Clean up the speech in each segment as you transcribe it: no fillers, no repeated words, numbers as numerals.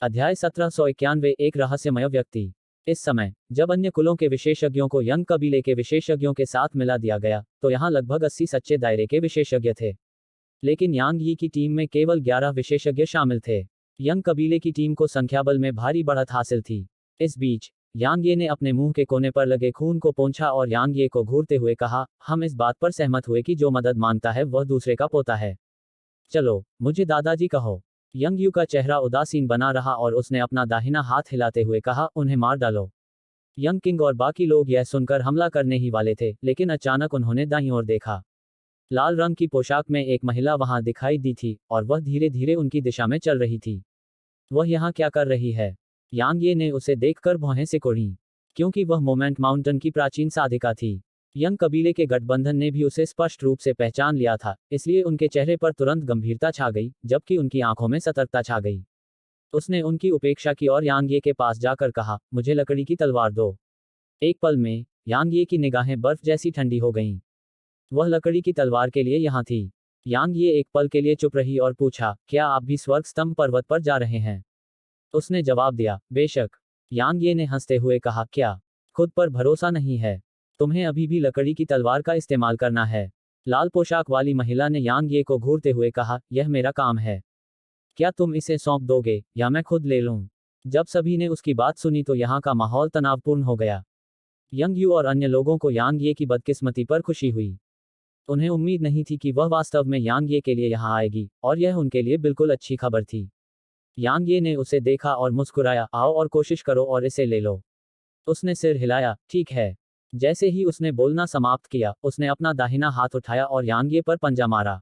अध्याय 1791 एक रहस्यमय व्यक्ति। इस समय जब अन्य कुलों के विशेषज्ञों को यंग कबीले के विशेषज्ञों के साथ मिला दिया गया तो यहाँ लगभग 80 सच्चे दायरे के विशेषज्ञ थे। लेकिन यांग यी की टीम में केवल 11 विशेषज्ञ शामिल थे। यंग कबीले की टीम को संख्याबल में भारी बढ़त हासिल थी। इस बीच यांग ये ने अपने मुंह के कोने पर लगे खून को पोंछा और यांग ये को घूरते हुए कहा, हम इस बात पर सहमत हुए कि जो मदद मांगता है वह दूसरे का पोता है। चलो मुझे दादाजी कहो। यंग यू का चेहरा उदासीन बना रहा और उसने अपना दाहिना हाथ हिलाते हुए कहा, उन्हें मार डालो। यंग किंग और बाकी लोग यह सुनकर हमला करने ही वाले थे, लेकिन अचानक उन्होंने दाईं ओर देखा। लाल रंग की पोशाक में एक महिला वहां दिखाई दी थी और वह धीरे धीरे उनकी दिशा में चल रही थी। वह यहाँ क्या कर रही है? यांग ये ने उसे देखकर भौहें सिकोड़ी, क्योंकि वह मोमेंट माउंटेन की प्राचीन साधिका थी। यंग कबीले के गठबंधन ने भी उसे स्पष्ट रूप से पहचान लिया था, इसलिए उनके चेहरे पर तुरंत गंभीरता छा गई, जबकि उनकी आंखों में सतर्कता छा गई। उसने उनकी उपेक्षा की और यांग ये के पास जाकर कहा, मुझे लकड़ी की तलवार दो। एक पल में यांग ये की निगाहें बर्फ जैसी ठंडी हो गईं। वह लकड़ी की तलवार के लिए यहाँ थी। यांग ये एक पल के लिए चुप रही और पूछा, क्या आप भी स्वर्ग स्तंभ पर्वत पर जा रहे हैं? उसने जवाब दिया, बेशक। यांग ये ने हंसते हुए कहा, क्या खुद पर भरोसा नहीं है? तुम्हें अभी भी लकड़ी की तलवार का इस्तेमाल करना है। लाल पोशाक वाली महिला ने यांग ये को घूरते हुए कहा, यह मेरा काम है। क्या तुम इसे सौंप दोगे या मैं खुद ले लूं? जब सभी ने उसकी बात सुनी तो यहाँ का माहौल तनावपूर्ण हो गया। यंग यू और अन्य लोगों को यांग ये की बदकिस्मती पर खुशी हुई। उन्हें उम्मीद नहीं थी कि वह वास्तव में यांग ये के लिए यहाँ आएगी, और यह उनके लिए बिल्कुल अच्छी खबर थी। यांग ये ने उसे देखा और मुस्कुराया, आओ और कोशिश करो और इसे ले लो। उसने सिर हिलाया, ठीक है। जैसे ही उसने बोलना समाप्त किया, उसने अपना दाहिना हाथ उठाया और यांग ये पर पंजा मारा।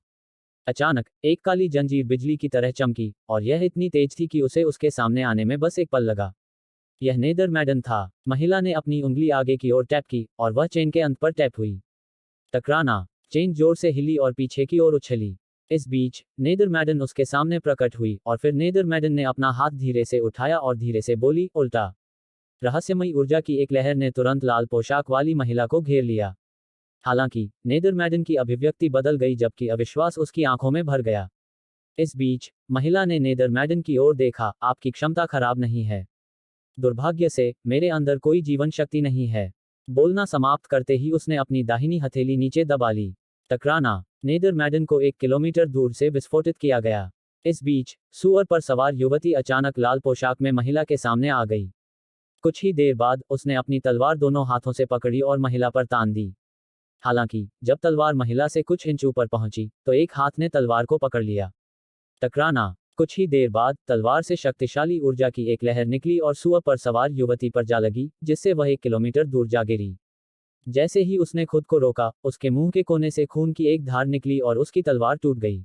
अचानक एक काली जंजीर बिजली की तरह चमकी, और यह इतनी तेज थी कि उसे उसके सामने आने में बस एक पल लगा। यह नेदरमैडन था। महिला ने अपनी उंगली आगे की ओर टैप की, और वह चेन के अंत पर टैप हुई। टकराना। चेन जोर से हिली और पीछे की ओर उछली। इस बीच नेदरमैडन उसके सामने प्रकट हुई, और फिर नेदरमैडन ने अपना हाथ धीरे से उठाया और धीरे से बोली, उल्टा। रहस्यमयी ऊर्जा की एक लहर ने तुरंत लाल पोशाक वाली महिला को घेर लिया। हालांकि नेदरमैडन की अभिव्यक्ति बदल गई, जबकि अविश्वास उसकी आंखों में भर गया। इस बीच महिला ने नेदरमैडन की ओर देखा, आपकी क्षमता खराब नहीं है। दुर्भाग्य से मेरे अंदर कोई जीवन शक्ति नहीं है। बोलना समाप्त करते ही उसने अपनी दाहिनी हथेली नीचे दबा ली। टकराना। नेदरमैडन को 1 किलोमीटर दूर से विस्फोटित किया गया। इस बीच सुअर पर सवार युवती अचानक लाल पोशाक में महिला के सामने आ गई। कुछ ही देर बाद उसने अपनी तलवार दोनों हाथों से पकड़ी और महिला पर तान दी। हालांकि जब तलवार महिला से कुछ इंच ऊपर पहुंची तो एक हाथ ने तलवार को पकड़ लिया। टकराना। कुछ ही देर बाद तलवार से शक्तिशाली ऊर्जा की एक लहर निकली और सुअर पर सवार युवती पर जा लगी, जिससे वह 1 किलोमीटर दूर जा गिरी। जैसे ही उसने खुद को रोका, उसके मुंह के कोने से खून की एक धार निकली और उसकी तलवार टूट गई।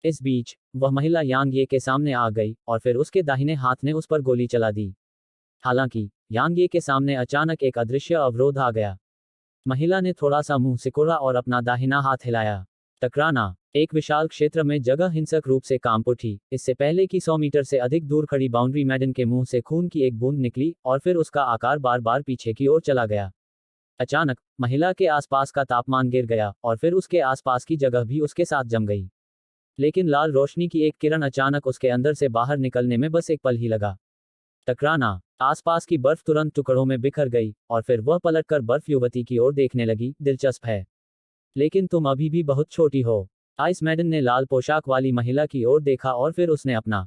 इस बीच वह महिला यांग ये के सामने आ गई, और फिर उसके दाहिने हाथ ने उस पर गोली चला दी। हालांकि यांग ये के सामने अचानक एक अदृश्य अवरोध आ गया। महिला ने थोड़ा सा मुंह सिकोड़ा और अपना दाहिना हाथ हिलाया। टकराना। एक विशाल क्षेत्र में जगह हिंसक रूप से कांप उठी। इससे पहले कि 100 मीटर से अधिक दूर खड़ी बाउंड्री मैडन के मुंह से खून की एक बूंद निकली, और फिर उसका आकार बार बार पीछे की ओर चला गया। अचानक महिला के आसपास का तापमान गिर गया, और फिर उसके आसपास की जगह भी उसके साथ जम गई। लेकिन लाल रोशनी की एक किरण अचानक उसके अंदर से बाहर निकलने में बस एक पल ही लगा। टकराना। आसपास की बर्फ तुरंत टुकड़ों में बिखर गई, और फिर वह पलटकर बर्फ युवती की ओर देखने लगी, दिलचस्प है। लेकिन तुम अभी भी बहुत छोटी हो। आइस मैडन ने लाल पोशाक वाली महिला की ओर देखा और फिर उसने अपना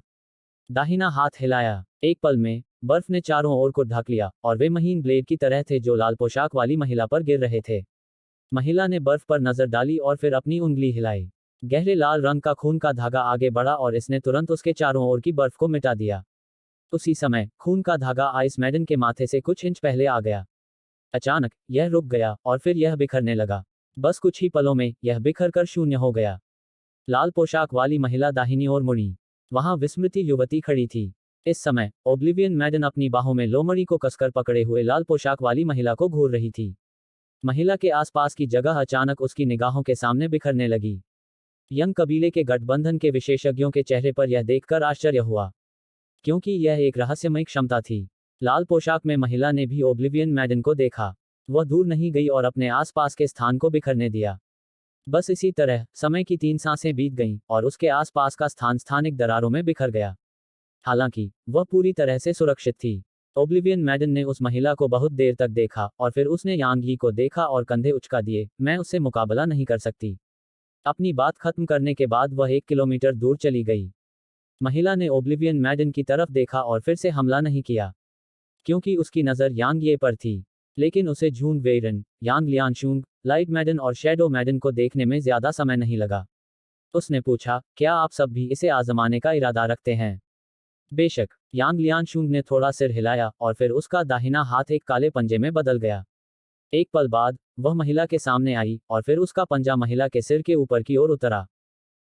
दाहिना हाथ हिलाया। एक पल में बर्फ ने चारों ओर को ढक लिया, और वे महीन ब्लेड की तरह थे जो लाल पोशाक वाली महिला पर गिर रहे थे। महिला ने बर्फ पर नजर डाली और फिर अपनी उंगली हिलाई। गहरे लाल रंग का खून का धागा आगे बढ़ा और इसने तुरंत उसके चारों ओर की बर्फ को मिटा दिया। उसी समय खून का धागा आइस मैडन के माथे से कुछ इंच पहले आ गया। अचानक यह रुक गया, और फिर यह बिखरने लगा। बस कुछ ही पलों में यह बिखर कर शून्य हो गया। लाल पोशाक वाली महिला दाहिनी ओर मुड़ी। वहां विस्मृति युवती खड़ी थी। इस समय ओब्लिवियन मैडन अपनी बाहों में लोमड़ी को कसकर पकड़े हुए लाल पोशाक वाली महिला को घूर रही थी। महिला के आसपास की जगह अचानक उसकी निगाहों के सामने बिखरने लगी। यंग कबीले के गठबंधन के विशेषज्ञों के चेहरे पर यह देखकर आश्चर्य हुआ, क्योंकि यह एक रहस्यमय क्षमता थी। लाल पोशाक में महिला ने भी ओब्लिवियन मैडन को देखा। वह दूर नहीं गई और अपने आसपास के स्थान को बिखरने दिया। बस इसी तरह समय की 3 सांसें बीत गईं, और उसके आसपास का स्थान स्थानिक दरारों में बिखर गया। हालांकि वह पूरी तरह से सुरक्षित थी। ओब्लिवियन मैडन ने उस महिला को बहुत देर तक देखा और फिर उसने यांग यी को देखा और कंधे उचका दिए, मैं उससे मुकाबला नहीं कर सकती। अपनी बात खत्म करने के बाद वह 1 किलोमीटर दूर चली गई। महिला ने ओब्लिवियन मैडन की तरफ देखा और फिर से हमला नहीं किया, क्योंकि उसकी नज़र यांग ये पर थी। लेकिन उसे झूंग वेइरन, यांग लियांशुंग, लाइट मैडन और शैडो मैडन को देखने में ज्यादा समय नहीं लगा। उसने पूछा, क्या आप सब भी इसे आजमाने का इरादा रखते हैं? बेशक, यांग लियांशुंग ने थोड़ा सिर हिलाया और फिर उसका दाहिना हाथ एक काले पंजे में बदल गया। एक पल बाद वह महिला के सामने आई और फिर उसका पंजा महिला के सिर के ऊपर की ओर उतरा।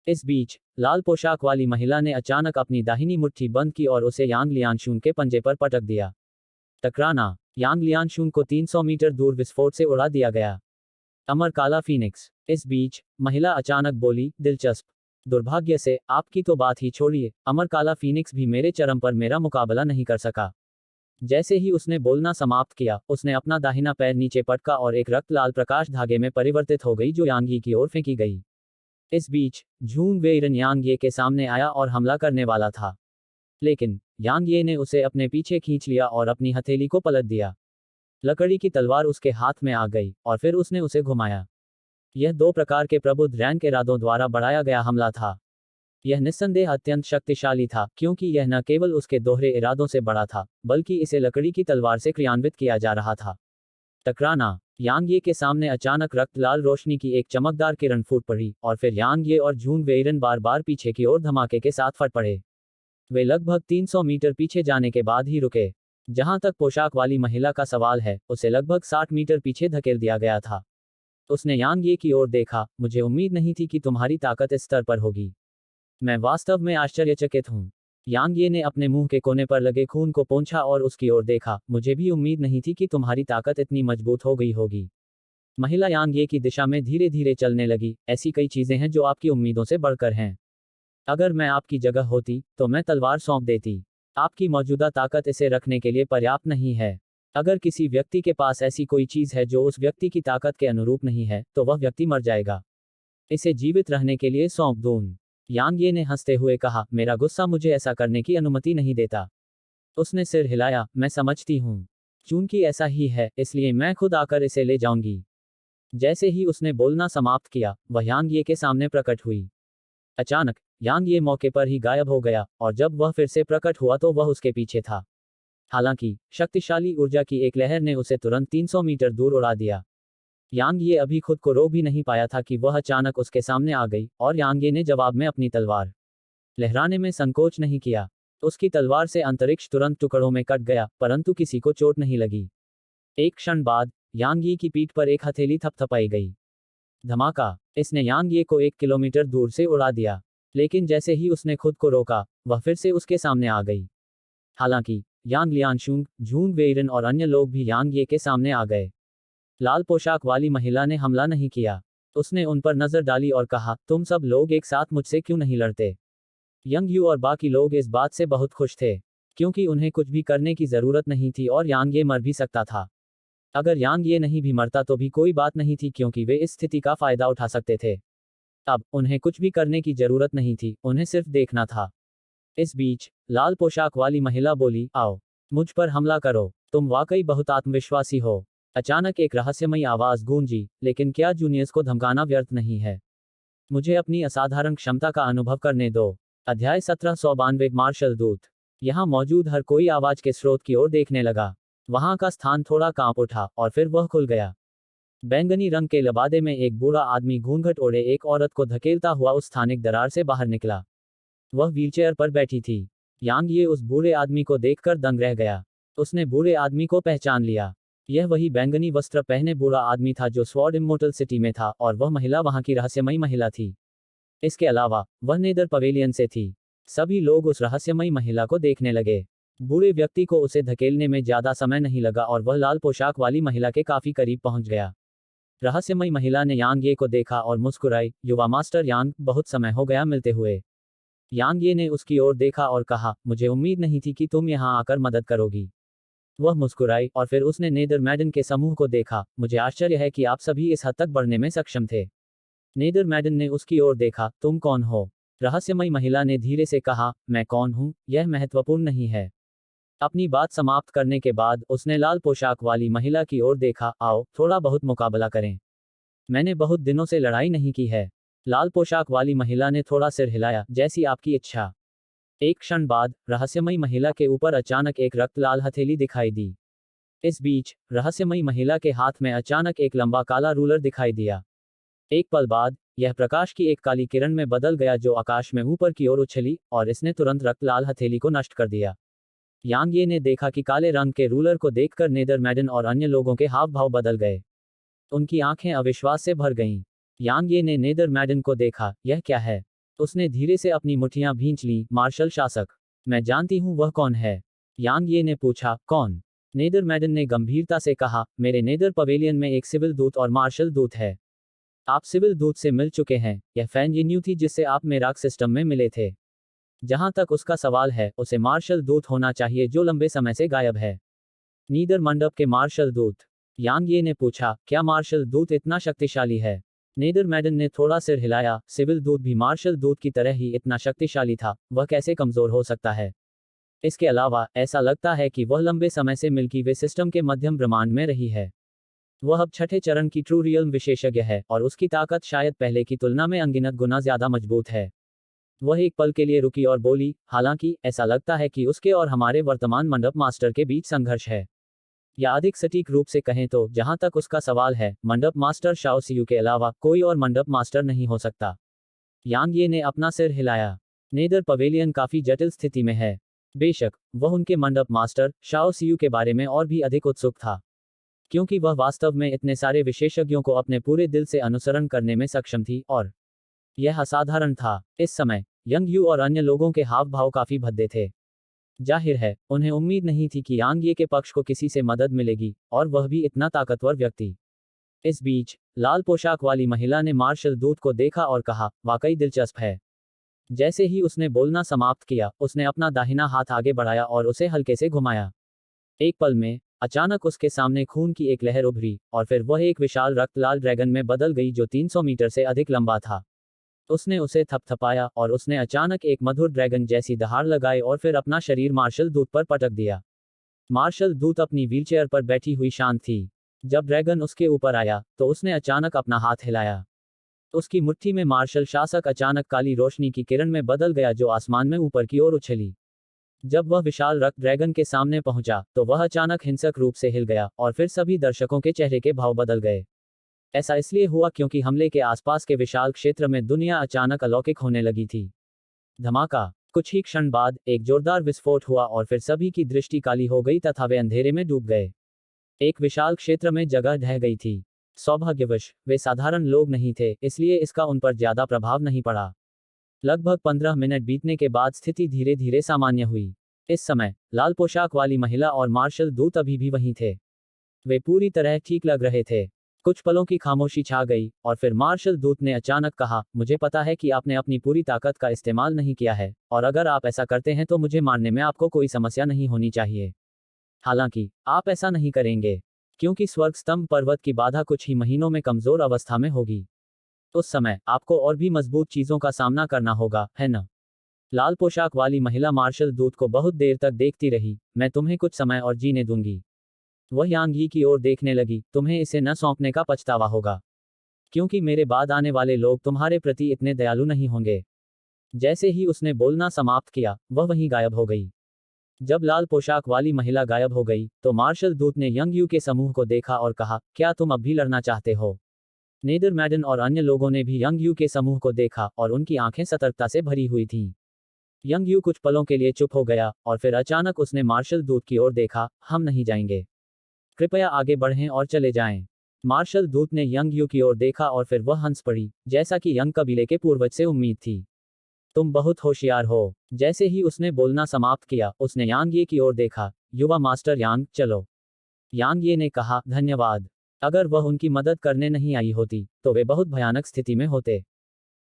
इस बीच लाल पोशाक वाली महिला ने अचानक अपनी दाहिनी मुट्ठी बंद की और उसे यांग लियांशुंग के पंजे पर पटक दिया। टकराना, यांग लियांशुंग को 300 मीटर दूर विस्फोट से उड़ा दिया गया। अमर काला फीनिक्स। इस बीच महिला अचानक बोली, दिलचस्प। दुर्भाग्य से आपकी तो बात ही छोड़िए, अमर काला फीनिक्स भी मेरे चरम पर मेरा मुकाबला नहीं कर सका। जैसे ही उसने बोलना समाप्त किया, उसने अपना दाहिना पैर नीचे पटका और एक रक्त लाल प्रकाश धागे में परिवर्तित हो गई जो यांग यी की ओर फेंकी गई। इस बीच झूंग वेइरन यांग ये के सामने आया और हमला करने वाला था, लेकिन यांग ये ने उसे अपने पीछे खींच लिया और अपनी हथेली को पलट दिया। लकड़ी की तलवार उसके हाथ में आ गई और फिर उसने उसे घुमाया। यह 2 प्रकार के प्रबुद्ध रैंक इरादों द्वारा बढ़ाया गया हमला था। यह निस्संदेह अत्यंत शक्तिशाली था, क्योंकि यह न केवल उसके दोहरे इरादों से बड़ा था, बल्कि इसे लकड़ी की तलवार से क्रियान्वित किया जा रहा था। टकराना, यांग ये के सामने अचानक रक्त लाल रोशनी की एक चमकदार किरण फूट पड़ी और फिर यांग ये और झूंग वेइरन बार बार पीछे की ओर धमाके के साथ फट पड़े। वे लगभग 300 मीटर पीछे जाने के बाद ही रुके। जहां तक पोशाक वाली महिला का सवाल है, उसे लगभग 60 मीटर पीछे धकेल दिया गया था। उसने यांग ये की ओर देखा, मुझे उम्मीद नहीं थी कि तुम्हारी ताकत इस स्तर पर होगी। मैं वास्तव में आश्चर्यचकित हूँ। यांग ये ने अपने मुंह के कोने पर लगे खून को पोंछा और उसकी ओर देखा, मुझे भी उम्मीद नहीं थी कि तुम्हारी ताकत इतनी मजबूत हो गई होगी। महिला यांग ये की दिशा में धीरे धीरे चलने लगी, ऐसी कई चीजें हैं जो आपकी उम्मीदों से बढ़कर हैं। अगर मैं आपकी जगह होती तो मैं तलवार सौंप देती। आपकी मौजूदा ताकत इसे रखने के लिए पर्याप्त नहीं है। अगर किसी व्यक्ति के पास ऐसी कोई चीज है जो उस व्यक्ति की ताकत के अनुरूप नहीं है, तो वह व्यक्ति मर जाएगा। इसे जीवित रहने के लिए सौंप दून। यांग ये ने हंसते हुए कहा, मेरा गुस्सा मुझे ऐसा करने की अनुमति नहीं देता। उसने सिर हिलाया, मैं समझती हूँ। चूंकि ऐसा ही है, इसलिए मैं खुद आकर इसे ले जाऊंगी। जैसे ही उसने बोलना समाप्त किया, वह यांग ये के सामने प्रकट हुई। अचानक यांग ये मौके पर ही गायब हो गया और जब वह फिर से प्रकट हुआ तो वह उसके पीछे था। हालांकि शक्तिशाली ऊर्जा की एक लहर ने उसे तुरंत 300 मीटर दूर उड़ा दिया। यांग ये अभी खुद को रोक भी नहीं पाया था कि वह अचानक उसके सामने आ गई और यांग ये ने जवाब में अपनी तलवार लहराने में संकोच नहीं किया। उसकी तलवार से अंतरिक्ष तुरंत टुकड़ों में कट गया, परंतु किसी को चोट नहीं लगी। एक क्षण बाद यांग ये की पीठ पर एक हथेली थपथपाई गई। धमाका, इसने यांग ये को 1 किलोमीटर दूर से उड़ा दिया। लेकिन जैसे ही उसने खुद को रोका, वह फिर से उसके सामने आ गई। हालांकि यांग लियांशुंग, झूंग वेइरन और अन्य लोग भी यांग ये के सामने आ गए। लाल पोशाक वाली महिला ने हमला नहीं किया। उसने उन पर नजर डाली और कहा, तुम सब लोग एक साथ मुझसे क्यों नहीं लड़ते? यंग यू और बाकी लोग इस बात से बहुत खुश थे, क्योंकि उन्हें कुछ भी करने की जरूरत नहीं थी और यांग ये मर भी सकता था। अगर यांग ये नहीं भी मरता तो भी कोई बात नहीं थी, क्योंकि वे इस स्थिति का फायदा उठा सकते थे। अब उन्हें कुछ भी करने की जरूरत नहीं थी, उन्हें सिर्फ देखना था। इस बीच लाल पोशाक वाली महिला बोली, आओ, मुझ पर हमला करो, तुम वाकई बहुत आत्मविश्वासी हो। अचानक एक रहस्यमयी आवाज गूंजी, लेकिन क्या जूनियर्स को धमकाना व्यर्थ नहीं है? मुझे अपनी असाधारण क्षमता का अनुभव करने दो। अध्याय 1792 मार्शल दूत। यहाँ मौजूद हर कोई आवाज के स्रोत की ओर देखने लगा। वहां का स्थान थोड़ा कांप उठा और फिर वह खुल गया। बैंगनी रंग के लबादे में एक बूढ़ा आदमी घूंघट ओढ़े एक औरत को धकेलता हुआ उस स्थानिक दरार से बाहर निकला। वह व्हीलचेयर पर बैठी थी। यांग ये उस बूढ़े आदमी को देखकर दंग रह गया। उसने बूढ़े आदमी को पहचान लिया। यह वही बैंगनी वस्त्र पहने बूढ़ा आदमी था जो स्वॉर्ड इमोर्टल सिटी में था, और वह महिला वहां की रहस्यमयी महिला थी। इसके अलावा वह नेदर पवेलियन से थी। सभी लोग उस रहस्यमयी महिला को देखने लगे। बूढ़े व्यक्ति को उसे धकेलने में ज्यादा समय नहीं लगा और वह लाल पोशाक वाली महिला के काफी करीब पहुंच गया। रहस्यमयी महिला ने यांग ये को देखा और मुस्कुराई, युवा मास्टर यांग, बहुत समय हो गया मिलते हुए। यांग ये ने उसकी ओर देखा और कहा, मुझे उम्मीद नहीं थी कि तुम यहाँ आकर मदद करोगी। वह मुस्कुराई और फिर उसने नेदर मैडन के समूह को देखा। मुझे आश्चर्य है कि आप सभी इस हद तक बढ़ने में सक्षम थे। नेदर मैडन ने उसकी ओर देखा, तुम कौन हो? रहस्यमयी महिला ने धीरे से कहा, मैं कौन हूँ, यह महत्वपूर्ण नहीं है। अपनी बात समाप्त करने के बाद उसने लाल पोशाक वाली महिला की ओर देखा, आओ, थोड़ा बहुत मुकाबला करें। मैंने बहुत दिनों से लड़ाई नहीं की है। लाल पोशाक वाली महिला ने थोड़ा सिर हिलाया, जैसी आपकी इच्छा। एक क्षण बाद रहस्यमयी महिला के ऊपर अचानक एक रक्त लाल हथेली दिखाई दी। इस बीच रहस्यमयी महिला के हाथ में अचानक एक लंबा काला रूलर दिखाई दिया। एक पल बाद यह प्रकाश की एक काली किरण में बदल गया जो आकाश में ऊपर की ओर उछली, और इसने तुरंत रक्त लाल हथेली को नष्ट कर दिया। यांग ये ने देखा कि काले रंग के रूलर को देखकर नेदरमैडन और अन्य लोगों के हाव भाव बदल गए। उनकी आंखें अविश्वास से भर गईं। यांग ये ने नेदरमैडन को देखा, यह क्या है? उसने धीरे से अपनी मुट्ठियां भींच लीं, मार्शल शासक। मैं जानती हूं वह कौन है। यांग ये ने पूछा, कौन? नेदरमैडन ने गंभीरता से कहा, मेरे नेदर पवेलियन में एक सिविल दूत और मार्शल दूत है। आप सिविल दूत से मिल चुके हैं। यह फैन यिन्यू थी जिससे आप मेराक सिस्टम में मिले थे। जहां तक उसका सवाल है, उसे मार्शल दूत होना चाहिए जो लंबे समय से गायब है। नीदर मंडप के मार्शल दूत? यांग ये ने पूछा, क्या मार्शल दूत इतना शक्तिशाली है? नेदरमैडन ने थोड़ा सिर हिलाया, सिविल दूत भी मार्शल दूत की तरह ही इतना शक्तिशाली था, वह कैसे कमजोर हो सकता है? इसके अलावा ऐसा लगता है कि वह लंबे समय से मिल्की वे सिस्टम के मध्यम ब्रह्मांड में रही है। वह अब छठे चरण की ट्रू रियल्म विशेषज्ञ है, और उसकी ताकत शायद पहले की तुलना में अनगिनत गुना ज्यादा मजबूत है। वह एक पल के लिए रुकी और बोली, हालांकि ऐसा लगता है कि उसके और हमारे वर्तमान मंडप मास्टर के बीच संघर्ष है। या अधिक सटीक रूप से कहें तो, जहां तक उसका सवाल है, मंडप मास्टर शाओ सियू के अलावा कोई और मंडप मास्टर नहीं हो सकता। यांग ये ने अपना सिर हिलाया। नेदर पवेलियन काफी जटिल स्थिति में है। बेशक वह उनके मंडप मास्टर शाओ सियू के बारे में और भी अधिक उत्सुक था, क्योंकि वह वास्तव में इतने सारे विशेषज्ञों को अपने पूरे दिल से अनुसरण करने में सक्षम थी, और यह असाधारण था। इस समय यंग यू और अन्य लोगों के हाव भाव काफी भद्दे थे। जाहिर है उन्हें उम्मीद नहीं थी कि यांग ये के पक्ष को किसी से मदद मिलेगी, और वह भी इतना ताकतवर व्यक्ति। इस बीच लाल पोशाक वाली महिला ने मार्शल दूत को देखा और कहा, वाकई दिलचस्प है। जैसे ही उसने बोलना समाप्त किया, उसने अपना दाहिना हाथ आगे बढ़ाया और उसे हल्के से घुमाया। एक पल में अचानक उसके सामने खून की एक लहर उभरी, और फिर वह एक विशाल रक्त लाल ड्रैगन में बदल गई जो 300 मीटर से अधिक लंबा था। उसने उसे थपथपाया, और उसने अचानक एक मधुर ड्रैगन जैसी दहाड़ लगाई और फिर अपना शरीर मार्शल दूत पर पटक दिया। मार्शल दूत अपनी व्हीलचेयर पर बैठी हुई शांत थी। जब ड्रैगन उसके ऊपर आया, तो उसने अचानक अपना हाथ हिलाया। उसकी मुट्ठी में मार्शल शासक अचानक काली रोशनी की किरण में बदल गया जो आसमान में ऊपर की ओर उछली। जब वह विशाल रक्त ड्रैगन के सामने पहुंचा, तो वह अचानक हिंसक रूप से हिल गया, और फिर सभी दर्शकों के चेहरे के भाव बदल गए। ऐसा इसलिए हुआ क्योंकि हमले के आसपास के विशाल क्षेत्र में दुनिया अचानक अलौकिक होने लगी थी। धमाका! कुछ ही क्षण बाद एक जोरदार विस्फोट हुआ और फिर सभी की दृष्टि काली हो गई तथा वे अंधेरे में डूब गए। एक विशाल क्षेत्र में जगह ढह गई थी। सौभाग्यवश वे साधारण लोग नहीं थे, इसलिए इसका उन पर ज्यादा प्रभाव नहीं पड़ा। लगभग 15 मिनट बीतने के बाद स्थिति धीरे धीरे सामान्य हुई। इस समय लाल पोशाक वाली महिला और मार्शल दूत अभी भी वहीं थे। वे पूरी तरह ठीक लग रहे थे। कुछ पलों की खामोशी छा गई, और फिर मार्शल दूत ने अचानक कहा, मुझे पता है कि आपने अपनी पूरी ताकत का इस्तेमाल नहीं किया है, और अगर आप ऐसा करते हैं तो मुझे मारने में आपको कोई समस्या नहीं होनी चाहिए। हालांकि आप ऐसा नहीं करेंगे, क्योंकि स्वर्ग स्तंभ पर्वत की बाधा कुछ ही महीनों में कमजोर अवस्था में होगी। उस समय आपको और भी मजबूत चीजों का सामना करना होगा, है न? लाल पोशाक वाली महिला मार्शल दूत को बहुत देर तक देखती रही। मैं तुम्हें कुछ समय और जीने दूंगी। वह यांग यी की ओर देखने लगी, तुम्हें इसे न सौंपने का पछतावा होगा, क्योंकि मेरे बाद आने वाले लोग तुम्हारे प्रति इतने दयालु नहीं होंगे। जैसे ही उसने बोलना समाप्त किया, वह वहीं गायब हो गई। जब लाल पोशाक वाली महिला गायब हो गई, तो मार्शल दूत ने यंग यू के समूह को देखा और कहा, क्या तुम अब भी लड़ना चाहते हो? नेदरमैडन और अन्य लोगों ने भी यंग यू के समूह को देखा, और उनकी आंखें सतर्कता से भरी हुई थीं। यंग यू कुछ पलों के लिए चुप हो गया, और फिर अचानक उसने मार्शल दूत की ओर देखा, हम नहीं जाएंगे। कृपया आगे बढ़ें और चले जाएं। मार्शल दूत ने यंग यू की ओर देखा और फिर वह हंस पड़ी, जैसा कि यंग कबीले के पूर्वज से उम्मीद थी। तुम बहुत होशियार हो। जैसे ही उसने बोलना समाप्त किया, उसने यांग ये की ओर देखा, युवा मास्टर यांग, चलो। यांग ये ने कहा, धन्यवाद। अगर वह उनकी मदद करने नहीं आई होती, तो वे बहुत भयानक स्थिति में होते।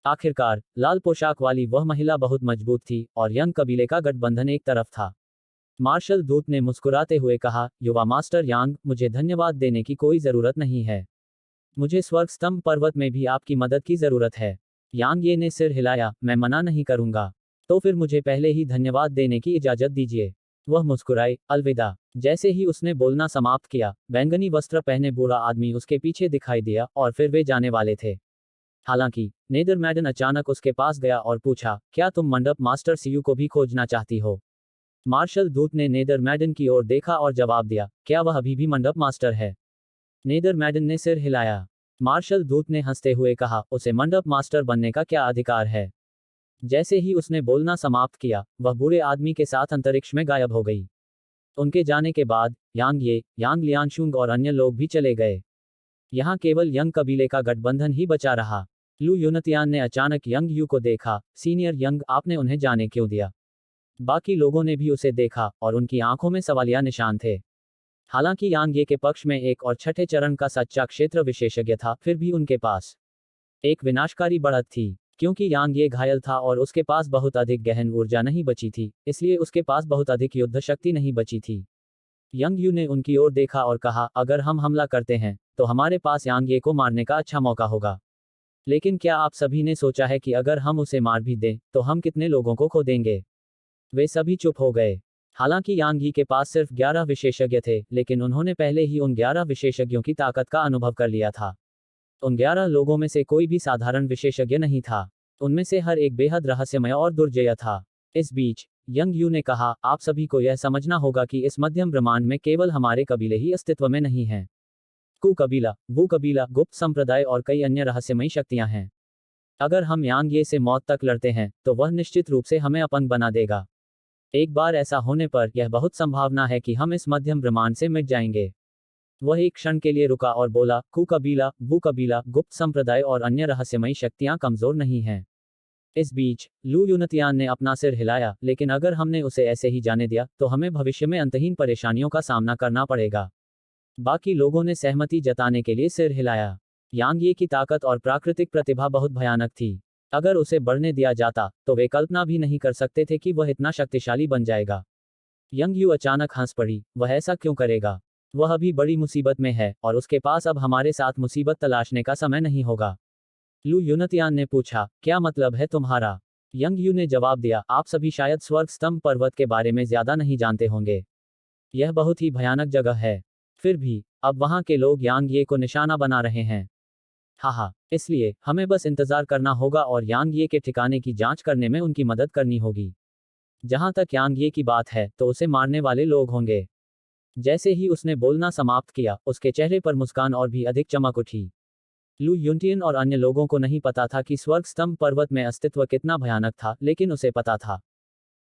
आखिरकार लाल पोशाक वाली वह महिला बहुत मजबूत थी, और यंग कबीले का गठबंधन एक तरफ था। मार्शल दूत ने मुस्कुराते हुए कहा, युवा मास्टर यांग, मुझे धन्यवाद देने की कोई जरूरत नहीं है। मुझे स्वर्ग स्तंभ पर्वत में भी आपकी मदद की जरूरत है। यांग ये ने सिर हिलाया, मैं मना नहीं करूंगा। तो फिर मुझे पहले ही धन्यवाद देने की इजाजत दीजिए। वह मुस्कुराई, अलविदा। जैसे ही उसने बोलना समाप्त किया, बैंगनी वस्त्र पहने बूढ़ा आदमी उसके पीछे दिखाई दिया और फिर वे जाने वाले थे। हालांकि नेदरमैडन अचानक उसके पास गया और पूछा, क्या तुम मंडप मास्टर सीयू को भी खोजना चाहती हो? मार्शल दूत ने नेदरमैडन की ओर देखा और जवाब दिया, क्या वह अभी भी मंडप मास्टर है? नेदरमैडन ने सिर हिलाया। मार्शल दूत ने हंसते हुए कहा, उसे मंडप मास्टर बनने का क्या अधिकार है? जैसे ही उसने बोलना समाप्त किया, वह बूढ़े आदमी के साथ अंतरिक्ष में गायब हो गई। उनके जाने के बाद यांग ये, यांग लियांशुंग और अन्य लोग भी चले गए। यहाँ केवल यंग कबीले का गठबंधन ही बचा रहा। लू युनतियान ने अचानक यंग यू को देखा, सीनियर यंग, आपने उन्हें जाने क्यों दिया? बाकी लोगों ने भी उसे देखा और उनकी आंखों में सवालिया निशान थे। हालांकि यांग ये के पक्ष में एक और छठे चरण का सच्चा क्षेत्र विशेषज्ञ था, फिर भी उनके पास एक विनाशकारी बढ़त थी। क्योंकि यांग ये घायल था और उसके पास बहुत अधिक गहन ऊर्जा नहीं बची थी, इसलिए उसके पास बहुत अधिक युद्ध शक्ति नहीं बची थी। यंग यू ने उनकी ओर देखा और कहा, अगर हम हमला करते हैं तो हमारे पास यांग ये को मारने का अच्छा मौका होगा। लेकिन क्या आप सभी ने सोचा है कि अगर हम उसे मार भी दें तो हम कितने लोगों को खो देंगे? वे सभी चुप हो गए। हालांकि यांग यी के पास सिर्फ 11 विशेषज्ञ थे, लेकिन उन्होंने पहले ही उन 11 विशेषज्ञों की ताकत का अनुभव कर लिया था। उन 11 लोगों में से कोई भी साधारण विशेषज्ञ नहीं था। उनमें से हर एक बेहद रहस्यमय और दुर्जय था। इस बीच यंग यू ने कहा, आप सभी को यह समझना होगा कि इस मध्यम ब्रह्मांड में केवल हमारे कबीले ही अस्तित्व में नहीं हैं। कु कबीला, वू कबीला, गुप्त संप्रदाय और कई अन्य रहस्यमयी शक्तियां हैं। अगर हम यांग ये से मौत तक लड़ते हैं तो वह निश्चित रूप से हमें अपंग बना देगा। एक बार ऐसा होने पर यह बहुत संभावना है कि हम इस मध्यम ब्रह्मांड से मिट जाएंगे। वह एक क्षण के लिए रुका और बोला, कु कबीला, वू कबीला, गुप्त संप्रदाय और अन्य रहस्यमयी शक्तियां कमजोर नहीं हैं। इस बीच लू युनतियान ने अपना सिर हिलाया, लेकिन अगर हमने उसे ऐसे ही जाने दिया तो हमें भविष्य में अंतहीन परेशानियों का सामना करना पड़ेगा। बाकी लोगों ने सहमति जताने के लिए सिर हिलाया। यांग ये की ताकत और प्राकृतिक प्रतिभा बहुत भयानक थी। अगर उसे बढ़ने दिया जाता तो वे कल्पना भी नहीं कर सकते थे कि वह इतना शक्तिशाली बन जाएगा। यंग यू अचानक हंस पड़ी, वह ऐसा क्यों करेगा? वह अभी बड़ी मुसीबत में है और उसके पास अब हमारे साथ मुसीबत तलाशने का समय नहीं होगा। लू युनतियान ने पूछा, क्या मतलब है तुम्हारा? यंग यू ने जवाब दिया, आप सभी शायद स्वर्ग स्तंभ पर्वत के बारे में ज्यादा नहीं जानते होंगे। यह बहुत ही भयानक जगह है। फिर भी अब वहां के लोग यांग ये को निशाना बना रहे हैं। हाहा, इसलिए हमें बस इंतजार करना होगा और यांग ये के ठिकाने की जांच करने में उनकी मदद करनी होगी। जहां तक यांग ये की बात है तो उसे मारने वाले लोग होंगे। जैसे ही उसने बोलना समाप्त किया, उसके चेहरे पर मुस्कान और भी अधिक चमक उठी। लू युनटियन और अन्य लोगों को नहीं पता था कि स्वर्ग स्तंभ पर्वत में अस्तित्व कितना भयानक था, लेकिन उसे पता था।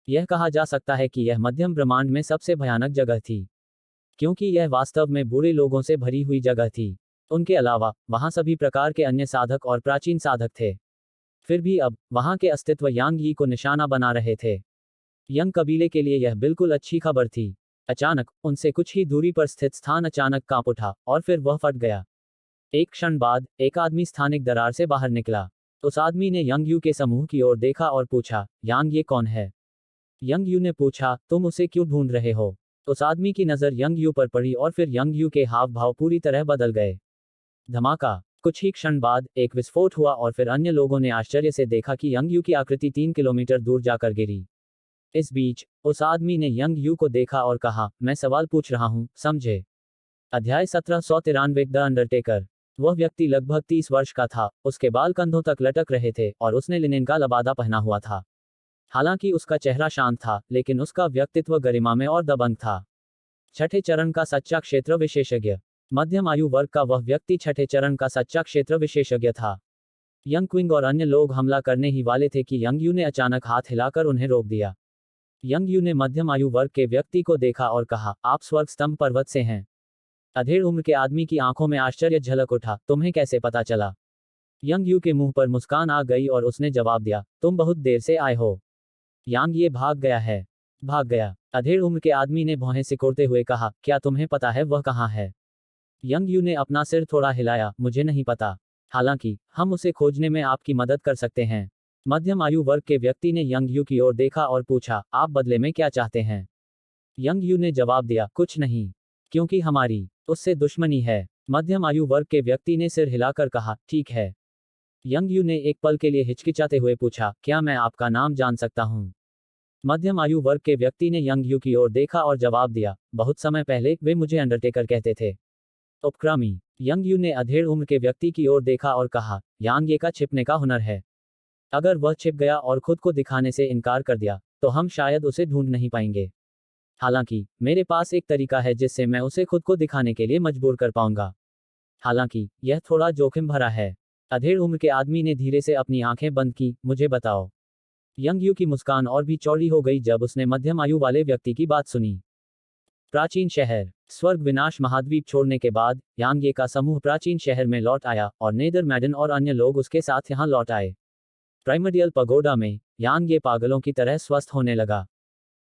यह कहा जा सकता है कि यह मध्यम ब्रह्मांड में सबसे भयानक जगह थी, क्योंकि यह वास्तव में बुरे लोगों से भरी हुई जगह थी। उनके अलावा वहां सभी प्रकार के अन्य साधक और प्राचीन साधक थे। फिर भी अब वहां के अस्तित्व यांग यी को निशाना बना रहे थे। यंग कबीले के लिए यह बिल्कुल अच्छी खबर थी। अचानक उनसे कुछ ही दूरी पर स्थित स्थान अचानक कांप उठा और फिर वह फट गया। एक क्षण बाद एक आदमी स्थानिक दरार से बाहर निकला। उस आदमी ने यंग यू के समूह की ओर देखा और पूछा, यांग ये कौन है? यंग यू ने पूछा, तुम उसे क्यों ढूंढ रहे हो? उस आदमी की नजर यंग यू पर पड़ी और फिर यंग यू के हाव भाव पूरी तरह बदल गए। धमाका। कुछ ही क्षण बाद एक विस्फोट हुआ और फिर अन्य लोगों ने आश्चर्य से देखा कि यंग यू की आकृति 3 किलोमीटर दूर जाकर गिरी। इस बीच उस आदमी ने यंग यू को देखा और कहा, मैं सवाल पूछ रहा हूं, समझे? अध्याय 1793 द अंडरटेकर। वह व्यक्ति लगभग 30 वर्ष का था, उसके बाल कंधों तक लटक रहे थे और उसने लिनेन का लबादा पहना हुआ था। हालांकि उसका चेहरा शांत था, लेकिन उसका व्यक्तित्व गरिमा में और दबंग था। छठे चरण का सच्चा क्षेत्र विशेषज्ञ। मध्यम आयु वर्ग का वह व्यक्ति छठे चरण का सच्चा क्षेत्र विशेषज्ञ था। यंग क्विंग और अन्य लोग हमला करने ही वाले थे कि यंग यू ने अचानक हाथ हिलाकर उन्हें रोक दिया। यंग यू ने मध्यम आयु वर्ग के व्यक्ति को देखा और कहा, आप स्वर्ग स्तंभ पर्वत से हैं? अधेड़ उम्र के आदमी की आंखों में आश्चर्य झलक उठा, तुम्हें कैसे पता चला? यंग यू के मुंह पर मुस्कान आ गई और उसने जवाब दिया, तुम बहुत देर से आए हो। यांग ये भाग गया है। भाग गया? अधेड़ उम्र के आदमी ने भौहें सिकोड़ते हुए कहा, क्या तुम्हें पता है वह कहाँ है? यंग यू ने अपना सिर थोड़ा हिलाया, मुझे नहीं पता। हालांकि हम उसे खोजने में आपकी मदद कर सकते हैं। मध्यम आयु वर्ग के व्यक्ति ने यंग यू की ओर देखा और पूछा, आप बदले में क्या चाहते हैं? यंग यू ने जवाब दिया, कुछ नहीं, क्योंकि हमारी उससे दुश्मनी है। मध्यम आयु वर्ग के व्यक्ति ने सिर हिलाकर कहा, ठीक है। यंग यू ने एक पल के लिए हिचकिचाते हुए पूछा, क्या मैं आपका नाम जान सकता हूँ? मध्यम आयु वर्ग के व्यक्ति ने यंग यू की ओर देखा और जवाब दिया, बहुत समय पहले वे मुझे अंडरटेकर कहते थे। उपक्रमी। यंग यू ने अधेड़ उम्र के व्यक्ति की ओर देखा और कहा, यांग ये का छिपने का हुनर है। अगर वह छिप गया और खुद को दिखाने से इनकार कर दिया, तो हम शायद उसे ढूंढ नहीं पाएंगे। हालांकि मेरे पास एक तरीका है जिससे मैं उसे खुद को दिखाने के लिए मजबूर कर पाऊंगा। हालांकि यह थोड़ा जोखिम भरा है। अधेड़ उम्र के आदमी ने धीरे से अपनी आंखें बंद की, मुझे बताओ। यंग यू की मुस्कान और भी चौड़ी हो गई जब उसने मध्यम आयु वाले व्यक्ति की बात सुनी। प्राचीन शहर। स्वर्ग विनाश महाद्वीप छोड़ने के बाद यांग ये का समूह प्राचीन शहर में लौट आया और नेदर मैडन और अन्य लोग उसके साथ यहां लौट आए। प्राइमर्डियल पगोडा में यांग ये पागलों की तरह स्वस्थ होने लगा।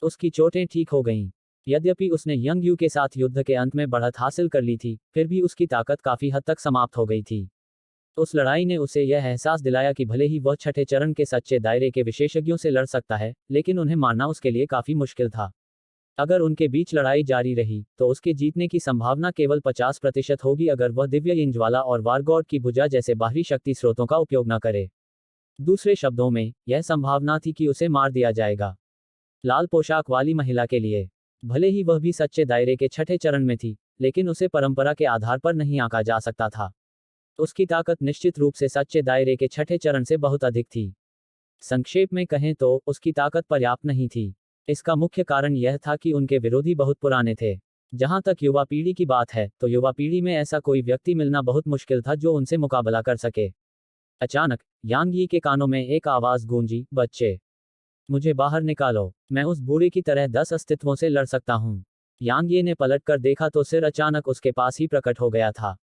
उसकी चोटें ठीक हो गईं। यद्यपि उसने यंग यू के साथ युद्ध के अंत में बढ़त हासिल कर ली थी, फिर भी उसकी ताकत काफी हद तक समाप्त हो गई थी। उस लड़ाई ने उसे यह एहसास दिलाया कि भले ही वह छठे चरण के सच्चे दायरे के विशेषज्ञों से लड़ सकता है, लेकिन उन्हें मारना उसके लिए काफी मुश्किल था। अगर उनके बीच लड़ाई जारी रही, तो उसके जीतने की संभावना केवल 50% होगी अगर वह दिव्य इंजवाला और वारगॉड की भुजा जैसे बाहरी शक्ति स्रोतों का उपयोग न करे। दूसरे शब्दों में, यह संभावना थी कि उसे मार दिया जाएगा। लाल पोशाक वाली महिला के लिए, भले ही वह भी सच्चे दायरे के छठे चरण में थी, लेकिन उसे परंपरा के आधार पर नहीं आंका जा सकता था। उसकी ताकत निश्चित रूप से सच्चे दायरे के छठे चरण से बहुत अधिक थी। संक्षेप में कहें तो उसकी ताकत पर्याप्त नहीं थी। इसका मुख्य कारण यह था कि उनके विरोधी बहुत पुराने थे। जहां तक युवा पीढ़ी की बात है, तो युवा पीढ़ी में ऐसा कोई व्यक्ति मिलना बहुत मुश्किल था जो उनसे मुकाबला कर सके। अचानक यांग यी के कानों में एक आवाज गूंजी, बच्चे, मुझे बाहर निकालो, मैं उस बूढ़े की तरह 10 अस्तित्वों से लड़ सकता हूँ। यांग ये ने पलट कर देखा तो सिर अचानक उसके पास ही प्रकट हो गया था।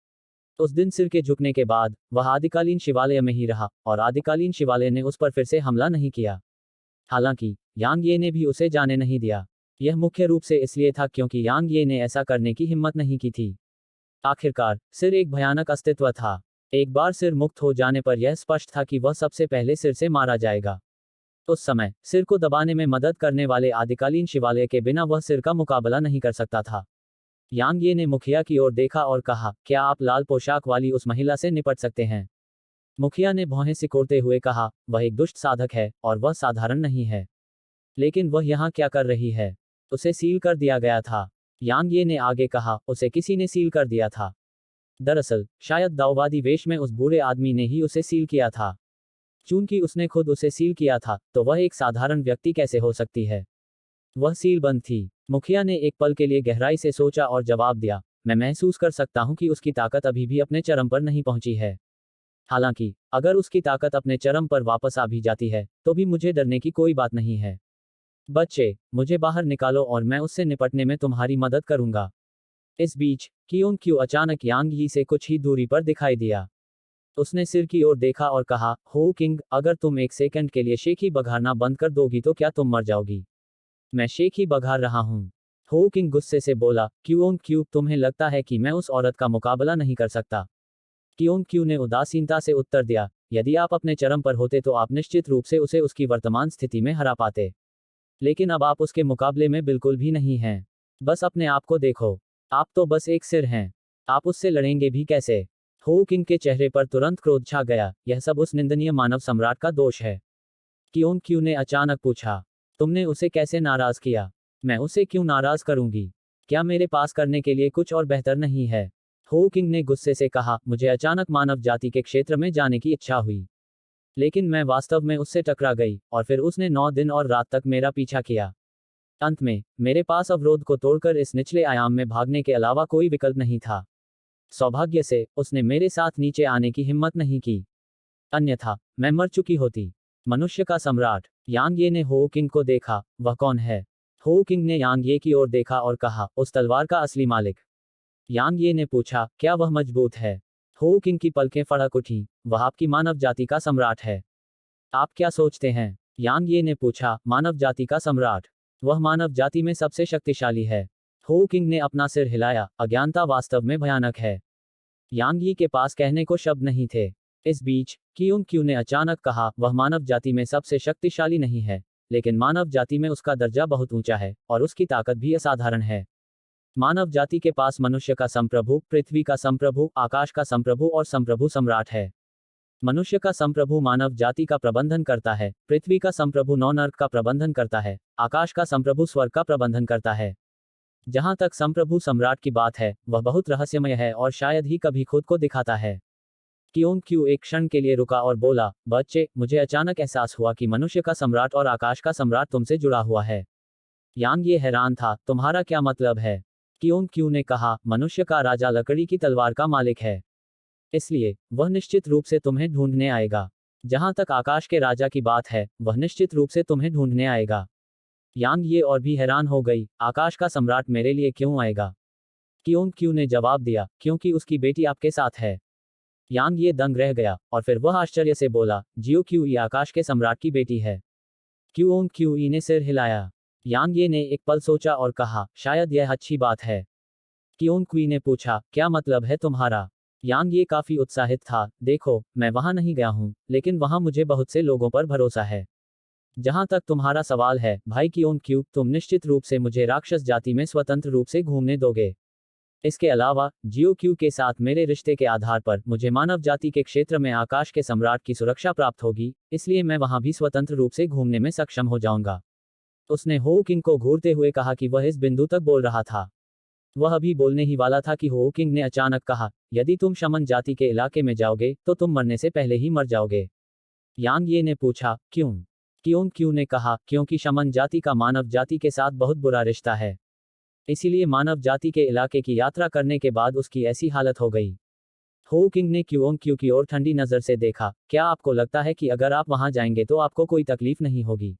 उस दिन सिर के झुकने के बाद वह आदिकालीन शिवालय में ही रहा और आदिकालीन शिवालय ने उस पर फिर से हमला नहीं किया। हालांकि यांग ये ने भी उसे जाने नहीं दिया। यह मुख्य रूप से इसलिए था क्योंकि यांग ये ने ऐसा करने की हिम्मत नहीं की थी। आखिरकार सिर एक भयानक अस्तित्व था। एक बार सिर मुक्त हो जाने पर यह स्पष्ट था कि वह सबसे पहले सिर से मारा जाएगा। उस समय सिर को दबाने में मदद करने वाले आदिकालीन शिवालय के बिना वह सिर का मुकाबला नहीं कर सकता था। यांग ये ने मुखिया की ओर देखा और कहा, क्या आप लाल पोशाक वाली उस महिला से निपट सकते हैं? मुखिया ने भौहें सिकोड़ते हुए कहा, वह एक दुष्ट साधक है और वह साधारण नहीं है। लेकिन वह यहाँ क्या कर रही है? उसे सील कर दिया गया था। यांग ये ने आगे कहा, उसे किसी ने सील कर दिया था। दरअसल शायद दाऊवादी वेश में उस बूढ़े आदमी ने ही उसे सील किया था। चूंकि उसने खुद उसे सील किया था, तो वह एक साधारण व्यक्ति कैसे हो सकती है? वह सील बंद थी। मुखिया ने एक पल के लिए गहराई से सोचा और जवाब दिया, मैं महसूस कर सकता हूं कि उसकी ताकत अभी भी अपने चरम पर नहीं पहुंची है। हालांकि अगर उसकी ताकत अपने चरम पर वापस आ भी जाती है, तो भी मुझे डरने की कोई बात नहीं है। बच्चे, मुझे बाहर निकालो और मैं उससे निपटने में तुम्हारी मदद करूंगा। इस बीच कियोंग क्यू अचानक यांग यी से कुछ ही दूरी पर दिखाई दिया। उसने सिर की ओर देखा और कहा, हो किंग, अगर तुम एक सेकंड के लिए शेखी बघारना बंद कर दोगी तो क्या तुम मर जाओगी? मैं शेखी बघार रहा हूं। हो किंग गुस्से से बोला, कियोंग क्यू, तुम्हें लगता है कि मैं उस औरत का मुकाबला नहीं कर सकता? कियोंग क्यू ने उदासीनता से उत्तर दिया, यदि आप अपने चरम पर होते तो आप निश्चित रूप से उसे उसकी वर्तमान स्थिति में हरा पाते। लेकिन अब आप उसके मुकाबले में बिल्कुल भी नहीं हैं। बस अपने आप को देखो। आप तो बस एक सिर हैं। आप उससे लड़ेंगे भी कैसे? हो किंग के चेहरे पर तुरंत क्रोध छा गया, यह सब उस निंदनीय मानव सम्राट का दोष है। कियोंग क्यू ने अचानक पूछा, तुमने उसे कैसे नाराज किया? मैं उसे क्यों नाराज करूंगी? क्या मेरे पास करने के लिए कुछ और बेहतर नहीं है? हो किंग ने गुस्से से कहा, मुझे अचानक मानव जाति के क्षेत्र में जाने की इच्छा हुई। लेकिन मैं वास्तव में उससे टकरा गई, और फिर उसने 9 दिन और रात तक मेरा पीछा किया। अंत में मेरे पास अवरोध को तोड़कर इस निचले आयाम में भागने के अलावा कोई विकल्प नहीं था। सौभाग्य से उसने मेरे साथ नीचे आने की हिम्मत नहीं की। अन्यथा मैं मर चुकी होती। मनुष्य का सम्राट। यांग ये ने हो किंग को देखा, वह कौन है? हो किंग ने यांग ये की ओर देखा और कहा, उस तलवार का असली मालिक। यांग ये ने पूछा, क्या वह मजबूत है? हो किंग की पलकें फड़क उठी, वह आपकी मानव जाति का सम्राट है। आप क्या सोचते हैं? यांग ये ने पूछा, मानव जाति का सम्राट? वह मानव जाति में सबसे शक्तिशाली है। हो किंग ने अपना सिर हिलाया, अज्ञानता वास्तव में भयानक है। यांग यी के पास कहने को शब्द नहीं थे। इस बीच कियोंग क्यू ने अचानक कहा, वह मानव जाति में सबसे शक्तिशाली नहीं है, लेकिन मानव जाति में उसका दर्जा बहुत ऊंचा है, और उसकी ताकत भी असाधारण है। मानव जाति के पास मनुष्य का संप्रभु, पृथ्वी का संप्रभु, आकाश का संप्रभु और संप्रभु सम्राट है। मनुष्य का संप्रभु मानव जाति का प्रबंधन करता है, पृथ्वी का संप्रभु नौ नर्क का प्रबंधन करता है, आकाश का संप्रभु स्वर्ग का प्रबंधन करता है। जहां तक संप्रभु सम्राट की बात है, वह बहुत रहस्यमय है और शायद ही कभी खुद को दिखाता है। क्यों क्यों एक क्षण के लिए रुका और बोला, बच्चे, मुझे अचानक एहसास हुआ कि मनुष्य का सम्राट और आकाश का सम्राट तुमसे जुड़ा हुआ है। यांग ये हैरान था, तुम्हारा क्या मतलब है? क्यों ने कहा, मनुष्य का राजा लकड़ी की तलवार का मालिक है, इसलिए वह निश्चित रूप से तुम्हें ढूंढने आएगा। जहां तक आकाश के राजा की बात है, वह निश्चित रूप से तुम्हें ढूंढने आएगा। यांग ये और भी हैरान हो गई, आकाश का सम्राट मेरे लिए क्यों आएगा? क्यों ने जवाब दिया, क्योंकि उसकी बेटी आपके साथ है। यांग ये दंग रह गया और फिर वह आश्चर्य से बोला, जियो क्यू ये आकाश के सम्राट की बेटी है? क्यू ने सिर हिलाया। यांग ये ने एक पल सोचा और कहा, शायद यह अच्छी बात है। क्वी ने पूछा, क्या मतलब है तुम्हारा? यांग ये काफी उत्साहित था, देखो, मैं वहां नहीं गया हूं, लेकिन वहां मुझे बहुत से लोगों पर भरोसा है। जहां तक तुम्हारा सवाल है, भाई क्यू, तुम निश्चित रूप से मुझे राक्षस जाति में स्वतंत्र रूप से घूमने दोगे। इसके अलावा, जियो क्यू के साथ मेरे रिश्ते के आधार पर मुझे मानव जाति के क्षेत्र में आकाश के सम्राट की सुरक्षा प्राप्त होगी, इसलिए मैं वहां भी स्वतंत्र रूप से घूमने में सक्षम हो जाऊंगा। उसने हो किंग को घूरते हुए कहा कि वह इस बिंदु तक बोल रहा था। वह अभी बोलने ही वाला था कि हो किंग ने अचानक कहा, यदि तुम शमन जाति के इलाके में जाओगे तो तुम मरने से पहले ही मर जाओगे। यांग ये ने पूछा, क्यों ने कहा, क्योंकि शमन जाति का मानव जाति के साथ बहुत बुरा रिश्ता है, इसीलिए मानव जाति के इलाके की यात्रा करने के बाद उसकी ऐसी हालत हो गई। हो किंग ने क्यू की ओर ठंडी नजर से देखा, क्या आपको लगता है कि अगर आप वहां जाएंगे तो आपको कोई तकलीफ नहीं होगी?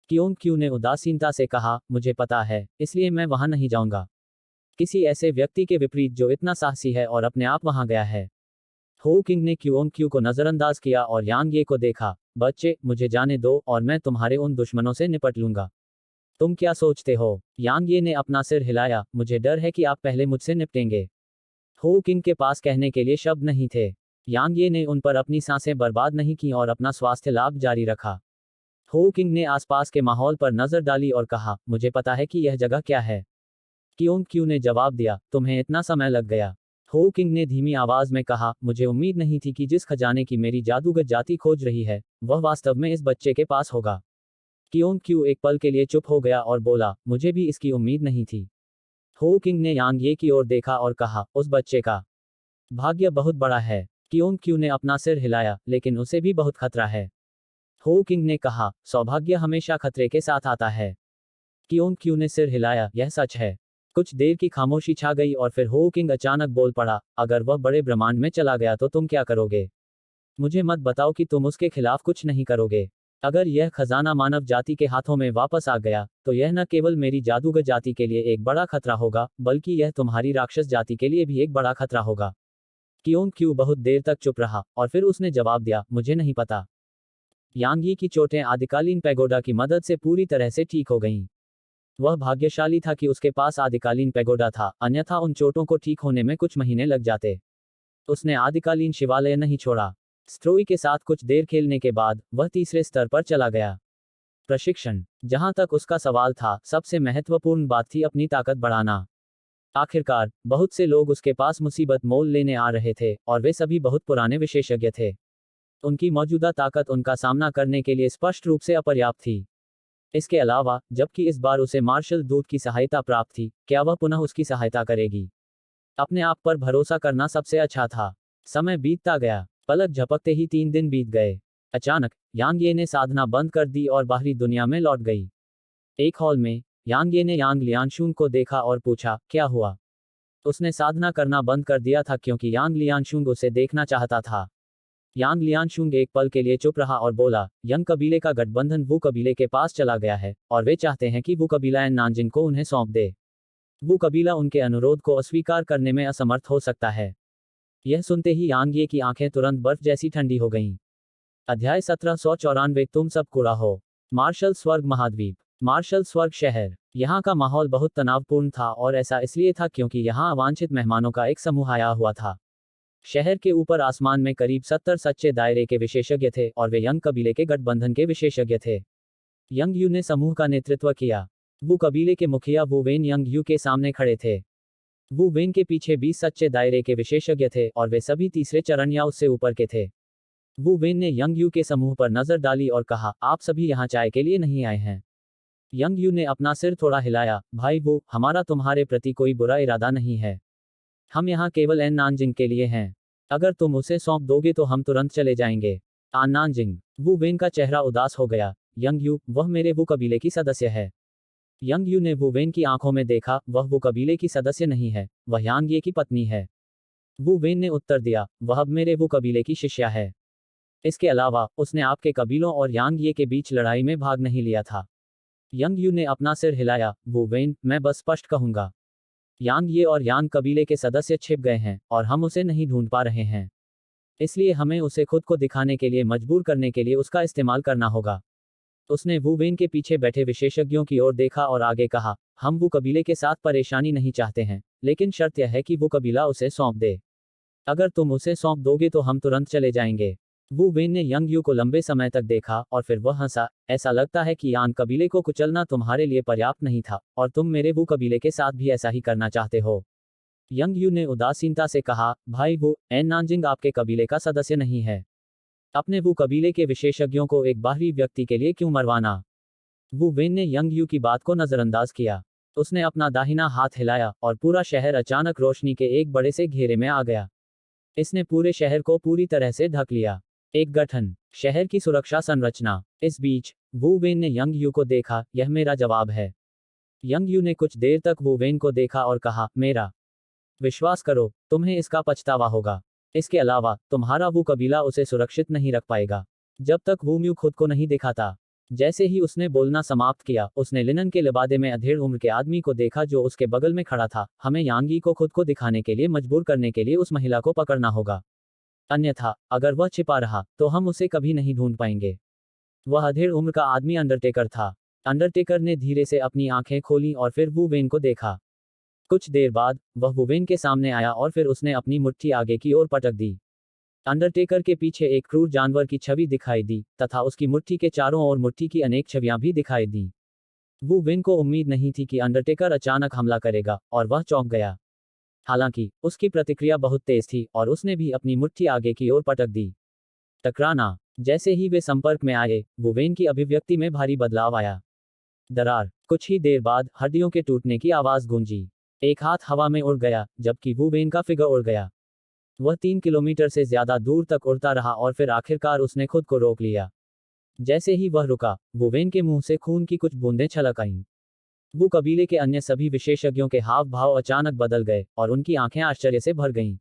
क्यू ने उदासीनता से कहा, मुझे पता है, इसलिए मैं वहां नहीं जाऊंगा। किसी ऐसे व्यक्ति के विपरीत जो इतना साहसी है और अपने आप वहां गया है। हो किंग ने क्यू को नजरअंदाज किया और यांग ये को देखा, बच्चे, मुझे जाने दो और मैं तुम्हारे उन दुश्मनों से निपट लूंगा। तुम क्या सोचते हो? यांग ये ने अपना सिर हिलाया, मुझे डर है कि आप पहले मुझसे निपटेंगे। हो किंग के पास कहने के लिए शब्द नहीं थे। यांग ये ने उन पर अपनी सांसें बर्बाद नहीं की और अपना स्वास्थ्य लाभ जारी रखा। हो किंग ने आसपास के माहौल पर नजर डाली और कहा, मुझे पता है कि यह जगह क्या है। क्यू ने जवाब दिया, तुम्हें इतना समय लग गया। हो किंग ने धीमी आवाज में कहा, मुझे उम्मीद नहीं थी कि जिस खजाने की मेरी जादूगर जाति खोज रही है, वह वास्तव में इस बच्चे के पास होगा। क्यू एक पल के लिए चुप हो गया और बोला, मुझे भी इसकी उम्मीद नहीं थी। हो किंग ने यांग ये की ओर देखा और कहा, उस बच्चे का भाग्य बहुत बड़ा है। क्यू ने अपना सिर हिलाया, लेकिन उसे भी बहुत खतरा है। हो किंग ने कहा, सौभाग्य हमेशा खतरे के साथ आता है। क्यू ने सिर हिलाया, यह सच है। कुछ देर की खामोशी छा गई और फिर हो किंग अचानक बोल पड़ा, अगर वह बड़े ब्रह्मांड में चला गया तो तुम क्या करोगे? मुझे मत बताओ कि तुम उसके खिलाफ कुछ नहीं करोगे। अगर यह खजाना मानव जाति के हाथों में वापस आ गया, तो यह न केवल मेरी जादूगर जाति के लिए एक बड़ा खतरा होगा, बल्कि यह तुम्हारी राक्षस जाति के लिए भी एक बड़ा खतरा होगा। क्यू बहुत देर तक चुप रहा और फिर उसने जवाब दिया, मुझे नहीं पता। यांगी की चोटें आदिकालीन पैगोडा की मदद से पूरी तरह से ठीक हो गईं। वह भाग्यशाली था कि उसके पास आदिकालीन पैगोडा था, अन्यथा उन चोटों को ठीक होने में कुछ महीने लग जाते। उसने आदिकालीन शिवालय नहीं छोड़ा। स्ट्रोई के साथ कुछ देर खेलने के बाद वह तीसरे स्तर पर चला गया। प्रशिक्षण। जहां तक उसका सवाल था, सबसे महत्वपूर्ण बात थी अपनी ताकत बढ़ाना। आखिरकार, बहुत से लोग उसके पास मुसीबत मोल लेने आ रहे थे, और वे सभी बहुत पुराने विशेषज्ञ थे। उनकी मौजूदा ताकत उनका सामना करने के लिए स्पष्ट रूप से अपर्याप्त थी। इसके अलावा, जबकि इस बार उसे मार्शल दूत की सहायता प्राप्त थी, क्या वह पुनः उसकी सहायता करेगी? अपने आप पर भरोसा करना सबसे अच्छा था। समय बीतता गया। पलक झपकते ही 3 दिन बीत गए। अचानक, यांग ये ने साधना बंद कर दी और बाहरी दुनिया में लौट गई। एक हॉल में, यांग ये ने यांग लियांशुंग को देखा और पूछा, क्या हुआ? उसने साधना करना बंद कर दिया था क्योंकि यांग लियांशुंग उसे देखना चाहता था। यांग लियांशुंग एक पल के लिए चुप रहा और बोला, यंग कबीले का गठबंधन वू कबीले के पास चला गया है, और वे चाहते हैं कि वू कबीला एन नानजिंग को उन्हें सौंप दे। वू कबीला उनके अनुरोध को अस्वीकार करने में असमर्थ हो सकता है। यह सुनते ही यांग ये की आंखें तुरंत बर्फ जैसी ठंडी हो गईं। अध्याय 1794 तुम सब कूड़ा हो। मार्शल स्वर्ग महाद्वीप। मार्शल स्वर्ग शहर। यहाँ का माहौल बहुत तनावपूर्ण था और ऐसा इसलिए था क्योंकि यहाँ अवांछित मेहमानों का एक समूह आया हुआ था। शहर के ऊपर आसमान में करीब 70 सच्चे दायरे के विशेषज्ञ थे और वे यंग कबीले के गठबंधन के विशेषज्ञ थे। यंग यू ने समूह का नेतृत्व किया। वू कबीले के मुखिया वू वेन यंग यू के सामने खड़े थे। वू वेन के पीछे 20 सच्चे दायरे के विशेषज्ञ थे और वे सभी तीसरे चरण या उससे ऊपर के थे। वू वेन ने यंग यू के समूह पर नजर डाली और कहा, आप सभी यहाँ चाय के लिए नहीं आए हैं। यंग यू ने अपना सिर थोड़ा हिलाया, भाई वो, हमारा तुम्हारे प्रति कोई बुरा इरादा नहीं है। हम यहाँ केवल एन नानजिंग के लिए हैं। अगर तुम उसे सौंप दोगे तो हम तुरंत चले जाएंगे। आन नानजिंग। वू वेन का चेहरा उदास हो गया। यंग यू, वह मेरे वू कबीले की सदस्य है। यंग यू ने वू वेन की आंखों में देखा, वह वू कबीले की सदस्य नहीं है, वह यांग ये की पत्नी है। वू वेन ने उत्तर दिया, वह अब मेरे वू कबीले की शिष्या है। इसके अलावा उसने आपके कबीलों और यांग ये के बीच लड़ाई में भाग नहीं लिया था। यंग यू ने अपना सिर हिलाया, वू वेन, मैं बस स्पष्ट कहूंगा। यांग ये और यांग कबीले के सदस्य छिप गए हैं और हम उसे नहीं ढूंढ पा रहे हैं। इसलिए हमें उसे खुद को दिखाने के लिए मजबूर करने के लिए उसका इस्तेमाल करना होगा। उसने वू वेन के पीछे बैठे विशेषज्ञों की ओर देखा और आगे कहा, हम वू कबीले के साथ परेशानी नहीं चाहते हैं, लेकिन शर्त यह है कि वो कबीला उसे सौंप दे। अगर तुम उसे सौंप दोगे तो हम तुरंत चले जाएंगे। वू वेन ने यंग यू को लंबे समय तक देखा और फिर वह हंसा, ऐसा लगता है कि यान कबीले को कुचलना तुम्हारे लिए पर्याप्त नहीं था और तुम मेरे वू कबीले के साथ भी ऐसा ही करना चाहते हो। यंग यू ने उदासीनता से कहा, भाई वो, एन नानजिंग आपके कबीले का सदस्य नहीं है। अपने वू कबीले के विशेषज्ञों को एक बाहरी व्यक्ति के लिए क्यों मरवाना। वू वेन ने यंग यू की बात को नजरअंदाज किया। उसने अपना दाहिना हाथ हिलाया और पूरा शहर अचानक रोशनी के एक बड़े से घेरे में आ गया। इसने पूरे शहर को पूरी तरह से ढक लिया। एक गठन, शहर की सुरक्षा संरचना। इस बीच वू वेन ने यंग यू को देखा, यह मेरा जवाब है। यंग यू ने कुछ देर तक वू वेन को देखा और कहा, मेरा विश्वास करो, तुम्हें इसका पछतावा होगा। इसके अलावा तुम्हारा वो कबीला उसे सुरक्षित नहीं रख पाएगा जब तक वो म्यू खुद को नहीं दिखाता। जैसे ही उसने बोलना समाप्त किया, उसने लिनन के लिबादे में अधेड़ उम्र के आदमी को देखा जो उसके बगल में खड़ा था। हमें यांगी को खुद को दिखाने के लिए मजबूर करने के लिए उस महिला को पकड़ना होगा, अन्यथा अगर वह छिपा रहा तो हम उसे कभी नहीं ढूंढ पाएंगे। वह अधेड़ उम्र का आदमी अंडरटेकर था। अंडरटेकर ने धीरे से अपनी आंखें खोली और फिर वू वेन को देखा। कुछ देर बाद वह वू वेन के सामने आया और फिर उसने अपनी मुट्ठी आगे की ओर पटक दी। अंडरटेकर के पीछे एक क्रूर जानवर की छवि दिखाई दी तथा उसकी मुट्ठी के चारों ओर मुट्ठी की अनेक छवियां भी दिखाई दी। वू वेन को उम्मीद नहीं थी कि अंडरटेकर अचानक हमला करेगा और वह चौंक गया। हालांकि उसकी प्रतिक्रिया बहुत तेज थी और उसने भी अपनी मुट्ठी आगे की ओर पटक दी। टकराना। जैसे ही वे संपर्क में आए, वू वेन की अभिव्यक्ति में भारी बदलाव आया। दरार। कुछ ही देर बाद हड्डियों के टूटने की आवाज गूंजी। एक हाथ हवा में उड़ गया जबकि वू वेन का फिगर उड़ गया। वह 3 किलोमीटर से ज्यादा दूर तक उड़ता रहा और फिर आखिरकार उसने खुद को रोक लिया। जैसे ही वह रुका, वू वेन के मुंह से खून की कुछ बूंदें छलक आईं। वो कबीले के अन्य सभी विशेषज्ञों के हाव भाव अचानक बदल गए और उनकी आंखें आश्चर्य से भर गईं।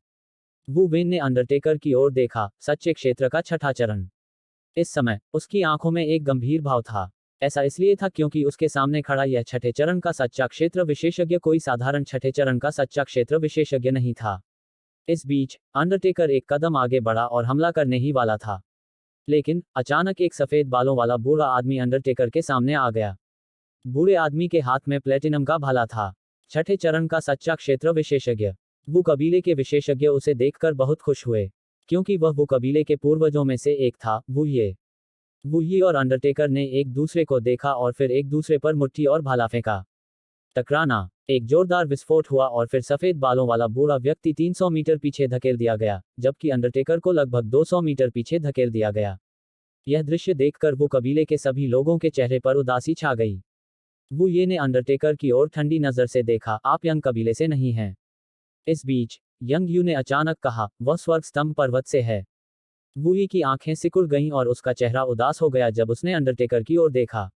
वू वेन ने अंडरटेकर की ओर देखा, सच्चे क्षेत्र का छठा चरण। इस समय उसकी आंखों में एक गंभीर भाव था। ऐसा इसलिए था क्योंकि उसके सामने खड़ा यह छठे चरण का सच्चा क्षेत्र विशेषज्ञ कोई साधारण छठे चरण का सच्चा क्षेत्र विशेषज्ञ नहीं था। इस बीच अंडरटेकर एक कदम आगे बढ़ा और हमला करने ही वाला था, लेकिन अचानक एक सफेद बालों वाला बूढ़ा आदमी अंडरटेकर के सामने आ गया। बूढ़े आदमी के हाथ में प्लेटिनम का भाला था। छठे चरण का सच्चा क्षेत्र विशेषज्ञ। वो कबीले के विशेषज्ञ उसे देखकर बहुत खुश हुए, क्योंकि वह वो कबीले के पूर्वजों में से एक था। वूये और अंडरटेकर ने एक दूसरे को देखा और फिर एक दूसरे पर मुट्ठी और भाला फेंका। टकराना। एक जोरदार विस्फोट हुआ और फिर सफेद बालों वाला बूढ़ा व्यक्ति 300 मीटर पीछे धकेल दिया गया, जबकि अंडरटेकर को लगभग 200 मीटर पीछे धकेल दिया गया। यह दृश्य देखकर वो कबीले के सभी लोगों के चेहरे पर उदासी छा गई। वूये ने अंडरटेकर की ओर ठंडी नजर से देखा, आप यंग कबीले से नहीं हैं। इस बीच यंग यू ने अचानक कहा, वह स्वर्ग स्तंभ पर्वत से है। वूये की आंखें सिकुड़ गईं और उसका चेहरा उदास हो गया जब उसने अंडरटेकर की ओर देखा।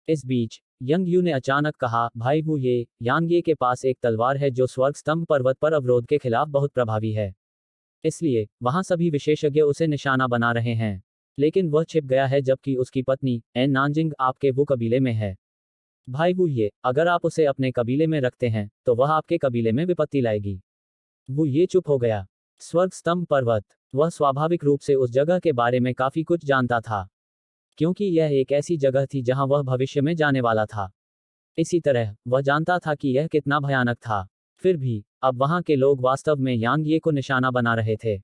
इस बीच यंग यू ने अचानक कहा, भाई वूये, यांगे के पास एक तलवार है जो स्वर्ग स्तंभ पर्वत पर अवरोध के खिलाफ बहुत प्रभावी है। इसलिए वहां सभी विशेषज्ञ उसे निशाना बना रहे हैं, लेकिन वह छिप गया है जबकि उसकी पत्नी एन नानजिंग आपके वो कबीले में है। भाई वूये, अगर आप उसे अपने कबीले में रखते हैं तो वह आपके कबीले में विपत्ति लाएगी। वूये चुप हो गया। स्वर्ग स्तंभ पर्वत। वह स्वाभाविक रूप से उस जगह के बारे में काफी कुछ जानता था, क्योंकि यह एक ऐसी जगह थी जहां वह भविष्य में जाने वाला था। इसी तरह वह जानता था कि यह कितना भयानक था। फिर भी अब वहां के लोग वास्तव में यांगे को निशाना बना रहे थे।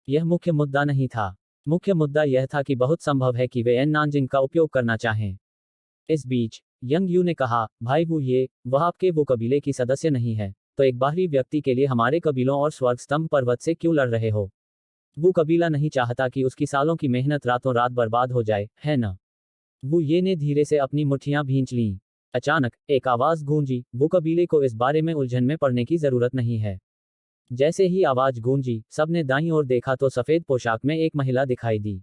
यह मुख्य मुद्दा नहीं था। मुख्य मुद्दा यह था कि बहुत संभव है कि वे एन नानजिंग का उपयोग करना चाहें। इस बीच यंग यू ने कहा, भाई वूये, वह आपके वो कबीले की सदस्य नहीं है, तो एक बाहरी व्यक्ति के लिए हमारे कबीलों और स्वर्ग स्तंभ पर्वत से क्यों लड़ रहे हो। वो कबीला नहीं चाहता कि उसकी सालों की मेहनत रातों रात बर्बाद हो जाए, है ना? वो ये ने धीरे से अपनी मुट्ठियां भींच लीं। अचानक एक आवाज गूंजी, वो कबीले को इस बारे में उलझन में पड़ने की जरूरत नहीं है। जैसे ही आवाज गूंजी, सबने दाईं ओर देखा तो सफेद पोशाक में एक महिला दिखाई दी।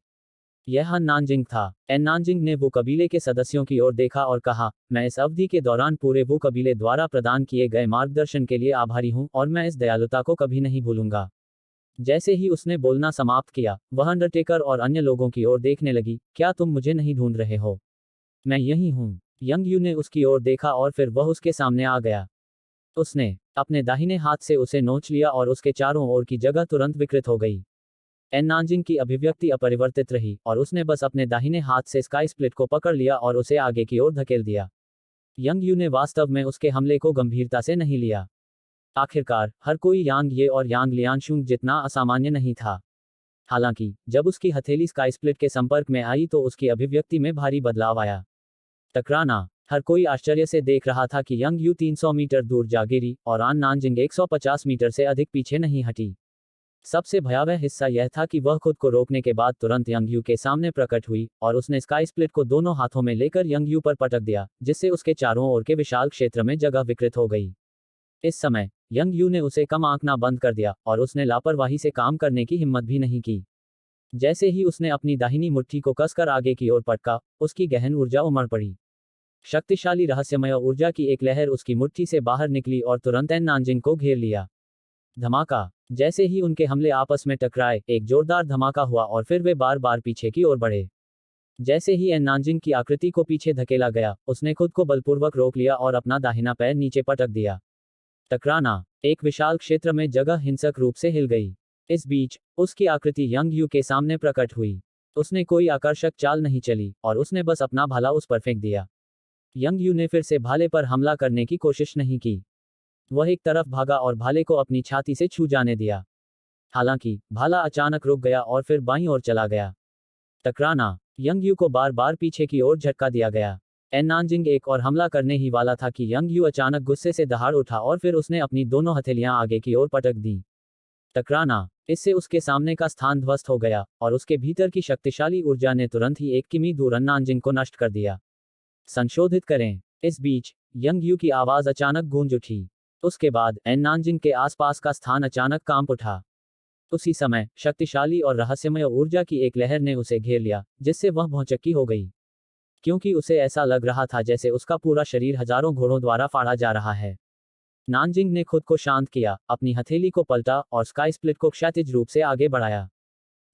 यह नानजिंग था। एन नानजिंग ने वो कबीले के सदस्यों की ओर देखा और कहा, मैं इस अवधि के दौरान पूरे वो कबीले द्वारा प्रदान किए गए मार्गदर्शन के लिए आभारी हूं और मैं इस दयालुता को कभी नहीं भूलूंगा। जैसे ही उसने बोलना समाप्त किया, वह अंडरटेकर और अन्य लोगों की ओर देखने लगी, क्या तुम मुझे नहीं ढूंढ रहे हो? मैं यही हूं। यंग यू ने उसकी ओर देखा और फिर वह उसके सामने आ गया। उसने अपने दाहिने हाथ से उसे नोच लिया और उसके चारों ओर की जगह तुरंत विकृत हो गई। एन नानजिंग की अभिव्यक्ति अपरिवर्तित रही और उसने बस अपने दाहिने हाथ से स्काई स्प्लिट को पकड़ लिया और उसे आगे की ओर धकेल दिया। यंग यू ने वास्तव में उसके हमले को गंभीरता से नहीं लिया। आखिरकार हर कोई यांग ये और यांग लियांशुंग जितना असामान्य नहीं था। हालांकि जब उसकी हथेली स्काई स्प्लिट के संपर्क में आई तो उसकी अभिव्यक्ति में भारी बदलाव आया। टकराना। हर कोई आश्चर्य से देख रहा था कि यंग यू 300 मीटर दूर जा गिरी और आन नानजिंग 150 मीटर से अधिक पीछे नहीं हटी। सबसे भयावह हिस्सा यह था कि वह खुद को रोकने के बाद तुरंत यंग यू के सामने प्रकट हुई और उसने स्काई स्प्लिट को दोनों हाथों में लेकर यंग यू पर पटक दिया, जिससे उसके चारों ओर के विशाल क्षेत्र में जगह विकृत हो गई। इस समय यंग यू ने उसे कम आंकना बंद कर दिया और उसने लापरवाही से काम करने की हिम्मत भी नहीं की। जैसे ही उसने अपनी दाहिनी मुट्ठी को कसकर आगे की ओर पटका, उसकी गहन ऊर्जा उमड़ पड़ी। शक्तिशाली रहस्यमय ऊर्जा की एक लहर उसकी मुट्ठी से बाहर निकली और तुरंत एन नानजिंग को घेर लिया। धमाका। जैसे ही उनके हमले आपस में टकराए, एक जोरदार धमाका हुआ और फिर वे बार बार पीछे की ओर बढ़े। जैसे ही एन नानजिंग की आकृति को पीछे धकेला गया, उसने खुद को बलपूर्वक रोक लिया और अपना दाहिना पैर नीचे पटक दिया। टकराना। एक विशाल क्षेत्र में जगह हिंसक रूप से हिल गई। इस बीच उसकी आकृति यंग यू के सामने प्रकट हुई। उसने कोई आकर्षक चाल नहीं चली और उसने बस अपना भाला उस पर फेंक दिया। यंग यू ने फिर से भाले पर हमला करने की कोशिश नहीं की। वह एक तरफ भागा और भाले को अपनी छाती से छू जाने दिया। हालांकि भाला अचानक रुक गया और फिर बाईं ओर चला गया। टकराना। यंग यू को बार बार पीछे की ओर झटका दिया गया। एन नानजिंग एक और हमला करने ही वाला था कि यंग यू अचानक गुस्से से दहाड़ उठा और फिर उसने अपनी दोनों हथेलियां आगे की ओर पटक दी। टकराना। इससे उसके सामने का स्थान ध्वस्त हो गया और उसके भीतर की शक्तिशाली ऊर्जा ने तुरंत ही 1 किमी दूर एन नानजिंग को नष्ट कर दिया। संशोधित करें। इस बीच यंग यू की आवाज अचानक गूंज उठी। उसके बाद एन नानजिंग के आसपास का स्थान अचानक कांप उठा। उसी समय शक्तिशाली और रहस्यमय ऊर्जा की एक लहर ने उसे घेर लिया, जिससे वह भौचक्की हो गई। क्योंकि उसे ऐसा लग रहा था जैसे उसका पूरा शरीर हजारों घोड़ों द्वारा फाड़ा जा रहा है। नानजिंग ने खुद को शांत किया, अपनी हथेली को पलटा और स्काई स्प्लिट को क्षैतिज रूप से आगे बढ़ाया।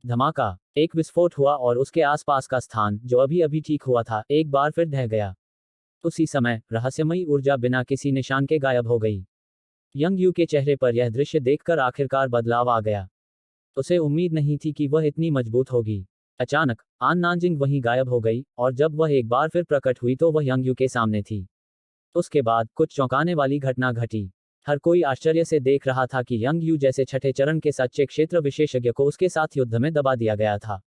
धमाका। एक विस्फोट हुआ और उसके आसपास का स्थान, जो अभी अभी ठीक हुआ था, एक बार फिर ढह गया। उसी समय रहस्यमयी ऊर्जा बिना किसी निशान के गायब हो गई। यंग यू के चेहरे पर यह दृश्य देखकर आखिरकार बदलाव आ गया। उसे उम्मीद नहीं थी कि वह इतनी मजबूत होगी। अचानक आन नानजिंग वहीं गायब हो गई और जब वह एक बार फिर प्रकट हुई तो वह यंग यू के सामने थी। उसके बाद कुछ चौंकाने वाली घटना घटी। हर कोई आश्चर्य से देख रहा था कि यंग यू जैसे छठे चरण के सच्चे क्षेत्र विशेषज्ञ को उसके साथ युद्ध में दबा दिया गया था।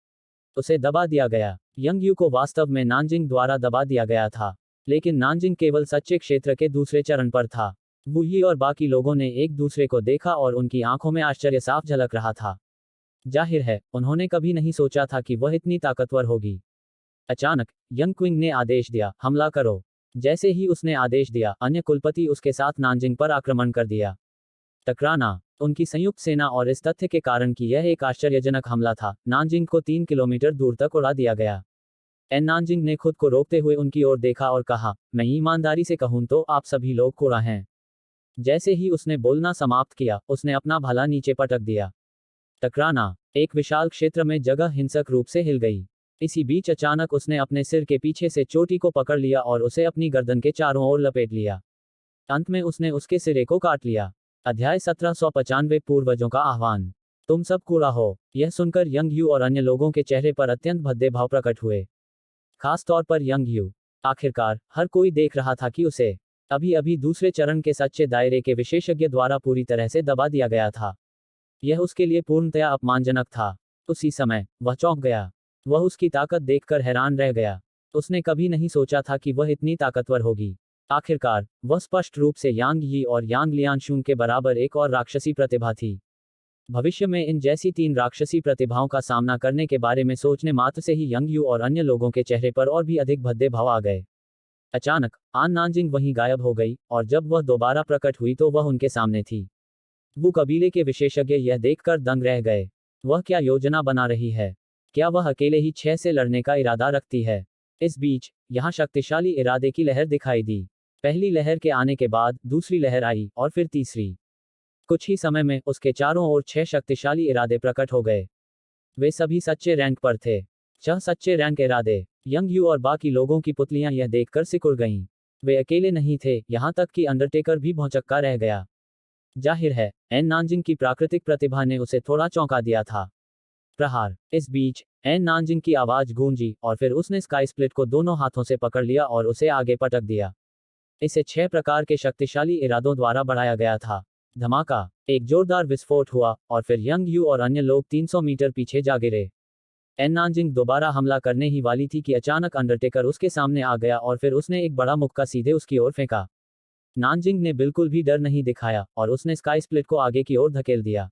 उसे दबा दिया गया। यंग यू को वास्तव में नानजिंग द्वारा दबा दिया गया था, लेकिन नानजिंग केवल सच्चे क्षेत्र के दूसरे चरण पर था। वू यी और बाकी लोगों ने एक दूसरे को देखा और उनकी आंखों में आश्चर्य साफ झलक रहा था। जाहिर है, उन्होंने कभी नहीं सोचा था कि वह इतनी ताकतवर होगी। अचानक यंग क्विंग ने आदेश दिया, हमला करो। जैसे ही उसने आदेश दिया, अन्य कुलपति उसके साथ नानजिंग पर आक्रमण कर दिया। टकराना। उनकी संयुक्त सेना और इस तथ्य के कारण कि यह एक आश्चर्यजनक हमला था, नानजिंग को 3 किलोमीटर दूर तक उड़ा दिया गया। एन नानजिंग ने खुद को रोकते हुए उनकी ओर देखा और कहा, मैं ईमानदारी से कहूं तो आप सभी लोग कूड़ा हैं। जैसे ही उसने बोलना समाप्त किया, उसने अपना भाला नीचे पटक दिया। टकराना। एक विशाल क्षेत्र में जगह हिंसक रूप से हिल गई। इसी बीच अचानक उसने अपने सिर के पीछे से चोटी को पकड़ लिया और उसे अपनी गर्दन के चारों ओर लपेट लिया। अंत में उसने उसके सिरे को काट लिया। अध्याय 1795 पूर्वजों का आह्वान। तुम सब कूड़ा हो। यह सुनकर यंग यू और अन्य लोगों के चेहरे पर अत्यंत भद्दे भाव प्रकट हुए। खास तौर पर यंग यू। आखिरकार हर कोई देख रहा था कि उसे अभी अभी दूसरे चरण के सच्चे दायरे के विशेषज्ञ द्वारा पूरी तरह से दबा दिया गया था। यह उसके लिए पूर्णतया अपमानजनक था। उसी समय वह चौंक गया। वह उसकी ताकत देखकर हैरान रह गया। उसने कभी नहीं सोचा था कि वह इतनी ताकतवर होगी। आखिरकार वह स्पष्ट रूप से यांग यी और यांग लियांशुंग के बराबर एक और राक्षसी प्रतिभा थी। भविष्य में इन जैसी 3 राक्षसी प्रतिभाओं का सामना करने के बारे में सोचने मात्र से ही यंग यू और अन्य लोगों के चेहरे पर और भी अधिक भद्दे भाव आ गए। अचानक आन नानजिंग वहीं गायब हो गई, और जब वह दोबारा प्रकट हुई तो वह उनके सामने थी। वो कबीले के विशेषज्ञ यह देखकर दंग रह गए। वह क्या योजना बना रही है? क्या वह अकेले ही 6 से लड़ने का इरादा रखती है? इस बीच यहाँ शक्तिशाली इरादे की लहर दिखाई दी। पहली लहर के आने के बाद दूसरी लहर आई, और फिर तीसरी। कुछ ही समय में उसके चारों ओर 6 शक्तिशाली इरादे प्रकट हो गए। वे सभी सच्चे रैंक पर थे। 6 सच्चे रैंक इरादे। यंग यू और बाकी लोगों की पुतलियां यह देखकर सिकुड़ गईं। वे अकेले नहीं थे, यहाँ तक कि अंडरटेकर भी भौंचक्का रह गया। जाहिर है, एन नानजिंग की प्राकृतिक प्रतिभा ने उसे थोड़ा चौंका दिया था। प्रहार। इस बीच एन नानजिंग की आवाज गूंजी, और फिर उसने स्काई स्प्लिट को दोनों हाथों से पकड़ लिया और उसे आगे पटक दिया। इसे 6 प्रकार के शक्तिशाली इरादों द्वारा बढ़ाया गया था। धमाका। एक जोरदार विस्फोट हुआ, और फिर यंग यू और अन्य लोग 300 मीटर पीछे जा गिरे। एन नानजिंग दोबारा हमला करने ही वाली थी कि अचानक अंडरटेकर उसके सामने आ गया, और फिर उसने एक बड़ा मुक्का सीधे उसकी ओर फेंका। नानजिंग ने बिल्कुल भी डर नहीं दिखाया, और उसने स्काई स्प्लिट को आगे की ओर धकेल दिया।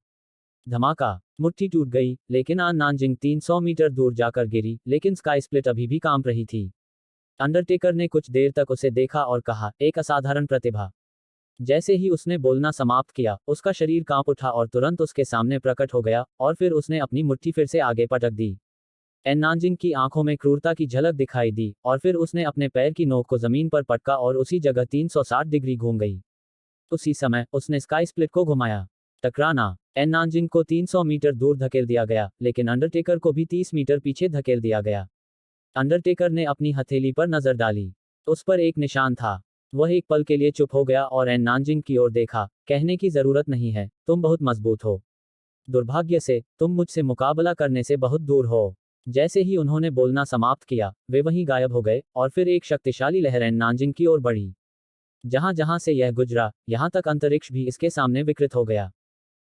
धमाका। मुट्ठी टूट गई, लेकिन आन नानजिंग 300 मीटर दूर जाकर गिरी, लेकिन स्काई स्प्लिट अभी भी कांप रही थी। अंडरटेकर ने कुछ देर तक उसे देखा और कहा, एक असाधारण प्रतिभा। जैसे ही उसने बोलना समाप्त किया, उसका शरीर कांप उठा और तुरंत उसके सामने प्रकट हो गया, और फिर उसने अपनी मुट्ठी फिर से आगे पटक दी। एन नानजिंग की आंखों में क्रूरता की झलक दिखाई दी, और फिर उसने अपने पैर की नोक को जमीन पर पटका और उसी जगह 360 डिग्री घूम गई। उसी समय उसने स्काई स्प्लिट को घुमाया। टकराना। एन नानजिंग को 300 मीटर दूर धकेल दिया गया, लेकिन अंडरटेकर को भी 30 मीटर पीछे धकेल दिया गया। अंडरटेकर ने अपनी हथेली पर नजर डाली। उस पर एक निशान था। वह एक पल के लिए चुप हो गया और एन नानजिंग की ओर देखा। कहने की जरूरत नहीं है, तुम बहुत मजबूत हो। दुर्भाग्य से तुम मुझसे मुकाबला करने से बहुत दूर हो। जैसे ही उन्होंने बोलना समाप्त किया, वे वहीं गायब हो गए, और फिर एक शक्तिशाली लहर एन नानजिंग की ओर बढ़ी। जहां जहां से यह गुजरा, यहां तक अंतरिक्ष भी इसके सामने विकृत हो गया।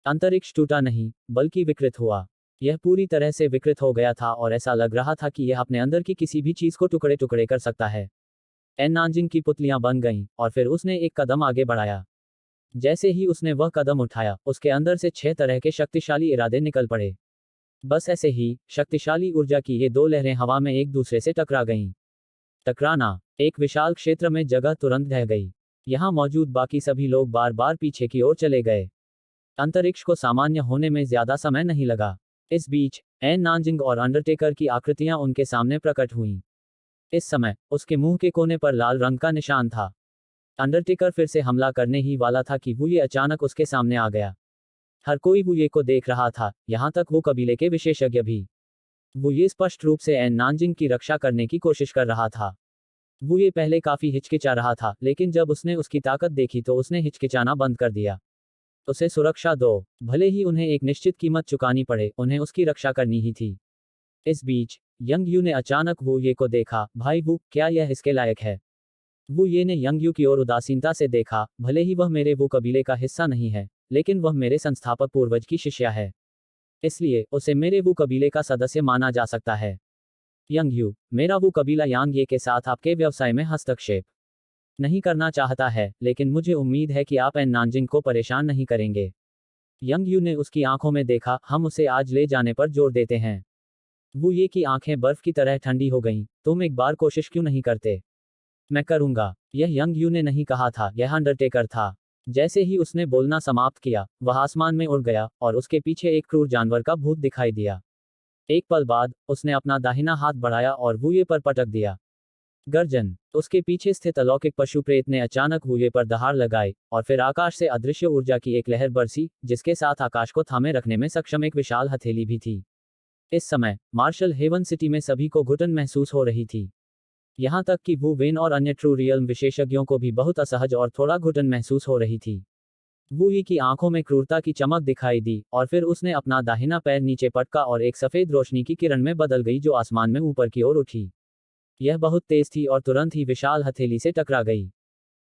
अंतरिक्ष टूटा नहीं, बल्कि विकृत हुआ। यह पूरी तरह से विकृत हो गया था, और ऐसा लग रहा था कि यह अपने अंदर की किसी भी चीज को टुकड़े टुकड़े कर सकता है। एन नानजिंग की पुतलियां बन गईं, और फिर उसने एक कदम आगे बढ़ाया। जैसे ही उसने वह कदम उठाया, उसके अंदर से 6 तरह के शक्तिशाली इरादे निकल पड़े। बस ऐसे ही शक्तिशाली ऊर्जा की ये 2 लहरें हवा में एक दूसरे से टकरा गईं। टकराना। एक विशाल क्षेत्र में जगह तुरंत ढह गई। यहां मौजूद बाकी सभी लोग बार बार पीछे की ओर चले गए। अंतरिक्ष को सामान्य होने में ज्यादा समय नहीं लगा। इस बीच एन नानजिंग और अंडरटेकर की आकृतियां उनके सामने प्रकट हुईं। इस समय उसके मुंह के कोने पर लाल रंग का निशान था। अंडरटेकर फिर से हमला करने ही वाला था कि वो ये अचानक उसके सामने आ गया। हर कोई वो ये को देख रहा था, यहां तक वो कबीले के विशेषज्ञ भी। वो ये स्पष्ट रूप से एन नानजिंग की रक्षा करने की कोशिश कर रहा था। वो ये पहले काफी हिचकिचा रहा था, लेकिन जब उसने उसकी ताकत देखी तो उसने हिचकिचाना बंद कर दिया। उसे सुरक्षा दो। भले ही उन्हें एक निश्चित कीमत चुकानी पड़े, उन्हें उसकी रक्षा करनी ही थी। इस बीच यंग यू ने अचानक वो ये को देखा। भाई वो, क्या यह इसके लायक है? वो ये ने यंग यू की ओर उदासीनता से देखा। भले ही वह मेरे वो कबीले का हिस्सा नहीं है, लेकिन वह मेरे संस्थापक पूर्वज की शिष्या है, इसलिए उसे मेरे वो कबीले का सदस्य माना जा सकता है। यंग यू, मेरा वो कबीला यांग ये के साथ आपके व्यवसाय में हस्तक्षेप नहीं करना चाहता है, लेकिन मुझे उम्मीद है कि आप एन नानजिंग को परेशान नहीं करेंगे। यंग यू ने उसकी आंखों में देखा। हम उसे आज ले जाने पर जोर देते हैं। वो ये की आंखें बर्फ की तरह ठंडी हो गईं। तुम एक बार कोशिश क्यों नहीं करते? मैं करूंगा। यह यंग यू ने नहीं कहा था, यह अंडरटेकर था। जैसे ही उसने बोलना समाप्त किया, वह आसमान में उड़ गया, और उसके पीछे एक क्रूर जानवर का भूत दिखाई दिया। एक पल बाद उसने अपना दाहिना हाथ बढ़ाया और वूये पर पटक दिया। गर्जन। उसके पीछे स्थित अलौकिक पशु प्रेत ने अचानक वूये पर दहाड़ लगाई, और फिर आकाश से अदृश्य ऊर्जा की एक लहर बरसी, जिसके साथ आकाश को थामे रखने में सक्षम एक विशाल हथेली भी थी। इस समय मार्शल हेवन सिटी में सभी को घुटन महसूस हो रही थी। यहां तक कि वू वेन और अन्य ट्रू रियल्म विशेषज्ञों को भी बहुत असहज और थोड़ा घुटन महसूस हो रही थी। वू ये की आंखों में क्रूरता की चमक दिखाई दी, और फिर उसने अपना दाहिना पैर नीचे पटका और एक सफेद रोशनी की किरण में बदल गई जो आसमान में ऊपर की ओर उठी। यह बहुत तेज थी और तुरंत ही विशाल हथेली से टकरा गई।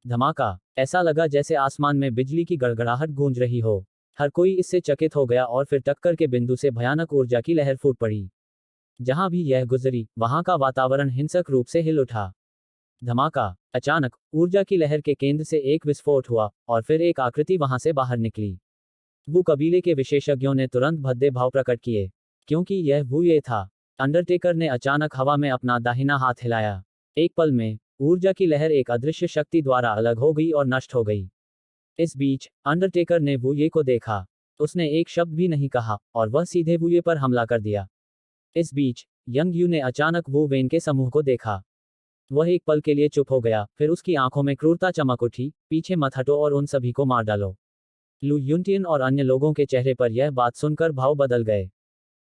धमाका। ऐसा लगा जैसे आसमान में बिजली की गड़गड़ाहट गूंज रही हो। हर कोई इससे चकित हो गया, और फिर टक्कर के बिंदु से भयानक ऊर्जा की लहर फूट पड़ी। जहां भी यह गुजरी, वहां का वातावरण हिंसक रूप से हिल उठा। धमाका। अचानक ऊर्जा की लहर के केंद्र से एक विस्फोट हुआ, और फिर एक आकृति वहां से बाहर निकली। वो कबीले के विशेषज्ञों ने तुरंत भद्दे भाव प्रकट किए, क्योंकि यह वू ये था। अंडरटेकर ने अचानक हवा में अपना दाहिना हाथ हिलाया। एक पल में ऊर्जा की लहर एक अदृश्य शक्ति द्वारा अलग हो गई और नष्ट हो गई। इस बीच अंडरटेकर ने वू ये को देखा। उसने एक शब्द भी नहीं कहा और वह सीधे वू ये पर हमला कर दिया। इस बीच यंग यू ने अचानक वू वेन के समूह को देखा। वह एक पल के लिए चुप हो गया, फिर उसकी आंखों में क्रूरता चमक उठी। पीछे मत हटो और उन सभी को मार डालो। लू युनटियन और अन्य लोगों के चेहरे पर यह बात सुनकर भाव बदल गए।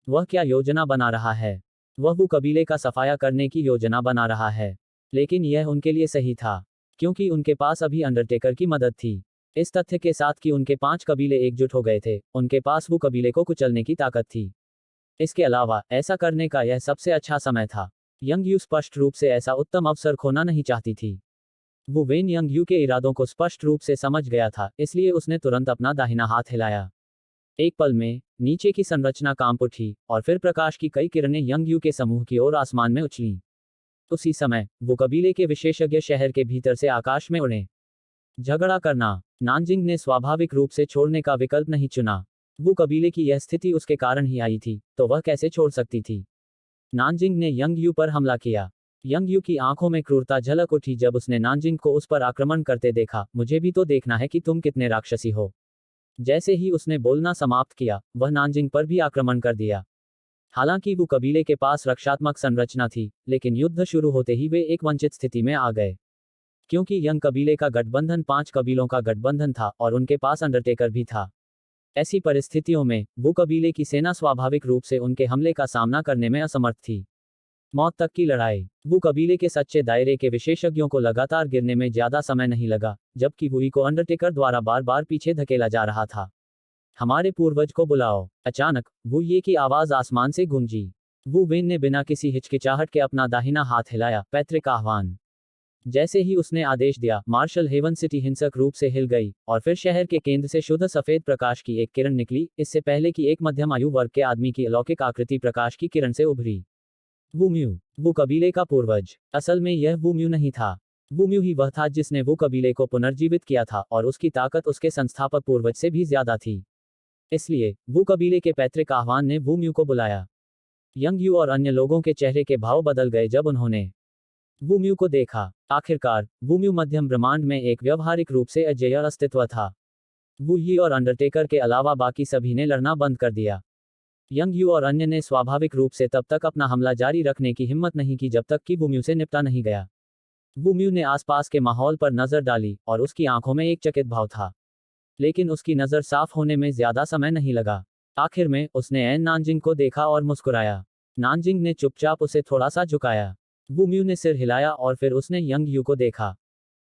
वह क्या योजना बना रहा है? वह वो कबीले का सफाया करने की योजना बना रहा है। लेकिन यह उनके लिए सही था, क्योंकि उनके पास अभी अंडरटेकर की मदद थी। इस तथ्य के साथ कि उनके 5 कबीले एकजुट हो गए थे, उनके पास वो कबीले को कुचलने की ताकत थी। इसके अलावा ऐसा करने का यह सबसे अच्छा समय था। यंग यू स्पष्ट रूप से ऐसा उत्तम अवसर खोना नहीं चाहती थी। वो वेन यंग यू के इरादों को स्पष्ट रूप से समझ गया था, इसलिए उसने तुरंत अपना दाहिना हाथ हिलाया। एक पल में नीचे की संरचना कांप उठी और फिर प्रकाश की कई किरणें यंग यू के समूह की ओर आसमान में उछलीं। उसी समय वो कबीले के विशेषज्ञ शहर के भीतर से आकाश में उड़े। झगड़ा करना। नानजिंग ने स्वाभाविक रूप से छोड़ने का विकल्प नहीं चुना। वो कबीले की यह स्थिति उसके कारण ही आई थी, तो वह कैसे छोड़ सकती थी? नानजिंग ने यंग यू पर हमला किया। यंग यू की आंखों में क्रूरता झलक उठी जब उसने नानजिंग को उस पर आक्रमण करते देखा। मुझे भी तो देखना है कि तुम कितने राक्षसी हो। जैसे ही उसने बोलना समाप्त किया, वह नानजिंग पर भी आक्रमण कर दिया। हालांकि वो कबीले के पास रक्षात्मक संरचना थी, लेकिन युद्ध शुरू होते ही वे एक वंचित स्थिति में आ गए। क्योंकि यंग कबीले का गठबंधन 5 कबीलों का गठबंधन था और उनके पास अंडरटेकर भी था। ऐसी परिस्थितियों में वो कबीले की सेना स्वाभाविक रूप से उनके हमले का सामना करने में असमर्थ थी। मौत तक की लड़ाई। वो कबीले के सच्चे दायरे के विशेषज्ञों को लगातार गिरने में ज्यादा समय नहीं लगा, जबकि वुई को अंडरटेकर द्वारा बार बार पीछे धकेला जा रहा था। हमारे पूर्वज को बुलाओ। अचानक वू ये की आवाज आसमान से गूंजी। वू वेन ने बिना किसी हिचकिचाहट के अपना दाहिना हाथ हिलाया। पैतृक आह्वान। जैसे ही उसने आदेश दिया, मार्शल हेवन सिटी हिंसक रूप से हिल गई और फिर शहर के केंद्र से शुद्ध सफेद प्रकाश की एक किरण निकली, इससे पहले कि एक मध्यम आयु वर्ग के आदमी की अलौकिक आकृति प्रकाश की किरण से उभरी। वू म्यू, वो कबीले का पूर्वज। असल में यह वू म्यू नहीं था। वू म्यू ही वह था जिसने वो कबीले को पुनर्जीवित किया था और उसकी ताकत उसके संस्थापक पूर्वज से भी ज्यादा थी। इसलिए वो कबीले के पैतृक आह्वान ने वू म्यू को बुलाया। यंग यू और अन्य लोगों के चेहरे के भाव बदल गए जब उन्होंने वू म्यू को देखा। आखिरकार वू म्यू मध्यम ब्रह्मांड में एक व्यवहारिक रूप से अजेय अस्तित्व था। वू यी और अंडरटेकर के अलावा बाकी सभी ने लड़ना बंद कर दिया। यंग यू और अन्य ने स्वाभाविक रूप से तब तक अपना हमला जारी रखने की हिम्मत नहीं की जब तक कि वू म्यू से निपटा नहीं गया। वू म्यू ने आसपास के माहौल पर नजर डाली और उसकी आंखों में एक चकित भाव था। लेकिन उसकी नजर साफ होने में ज्यादा समय नहीं लगा। आखिर में उसने एन नानजिंग को देखा और मुस्कुराया। नानजिंग ने चुपचाप उसे थोड़ा सा झुकाया। वू म्यू ने सिर हिलाया और फिर उसने यंग यू को देखा।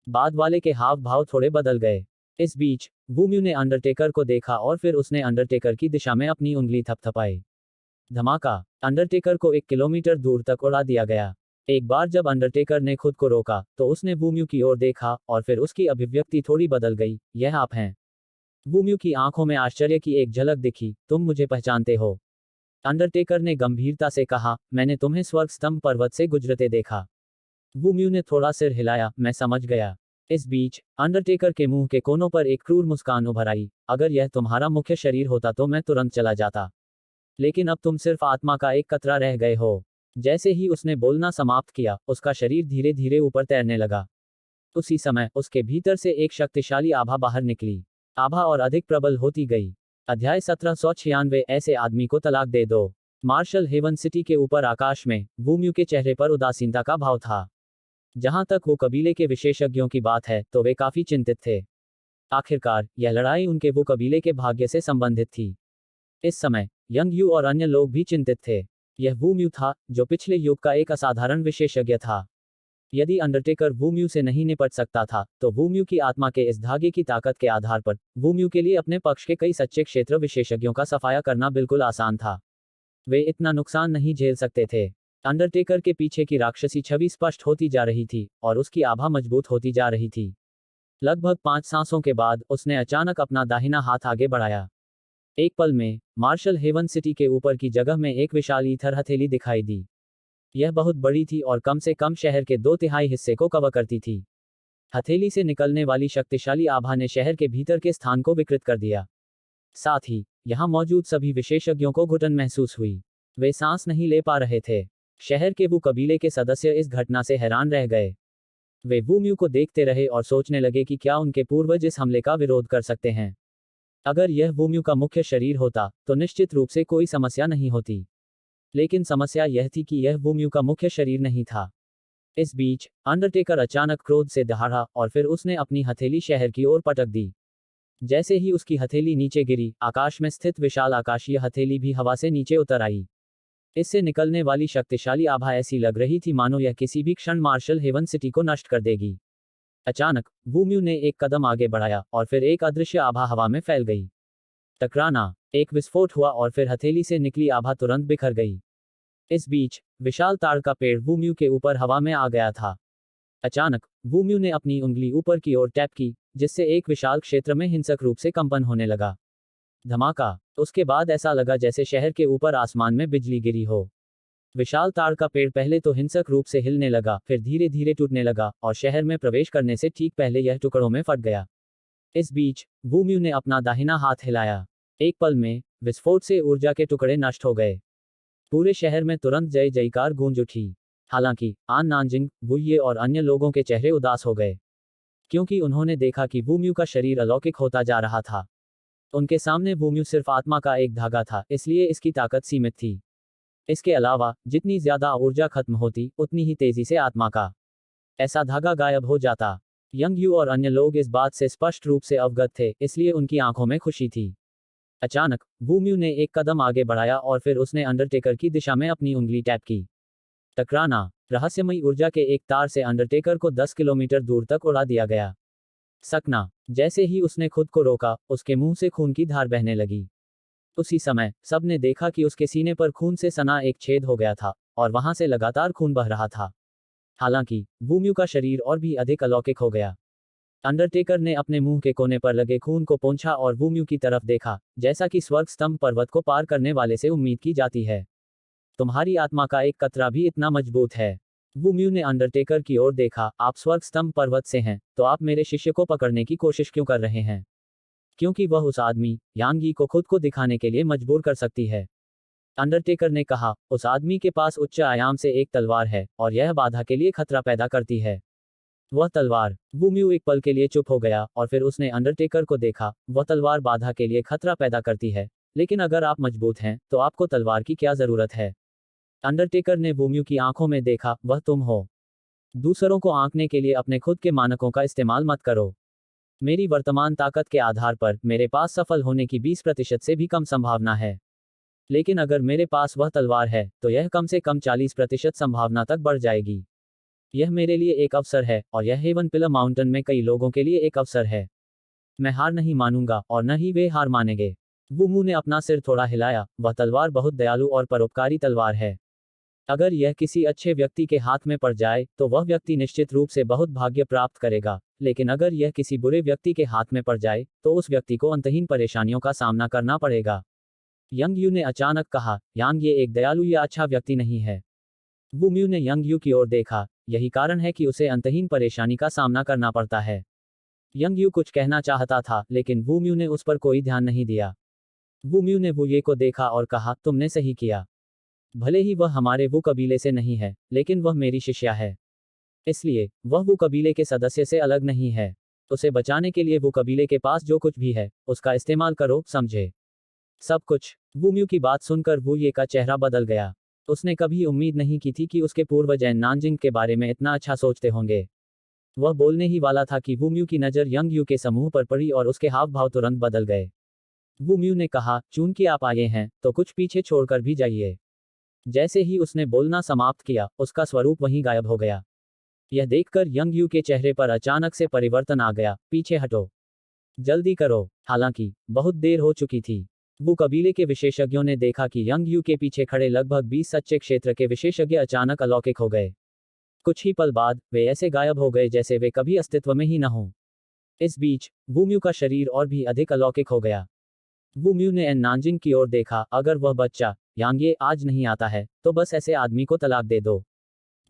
बाद वाले के हाव भाव थोड़े बदल गए। इस बीच वू म्यू ने अंडरटेकर को देखा और फिर उसने अंडरटेकर की दिशा में अपनी उंगली थपथपाई। धमाका। अंडरटेकर को 1 किलोमीटर दूर तक उड़ा दिया गया। एक बार जब अंडरटेकर ने खुद को रोका, तो उसने वू म्यू की ओर देखा और फिर उसकी अभिव्यक्ति थोड़ी बदल गई। यह आप हैं? वू म्यू की आंखों में आश्चर्य की एक झलक दिखी। तुम मुझे पहचानते हो? अंडरटेकर ने गंभीरता से कहा, मैंने तुम्हें स्वर्ग स्तंभ पर्वत से गुजरते देखा। वू म्यू ने थोड़ा सिर हिलाया। मैं समझ गया। इस बीच अंडरटेकर के मुंह के कोनों पर एक क्रूर मुस्कान उभर आई। अगर यह तुम्हारा मुख्य शरीर होता तो मैं तुरंत चला जाता, लेकिन अब तुम सिर्फ आत्मा का एक कतरा रह गए हो। जैसे ही उसने बोलना समाप्त किया, उसका शरीर धीरे धीरे ऊपर तैरने लगा। उसी समय उसके भीतर से एक शक्तिशाली आभा बाहर निकली। आभा और अधिक प्रबल होती गई। अध्याय 1796। ऐसे आदमी को तलाक दे दो। मार्शल हेवन सिटी के ऊपर आकाश में वू म्यू के चेहरे पर उदासीनता का भाव था। जहां तक वो कबीले के विशेषज्ञों की बात है, तो वे काफी चिंतित थे। आखिरकार यह लड़ाई उनके वो कबीले के भाग्य से संबंधित थी। इस समय यंग यू और अन्य लोग भी चिंतित थे। यह वू म्यू था जो पिछले युग का एक असाधारण विशेषज्ञ था। यदि अंडरटेकर वू म्यू से नहीं निपट सकता था, तो वू म्यू की आत्मा के इस धागे की ताकत के आधार पर वू म्यू के लिए अपने पक्ष के कई सच्चे क्षेत्र विशेषज्ञों का सफाया करना बिल्कुल आसान था। वे इतना नुकसान नहीं झेल सकते थे। अंडरटेकर के पीछे की राक्षसी छवि स्पष्ट होती जा रही थी और उसकी आभा मजबूत होती जा रही थी। लगभग 5 सांसों के बाद उसने अचानक अपना दाहिना हाथ आगे बढ़ाया। एक पल में मार्शल हेवन सिटी के ऊपर की जगह में एक विशाल ईथर हथेली दिखाई दी। यह बहुत बड़ी थी और कम से कम शहर के 2/3 हिस्से को कवर करती थी। हथेली से निकलने वाली शक्तिशाली आभा ने शहर के भीतर के स्थान को विकृत कर दिया। साथ ही यहाँ मौजूद सभी विशेषज्ञों को घुटन महसूस हुई। वे सांस नहीं ले पा रहे थे। शहर के वू कबीले के सदस्य इस घटना से हैरान रह गए। वे वू म्यू को देखते रहे और सोचने लगे कि क्या उनके पूर्वज इस हमले का विरोध कर सकते हैं। अगर यह वू म्यू का मुख्य शरीर होता तो निश्चित रूप से कोई समस्या नहीं होती। लेकिन समस्या यह थी कि यह वू म्यू का मुख्य शरीर नहीं था। इस बीच अंडरटेकर अचानक क्रोध से दहाड़ा और फिर उसने अपनी हथेली शहर की ओर पटक दी। जैसे ही उसकी हथेली नीचे गिरी, आकाश में स्थित विशाल आकाशीय हथेली भी हवा से नीचे उतर आई। इससे निकलने वाली शक्तिशाली आभा ऐसी लग रही थी मानो यह किसी भी क्षण मार्शल हेवन सिटी को नष्ट कर देगी। अचानक वू म्यू ने एक कदम आगे बढ़ाया और फिर एक अदृश्य आभा हवा में फैल गई। टकराना, एक विस्फोट हुआ और फिर हथेली से निकली आभा तुरंत बिखर गई। इस बीच विशाल ताड़ का पेड़ वू म्यू के ऊपर हवा में आ गया था। अचानक वू म्यू ने अपनी उंगली ऊपर की ओर टैप की, जिससे एक विशाल क्षेत्र में हिंसक रूप से कंपन होने लगा। धमाका। उसके बाद ऐसा लगा जैसे शहर के ऊपर आसमान में बिजली गिरी हो। विशाल ताड़ का पेड़ पहले तो हिंसक रूप से हिलने लगा, फिर धीरे धीरे टूटने लगा और शहर में प्रवेश करने से ठीक पहले यह टुकड़ों में फट गया। इस बीच वू म्यू ने अपना दाहिना हाथ हिलाया। एक पल में विस्फोट से ऊर्जा के टुकड़े नष्ट हो गए। पूरे शहर में तुरंत जय जयकार गूंज उठी। हालांकि आन नानजिंग, वू ये और अन्य लोगों के चेहरे उदास हो गए, क्योंकि उन्होंने देखा कि वू म्यू का शरीर अलौकिक होता जा रहा था। उनके सामने वू म्यू सिर्फ आत्मा का एक धागा था, इसलिए इसकी ताकत सीमित थी। इसके अलावा जितनी ज्यादा ऊर्जा खत्म होती, उतनी ही तेजी से आत्मा का ऐसा धागा गायब हो जाता। यंग यू और अन्य लोग इस बात से स्पष्ट रूप से अवगत थे, इसलिए उनकी आंखों में खुशी थी। अचानक वू म्यू ने एक कदम आगे बढ़ाया और फिर उसने अंडरटेकर की दिशा में अपनी उंगली टैप की। टकराना। रहस्यमयी ऊर्जा के एक तार से अंडरटेकर को 10 किलोमीटर दूर तक उड़ा दिया गया। सकना। जैसे ही उसने खुद को रोका, उसके मुंह से खून की धार बहने लगी। उसी समय सबने देखा कि उसके सीने पर खून से सना एक छेद हो गया था और वहां से लगातार खून बह रहा था। हालांकि वू म्यू का शरीर और भी अधिक अलौकिक हो गया। अंडरटेकर ने अपने मुंह के कोने पर लगे खून को पोंछा और वू म्यू की तरफ देखा, जैसा कि स्वर्ग स्तंभ पर्वत को पार करने वाले से उम्मीद की जाती है। तुम्हारी आत्मा का एक कतरा भी इतना मजबूत है। वू म्यू ने अंडरटेकर की ओर देखा। आप स्वर्ग स्तंभ पर्वत से हैं, तो आप मेरे शिष्य को पकड़ने की कोशिश क्यों कर रहे हैं? क्योंकि वह उस आदमी यांग यी को खुद को दिखाने के लिए मजबूर कर सकती है। अंडरटेकर ने कहा, उस आदमी के पास उच्च आयाम से एक तलवार है और यह बाधा के लिए खतरा पैदा करती है। वह तलवार। वू म्यू एक पल के लिए चुप हो गया और फिर उसने अंडरटेकर को देखा। वह तलवार बाधा के लिए खतरा पैदा करती है, लेकिन अगर आप मजबूत हैं, तो आपको तलवार की क्या जरूरत है? अंडरटेकर ने वू म्यू की आंखों में देखा। वह तुम हो। दूसरों को आंकने के लिए अपने खुद के मानकों का इस्तेमाल मत करो। मेरी वर्तमान ताकत के आधार पर मेरे पास सफल होने की 20% से भी कम संभावना है। लेकिन अगर मेरे पास वह तलवार है, तो यह कम से कम 40% संभावना तक बढ़ जाएगी। यह मेरे लिए एक अवसर है और यह हेवन पिलर माउंटेन में कई लोगों के लिए एक अवसर है। मैं हार नहीं मानूंगा और न ही वे हार मानेंगे। वू म्यू ने अपना सिर थोड़ा हिलाया। वह तलवार बहुत दयालु और परोपकारी तलवार है। अगर यह किसी अच्छे व्यक्ति के हाथ में पड़ जाए, तो वह व्यक्ति निश्चित रूप से बहुत भाग्य प्राप्त करेगा, लेकिन अगर यह किसी बुरे व्यक्ति के हाथ में पड़ जाए, तो उस व्यक्ति को अंतहीन परेशानियों का सामना करना पड़ेगा। यंग यू ने अचानक कहा, यांग ये एक दयालु या अच्छा व्यक्ति नहीं है। वू म्यू ने यंग यू की ओर देखा। यही कारण है कि उसे अंतहीन परेशानी का सामना करना पड़ता है। यंग यू कुछ कहना चाहता था, लेकिन वू म्यू ने उस पर कोई ध्यान नहीं दिया। वू म्यू ने वू ये को देखा और कहा, तुमने सही किया। भले ही वह हमारे वू कबीले से नहीं है, लेकिन वह मेरी शिष्या है। इसलिए वह वू कबीले के सदस्य से अलग नहीं है। उसे बचाने के लिए वू कबीले के पास जो कुछ भी है, उसका इस्तेमाल करो, समझे? सब कुछ। वू म्यू की बात सुनकर वू ये का चेहरा बदल गया। उसने कभी उम्मीद नहीं की थी कि उसके पूर्वज एन नानजिंग के बारे में इतना अच्छा सोचते होंगे। वह बोलने ही वाला था कि वू म्यू की नज़र यंग यू के समूह पर पड़ी और उसके हाव भाव तुरंत बदल गए। वू म्यू ने कहा, चूंकि आप आए हैं, तो कुछ पीछे छोड़कर भी जाइए। जैसे ही उसने बोलना समाप्त किया, उसका स्वरूप वहीं गायब हो गया। यह देखकर यंग यू के चेहरे पर अचानक से परिवर्तन आ गया। पीछे हटो, जल्दी करो। हालांकि बहुत देर हो चुकी थी। वू कबीले के विशेषज्ञों ने देखा कि यंग यू के पीछे खड़े लगभग 20 सच्चे क्षेत्र के विशेषज्ञ अचानक अलौकिक हो गए। कुछ ही पल बाद वे ऐसे गायब हो गए जैसे वे कभी अस्तित्व में ही न हों। इस बीच वू म्यू का शरीर और भी अधिक अलौकिक हो गया। वू म्यू ने एन नानजिंग की ओर देखा। अगर वह बच्चा यांग ये आज नहीं आता है, तो बस ऐसे आदमी को तलाक दे दो।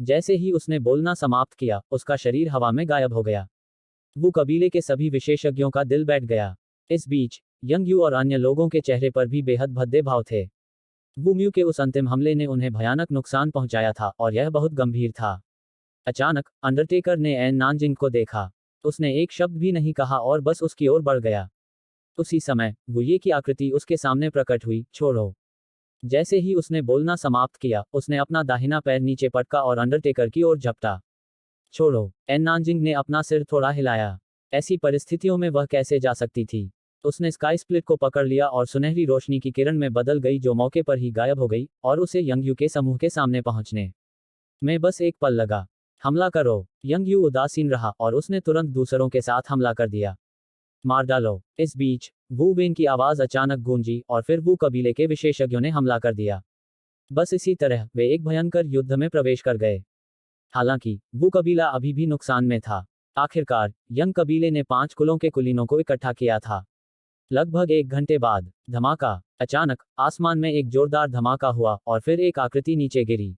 जैसे ही उसने बोलना समाप्त किया, उसका शरीर हवा में गायब हो गया। वू कबीले के सभी विशेषज्ञों का दिल बैठ गया। इस बीच यंग यू और अन्य लोगों के चेहरे पर भी बेहद भद्दे भाव थे। वू म्यू के उस अंतिम हमले ने उन्हें भयानक नुकसान पहुंचाया था और यह बहुत गंभीर था। अचानक अंडरटेकर ने एन नानजिंग को देखा। उसने एक शब्द भी नहीं कहा और बस उसकी ओर बढ़ गया। उसी समय वू ये की आकृति उसके सामने प्रकट हुई। छोड़ो। जैसे ही उसने बोलना समाप्त किया, उसने अपना दाहिना पैर नीचे पटका और अंडरटेकर की ओर झपटा। छोड़ो। एन नानजिंग ने अपना सिर थोड़ा हिलाया। ऐसी परिस्थितियों में वह कैसे जा सकती थी। उसने स्काई स्प्लिट को पकड़ लिया और सुनहरी रोशनी की किरण में बदल गई जो मौके पर ही गायब हो गई और उसे यंग यू के समूह के सामने पहुंचने में बस एक पल लगा। हमला करो। यंग यू उदासीन रहा और उसने तुरंत दूसरों के साथ हमला कर दिया। मार डालो। इस बीच वू वेन की आवाज अचानक गूंजी और फिर वू कबीले के विशेषज्ञों ने हमला कर दिया। बस इसी तरह वे एक भयंकर युद्ध में प्रवेश कर गए। हालांकि वू कबीला अभी भी नुकसान में था। आखिरकार यंग कबीले ने 5 कुलों के कुलीनों को इकट्ठा किया था। लगभग 1 घंटे बाद धमाका। अचानक आसमान में एक जोरदार धमाका हुआ और फिर एक आकृति नीचे गिरी।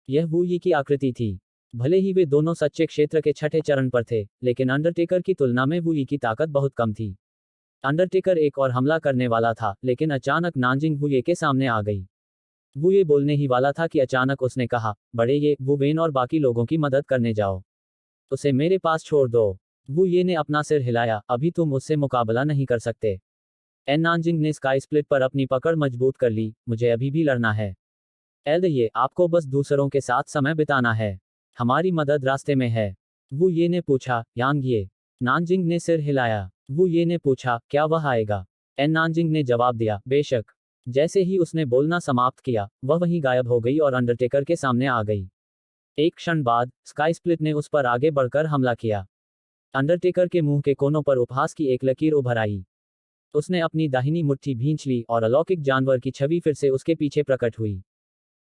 यह वू यी की आकृति थी। भले ही वे दोनों सच्चे क्षेत्र के छठे चरण पर थे, लेकिन अंडरटेकर की तुलना में वू यी की ताकत बहुत कम थी। अंडरटेकर एक और हमला करने वाला था, लेकिन अचानक नानजिंग वू ये के सामने आ गई। वू ये बोलने ही वाला था कि अचानक उसने कहा, बड़े ये, वू वेन और बाकी लोगों की मदद करने जाओ। उसे मेरे पास छोड़ दो। वू ये ने अपना सिर हिलाया। अभी तुम उससे मुकाबला नहीं कर सकते। एन नानजिंग ने स्काई स्प्लिट पर अपनी पकड़ मजबूत कर ली। मुझे अभी भी लड़ना है। एल्द ये, आपको बस दूसरों के साथ समय बिताना है। हमारी मदद रास्ते में है। वू ये ने पूछा, यांग ये? नानजिंग ने सिर हिलाया। वू ये ने पूछा, क्या वह आएगा? एन नानजिंग ने जवाब दिया, बेशक। जैसे ही उसने बोलना समाप्त किया, वह वहीं गायब हो गई और अंडरटेकर के सामने आ गई। एक क्षण बाद स्काई स्प्लिट ने उस पर आगे बढ़कर हमला किया। अंडरटेकर के मुंह के कोनों पर उपहास की एक लकीर उभर आई। उसने अपनी दाहिनी मुट्ठी भींच ली और अलौकिक जानवर की छवि फिर से उसके पीछे प्रकट हुई।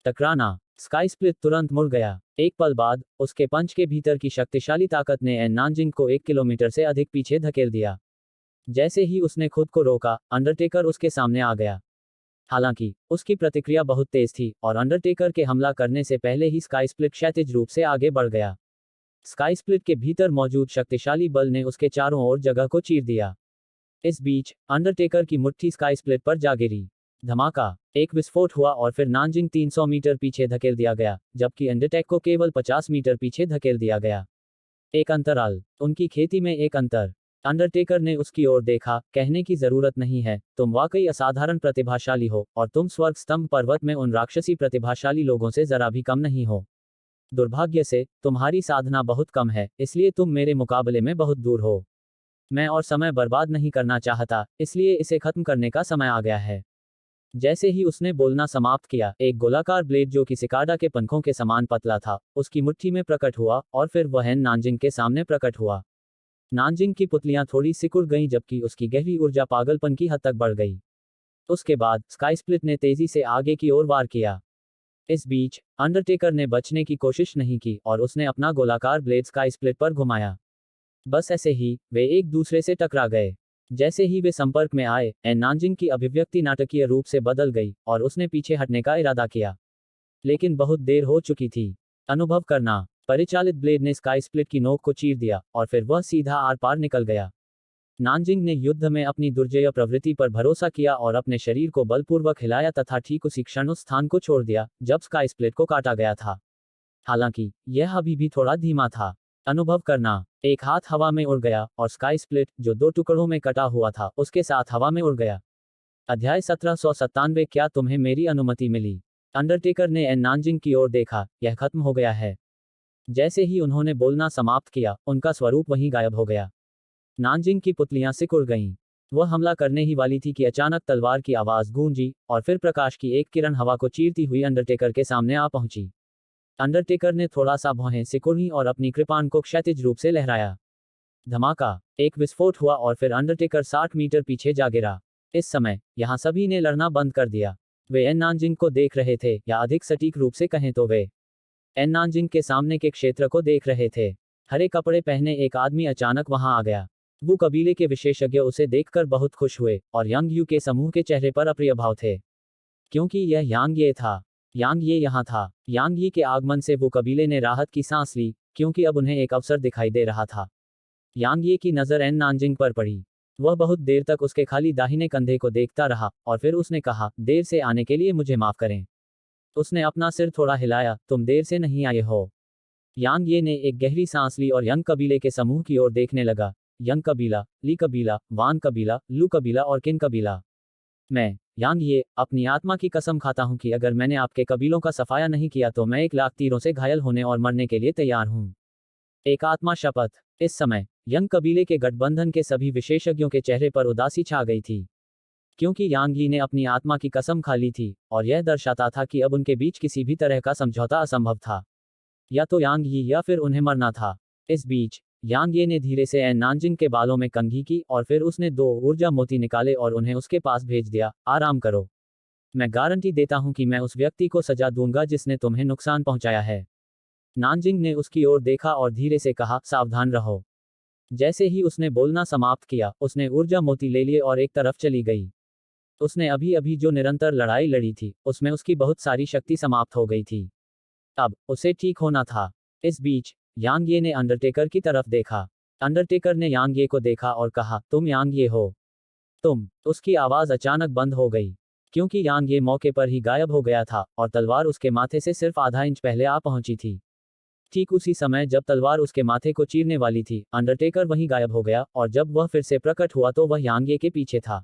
टकराना। स्काई स्प्लिट तुरंत मुड़ गया। एक पल बाद उसके पंच के भीतर की शक्तिशाली ताकत ने एन नानजिंग को 1 किलोमीटर से अधिक पीछे धकेल दिया। जैसे ही उसने खुद को रोका, अंडरटेकर उसके सामने आ गया। हालांकि उसकी प्रतिक्रिया बहुत तेज थी और अंडरटेकर के हमला करने से पहले ही स्काई स्प्लिट क्षैतिज रूप से आगे बढ़ गया। स्काई स्प्लिट के भीतर मौजूद शक्तिशाली बल ने उसके चारों ओर जगह को चीर दिया। इस बीच अंडरटेकर की मुट्ठी स्काई स्प्लिट पर जा गिरी। धमाका। एक विस्फोट हुआ और फिर नानजिंग 300 मीटर पीछे धकेल दिया गया, जबकि अंडरटेक को केवल 50 मीटर पीछे धकेल दिया गया। एक अंतराल। उनकी खेती में एक अंतर। अंडरटेकर ने उसकी ओर देखा। कहने की जरूरत नहीं है, तुम वाकई असाधारण प्रतिभाशाली हो और तुम स्वर्ग स्तंभ पर्वत में उन राक्षसी प्रतिभाशाली लोगों से जरा भी कम नहीं हो। दुर्भाग्य से तुम्हारी साधना बहुत कम है, इसलिए तुम मेरे मुकाबले में बहुत दूर हो। मैं और समय बर्बाद नहीं करना चाहता, इसलिए इसे खत्म करने का समय आ गया है। जैसे ही उसने बोलना समाप्त किया, एक गोलाकार ब्लेड जो कि सिकाडा के पंखों के समान पतला था, उसकी मुट्ठी में प्रकट हुआ और फिर वह एन नानजिंग के सामने प्रकट हुआ। नानजिंग की पुतलियां थोड़ी सिकुड़ गईं, जबकि उसकी गहरी ऊर्जा पागलपन की हद तक बढ़ गई। उसके बाद स्काई स्प्लिट ने तेजी से आगे की ओर वार किया। इस बीच अंडरटेकर ने बचने की कोशिश नहीं की और उसने अपना गोलाकार ब्लेड स्काई स्प्लिट पर घुमाया। बस ऐसे ही वे एक दूसरे से टकरा गए। जैसे ही वे संपर्क में आए, एन नानजिंग की अभिव्यक्ति नाटकीय रूप से बदल गई और उसने पीछे हटने का इरादा किया। लेकिन बहुत देर हो चुकी थी। अनुभव करना। परिचालित ब्लेड ने स्काई स्प्लिट की नोक को चीर दिया और फिर वह सीधा आर पार निकल गया। नानजिंग ने युद्ध में अपनी दुर्जय प्रवृत्ति पर भरोसा किया और अपने शरीर को बलपूर्वक हिलाया तथा ठीक उसी क्षण उस स्थान को छोड़ दिया जब स्काई स्प्लिट को काटा गया था। हालांकि यह अभी भी थोड़ा धीमा था। अनुभव करना। एक हाथ हवा में उड़ गया और स्काई स्प्लिट, जो 2 टुकड़ों में कटा हुआ था, उसके साथ हवा में उड़ गया। अध्याय 1797। क्या तुम्हें मेरी अनुमति मिली? अंडरटेकर ने एन नानजिंग की ओर देखा। यह खत्म हो गया है। जैसे ही उन्होंने बोलना समाप्त किया, उनका स्वरूप वहीं गायब हो गया। नानजिंग की पुतलियां सिकुड़ गईं। वह हमला करने ही वाली थी कि अचानक तलवार की आवाज गूंजी और फिर प्रकाश की एक किरण हवा को चीरती हुई अंडरटेकर के सामने आ पहुंची। अंडरटेकर ने थोड़ा सा भौहें सिकुड़ी और अपनी कृपाण को क्षैतिज रूप से लहराया। धमाका। एक विस्फोट हुआ और फिर अंडरटेकर 60 मीटर पीछे जा गिरा। इस समय यहां सभी ने लड़ना बंद कर दिया। वे एन नानजिंग को देख रहे थे, या अधिक सटीक रूप से कहें तो वे एन नानजिंग के सामने के क्षेत्र को देख रहे थे। हरे कपड़े पहने एक आदमी अचानक वहां आ गया। वो कबीले के विशेषज्ञ उसे देखकर बहुत खुश हुए और यांग यू के समूह के चेहरे पर अप्रिय भाव थे, क्योंकि यह यांग ये था। यांग ये यहाँ था। यांग ये के आगमन से वो कबीले ने राहत की सांस ली, क्योंकि अब उन्हें एक अवसर दिखाई दे रहा था। यांग ये की नज़र एन नानजिंग पर पड़ी। वह बहुत देर तक उसके खाली दाहिने कंधे को देखता रहा और फिर उसने कहा, देर से आने के लिए मुझे माफ करें। उसने अपना सिर थोड़ा हिलाया, तुम देर से नहीं आए हो। यांग ये ने एक गहरी सांस ली और यंग कबीले के समूह की ओर देखने लगा। यंग कबीला, ली कबीला, वान कबीला, लू कबीला और किन कबीला। मैं, यांग ये, अपनी आत्मा की कसम खाता हूं कि अगर मैंने आपके कबीलों का सफाया नहीं किया तो मैं 1,00,000 तीरों से घायल होने और मरने के लिए तैयार हूं। एक आत्मा शपथ। इस समय यंग कबीले के गठबंधन के सभी विशेषज्ञों के चेहरे पर उदासी छा गई थी, क्योंकि यांग यी ने अपनी आत्मा की कसम खा ली थी और यह दर्शाता था कि अब उनके बीच किसी भी तरह का समझौता असंभव था। या तो यांग यी या फिर उन्हें मरना था। इस बीच यांग ये ने धीरे से एन नानजिंग के बालों में कंघी की और फिर उसने 2 ऊर्जा मोती निकाले और उन्हें उसके पास भेज दिया। आराम करो। मैं गारंटी देता हूं कि मैं उस व्यक्ति को सजा दूंगा जिसने तुम्हें नुकसान पहुंचाया है। नानजिंग ने उसकी ओर देखा और धीरे से कहा, सावधान रहो। जैसे ही उसने बोलना समाप्त किया, उसने ऊर्जा मोती ले लिए और एक तरफ चली गई। उसने अभी अभी जो निरंतर लड़ाई लड़ी थी, उसमें उसकी बहुत सारी शक्ति समाप्त हो गई थी। अब उसे ठीक होना था। इस बीच यांग ये ने अंडरटेकर की तरफ देखा। अंडरटेकर ने यांग ये को देखा और कहा, तुम यांग ये हो? तुम। उसकी आवाज अचानक बंद हो गई, क्योंकि यांग ये मौके पर ही गायब हो गया था और तलवार उसके माथे से सिर्फ आधा इंच पहले आ पहुंची थी। ठीक उसी समय जब तलवार उसके माथे को चीरने वाली थी, अंडरटेकर वहीं गायब हो गया और जब वह फिर से प्रकट हुआ तो वह यांग ये के पीछे था।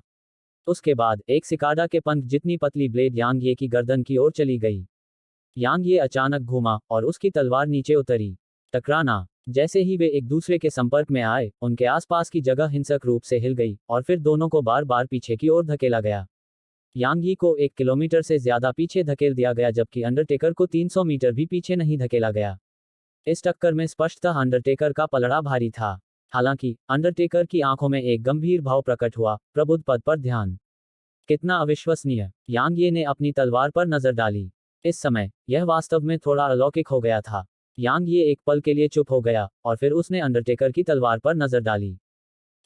उसके बाद एक सिकाडा के पंख जितनी पतली ब्लेड यांग ये की गर्दन की ओर चली गई। यांग ये अचानक घूमा और उसकी तलवार नीचे उतरी। टकराना। जैसे ही वे एक दूसरे के संपर्क में आए, उनके आसपास की जगह हिंसक रूप से हिल गई और फिर दोनों को बार बार पीछे की ओर धकेला गया। यांग यी को 1 किलोमीटर से ज्यादा पीछे धकेल दिया गया जबकि अंडरटेकर को 300 मीटर भी पीछे नहीं धकेला गया। इस टक्कर में स्पष्टतः अंडरटेकर का पलड़ा भारी था। हालांकि अंडरटेकर की आंखों में एक गंभीर भाव प्रकट हुआ, प्रबुद्ध पद पर ध्यान। कितना अविश्वसनीय। यांग ये ने अपनी तलवार पर नजर डाली। इस समय यह वास्तव में थोड़ा अलौकिक हो गया था। यांग ये एक पल के लिए चुप हो गया और फिर उसने अंडरटेकर की तलवार पर नजर डाली।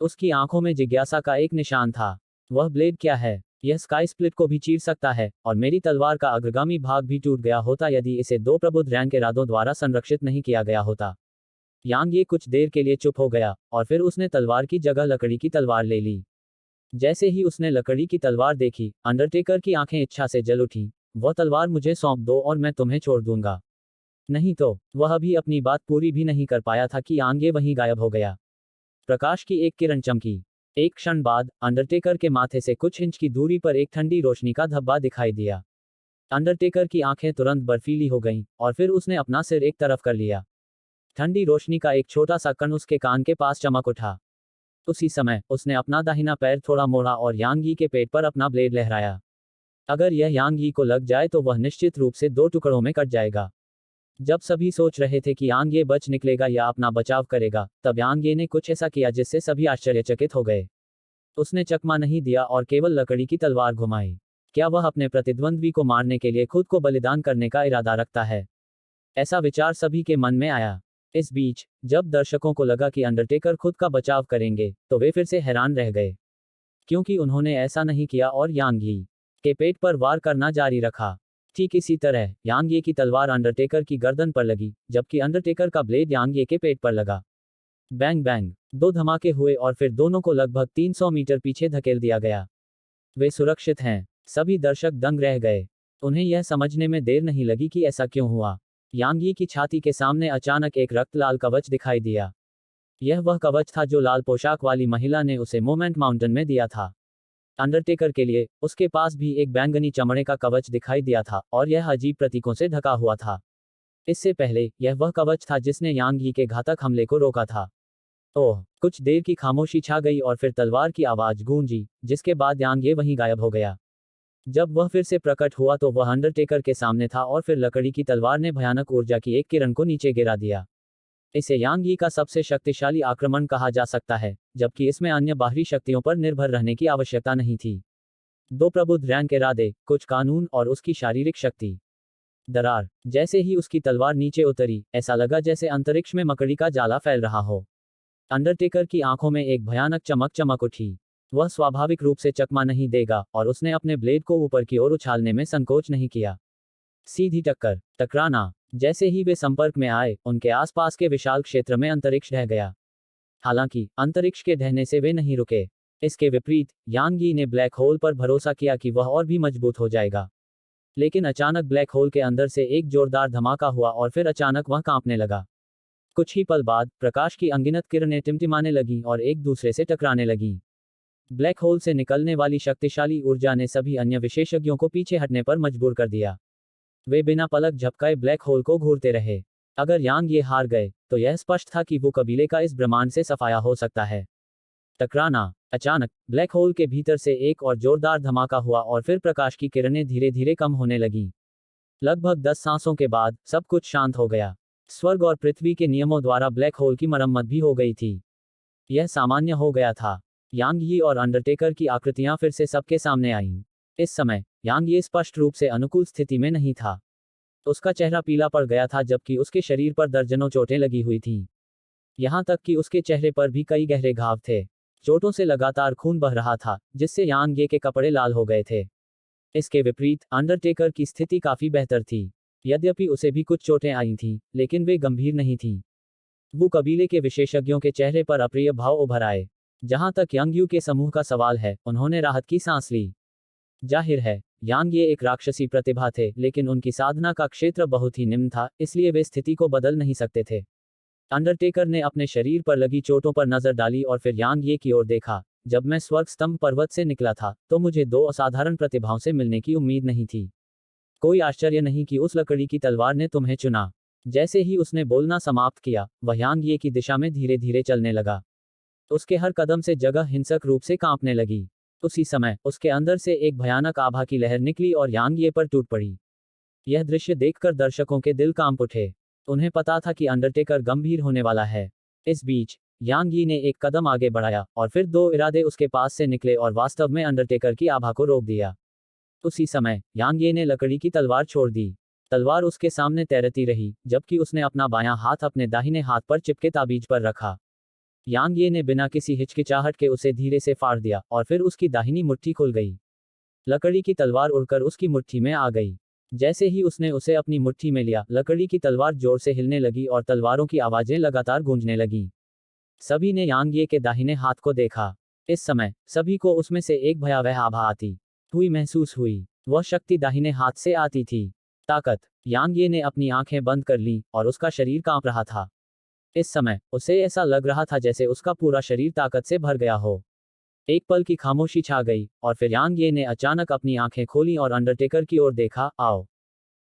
उसकी आंखों में जिज्ञासा का एक निशान था। वह ब्लेड क्या है? यह स्काई स्प्लिट को भी चीर सकता है और मेरी तलवार का अग्रगामी भाग भी टूट गया होता यदि इसे 2 प्रबुद्ध रैंक के रादों द्वारा संरक्षित नहीं किया गया होता। यांग ये कुछ देर के लिए चुप हो गया और फिर उसने तलवार की जगह लकड़ी की तलवार ले ली। जैसे ही उसने लकड़ी की तलवार देखी, अंडरटेकर की आंखें इच्छा से जल उठी। वह तलवार मुझे सौंप दो और मैं तुम्हें छोड़ दूंगा। नहीं तो। वह अभी अपनी बात पूरी भी नहीं कर पाया था कि यांग ये वहीं गायब हो गया। प्रकाश की एक किरण चमकी। एक क्षण बाद अंडरटेकर के माथे से कुछ इंच की दूरी पर एक ठंडी रोशनी का धब्बा दिखाई दिया। अंडरटेकर की आंखें तुरंत बर्फीली हो गईं और फिर उसने अपना सिर एक तरफ कर लिया। ठंडी रोशनी का एक छोटा सा कण उसके कान के पास चमक उठा। उसी समय उसने अपना दाहिना पैर थोड़ा मोड़ा और यांग यी के पेट पर अपना ब्लेड लहराया। अगर यह यांग यी को लग जाए तो वह निश्चित रूप से 2 टुकड़ों में कट जाएगा। जब सभी सोच रहे थे कि यांग ये बच निकलेगा या अपना बचाव करेगा, तब यांग ये ने कुछ ऐसा किया जिससे सभी आश्चर्यचकित हो गए। उसने चकमा नहीं दिया और केवल लकड़ी की तलवार घुमाई। क्या वह अपने प्रतिद्वंद्वी को मारने के लिए खुद को बलिदान करने का इरादा रखता है? ऐसा विचार सभी के मन में आया। इस बीच जब दर्शकों को लगा कि अंडरटेकर खुद का बचाव करेंगे, तो वे फिर से हैरान रह गए, क्योंकि उन्होंने ऐसा नहीं किया और यांग यी के पेट पर वार करना जारी रखा। ठीक इसी तरह यांग ये की तलवार अंडरटेकर की गर्दन पर लगी, जबकि अंडरटेकर का ब्लेड यांग ये के पेट पर लगा। Bang bang. 2 धमाके हुए और फिर दोनों को लगभग 300 मीटर पीछे धकेल दिया गया। वे सुरक्षित हैं। सभी दर्शक दंग रह गए। उन्हें यह समझने में देर नहीं लगी कि ऐसा क्यों हुआ। यांग यी की छाती के सामने अचानक एक रक्त लाल कवच दिखाई दिया। यह वह कवच था जो लाल पोशाक वाली महिला ने उसे मोमेंट माउंटेन में दिया था। अंडरटेकर के लिए उसके पास भी एक बैंगनी चमड़े का कवच दिखाई दिया था और यह अजीब प्रतीकों से ढका हुआ था। इससे पहले यह वह कवच था जिसने यांग यी के घातक हमले को रोका था। ओह। कुछ देर की खामोशी छा गई और फिर तलवार की आवाज गूंजी, जिसके बाद यांग ये वहीं गायब हो गया। जब वह फिर से प्रकट हुआ तो वह अंडरटेकर के सामने था और फिर लकड़ी की तलवार ने भयानक ऊर्जा की एक किरण को नीचे गिरा दिया। इसे यांग यी का सबसे शक्तिशाली आक्रमण कहा जा सकता है, जबकि इसमें अन्य बाहरी शक्तियों पर निर्भर रहने की आवश्यकता नहीं थी। 2 प्रबुद्ध रैंक इरादे, कुछ कानून और उसकी शारीरिक शक्ति। दरार। जैसे ही उसकी तलवार नीचे उतरी, ऐसा लगा जैसे अंतरिक्ष में मकड़ी का जाला फैल रहा हो। अंडरटेकर की आंखों में एक भयानक चमक चमक उठी। वह स्वाभाविक रूप से चकमा नहीं देगा और उसने अपने ब्लेड को ऊपर की ओर उछालने में संकोच नहीं किया। सीधी टक्कर। टकराना। जैसे ही वे संपर्क में आए, उनके आसपास के विशाल क्षेत्र में अंतरिक्ष ढह गया। हालांकि अंतरिक्ष के ढहने से वे नहीं रुके। इसके विपरीत यांग यी ने ब्लैक होल पर भरोसा किया कि वह और भी मजबूत हो जाएगा। लेकिन अचानक ब्लैक होल के अंदर से एक जोरदार धमाका हुआ और फिर अचानक वह कांपने लगा। कुछ ही पल बाद प्रकाश की अनगिनत किरणें टिमटिमाने लगीं और एक दूसरे से टकराने लगीं। ब्लैक होल से निकलने वाली शक्तिशाली ऊर्जा ने सभी अन्य विशेषज्ञों को पीछे हटने पर मजबूर कर दिया। वे बिना पलक झपकाए ब्लैक होल को घूरते रहे। अगर यांग ये हार गए तो यह स्पष्ट था कि वो कबीले का इस ब्रह्मांड से सफाया हो सकता है। टकराना। अचानक ब्लैक होल के भीतर से एक और जोरदार धमाका हुआ और फिर प्रकाश की किरणें धीरे धीरे कम होने लगीं। लगभग 10 सांसों के बाद सब कुछ शांत हो गया। स्वर्ग और पृथ्वी के नियमों द्वारा ब्लैक होल की मरम्मत भी हो गई थी। यह सामान्य हो गया था। यांग यी और अंडरटेकर की आकृतियां फिर से सबके सामने आईं। इस समय यांग ये स्पष्ट रूप से अनुकूल स्थिति में नहीं था। उसका चेहरा पीला पड़ गया था जबकि उसके शरीर पर दर्जनों चोटें लगी हुई थीं। यहां तक कि उसके चेहरे पर भी कई गहरे घाव थे। चोटों से लगातार खून बह रहा था जिससे यांग ये के कपड़े लाल हो गए थे। इसके विपरीत अंडरटेकर की स्थिति काफी बेहतर थी। यद्यपि उसे भी कुछ चोटें आई थीं, लेकिन वे गंभीर नहीं थीं। वो कबीले के विशेषज्ञों के चेहरे पर अप्रिय भाव उभर आए। जहां तक यांग यू के समूह का सवाल है, उन्होंने राहत की सांस ली। जाहिर है, यांग ये एक राक्षसी प्रतिभा थे, लेकिन उनकी साधना का क्षेत्र बहुत ही निम्न था, इसलिए वे स्थिति को बदल नहीं सकते थे। अंडरटेकर ने अपने शरीर पर लगी चोटों पर नजर डाली और फिर यांग ये की ओर देखा। जब मैं स्वर्ग स्तंभ पर्वत से निकला था, तो मुझे दो असाधारण प्रतिभाओं से मिलने की उम्मीद नहीं थी। कोई आश्चर्य नहीं कि उस लकड़ी की तलवार ने तुम्हें चुना। जैसे ही उसने बोलना समाप्त किया, वह यांग ये की दिशा में धीरे धीरे चलने लगा। उसके हर कदम से जगह हिंसक रूप से कांपने लगी। उसी समय उसके अंदर से एक भयानक आभा की लहर निकली और यांग ये पर टूट पड़ी। यह दृश्य देखकर दर्शकों के दिल कांप उठे। उन्हें पता था कि अंडरटेकर गंभीर होने वाला है। इस बीच यांग यी ने एक कदम आगे बढ़ाया और फिर दो इरादे उसके पास से निकले और वास्तव में अंडरटेकर की आभा को रोक दिया। उसी समय यांग ये ने लकड़ी की तलवार छोड़ दी। तलवार उसके सामने तैरती रही, जबकि उसने अपना बायां हाथ अपने दाहिने हाथ पर चिपके ताबीज पर रखा। यांग ये ने बिना किसी हिचकिचाहट के उसे धीरे से फाड़ दिया और फिर उसकी दाहिनी मुट्ठी खुल गई। लकड़ी की तलवार उड़कर उसकी मुट्ठी में आ गई। जैसे ही उसने उसे अपनी मुट्ठी में लिया, लकड़ी की तलवार जोर से हिलने लगी और तलवारों की आवाजें लगातार गूंजने लगीं। सभी ने यांग ये के दाहिने हाथ को देखा। इस समय सभी को उसमें से एक भयावह आभा आती हुई महसूस हुई। वह शक्ति दाहिने हाथ से आती थी। ताकत। यांग ये ने अपनी आंखें बंद कर लीं और उसका शरीर कांप रहा था। इस समय उसे ऐसा लग रहा था जैसे उसका पूरा शरीर ताकत से भर गया हो। एक पल की खामोशी छा गई और फिर यांग ये ने अचानक अपनी आंखें खोली और अंडरटेकर की ओर देखा। आओ,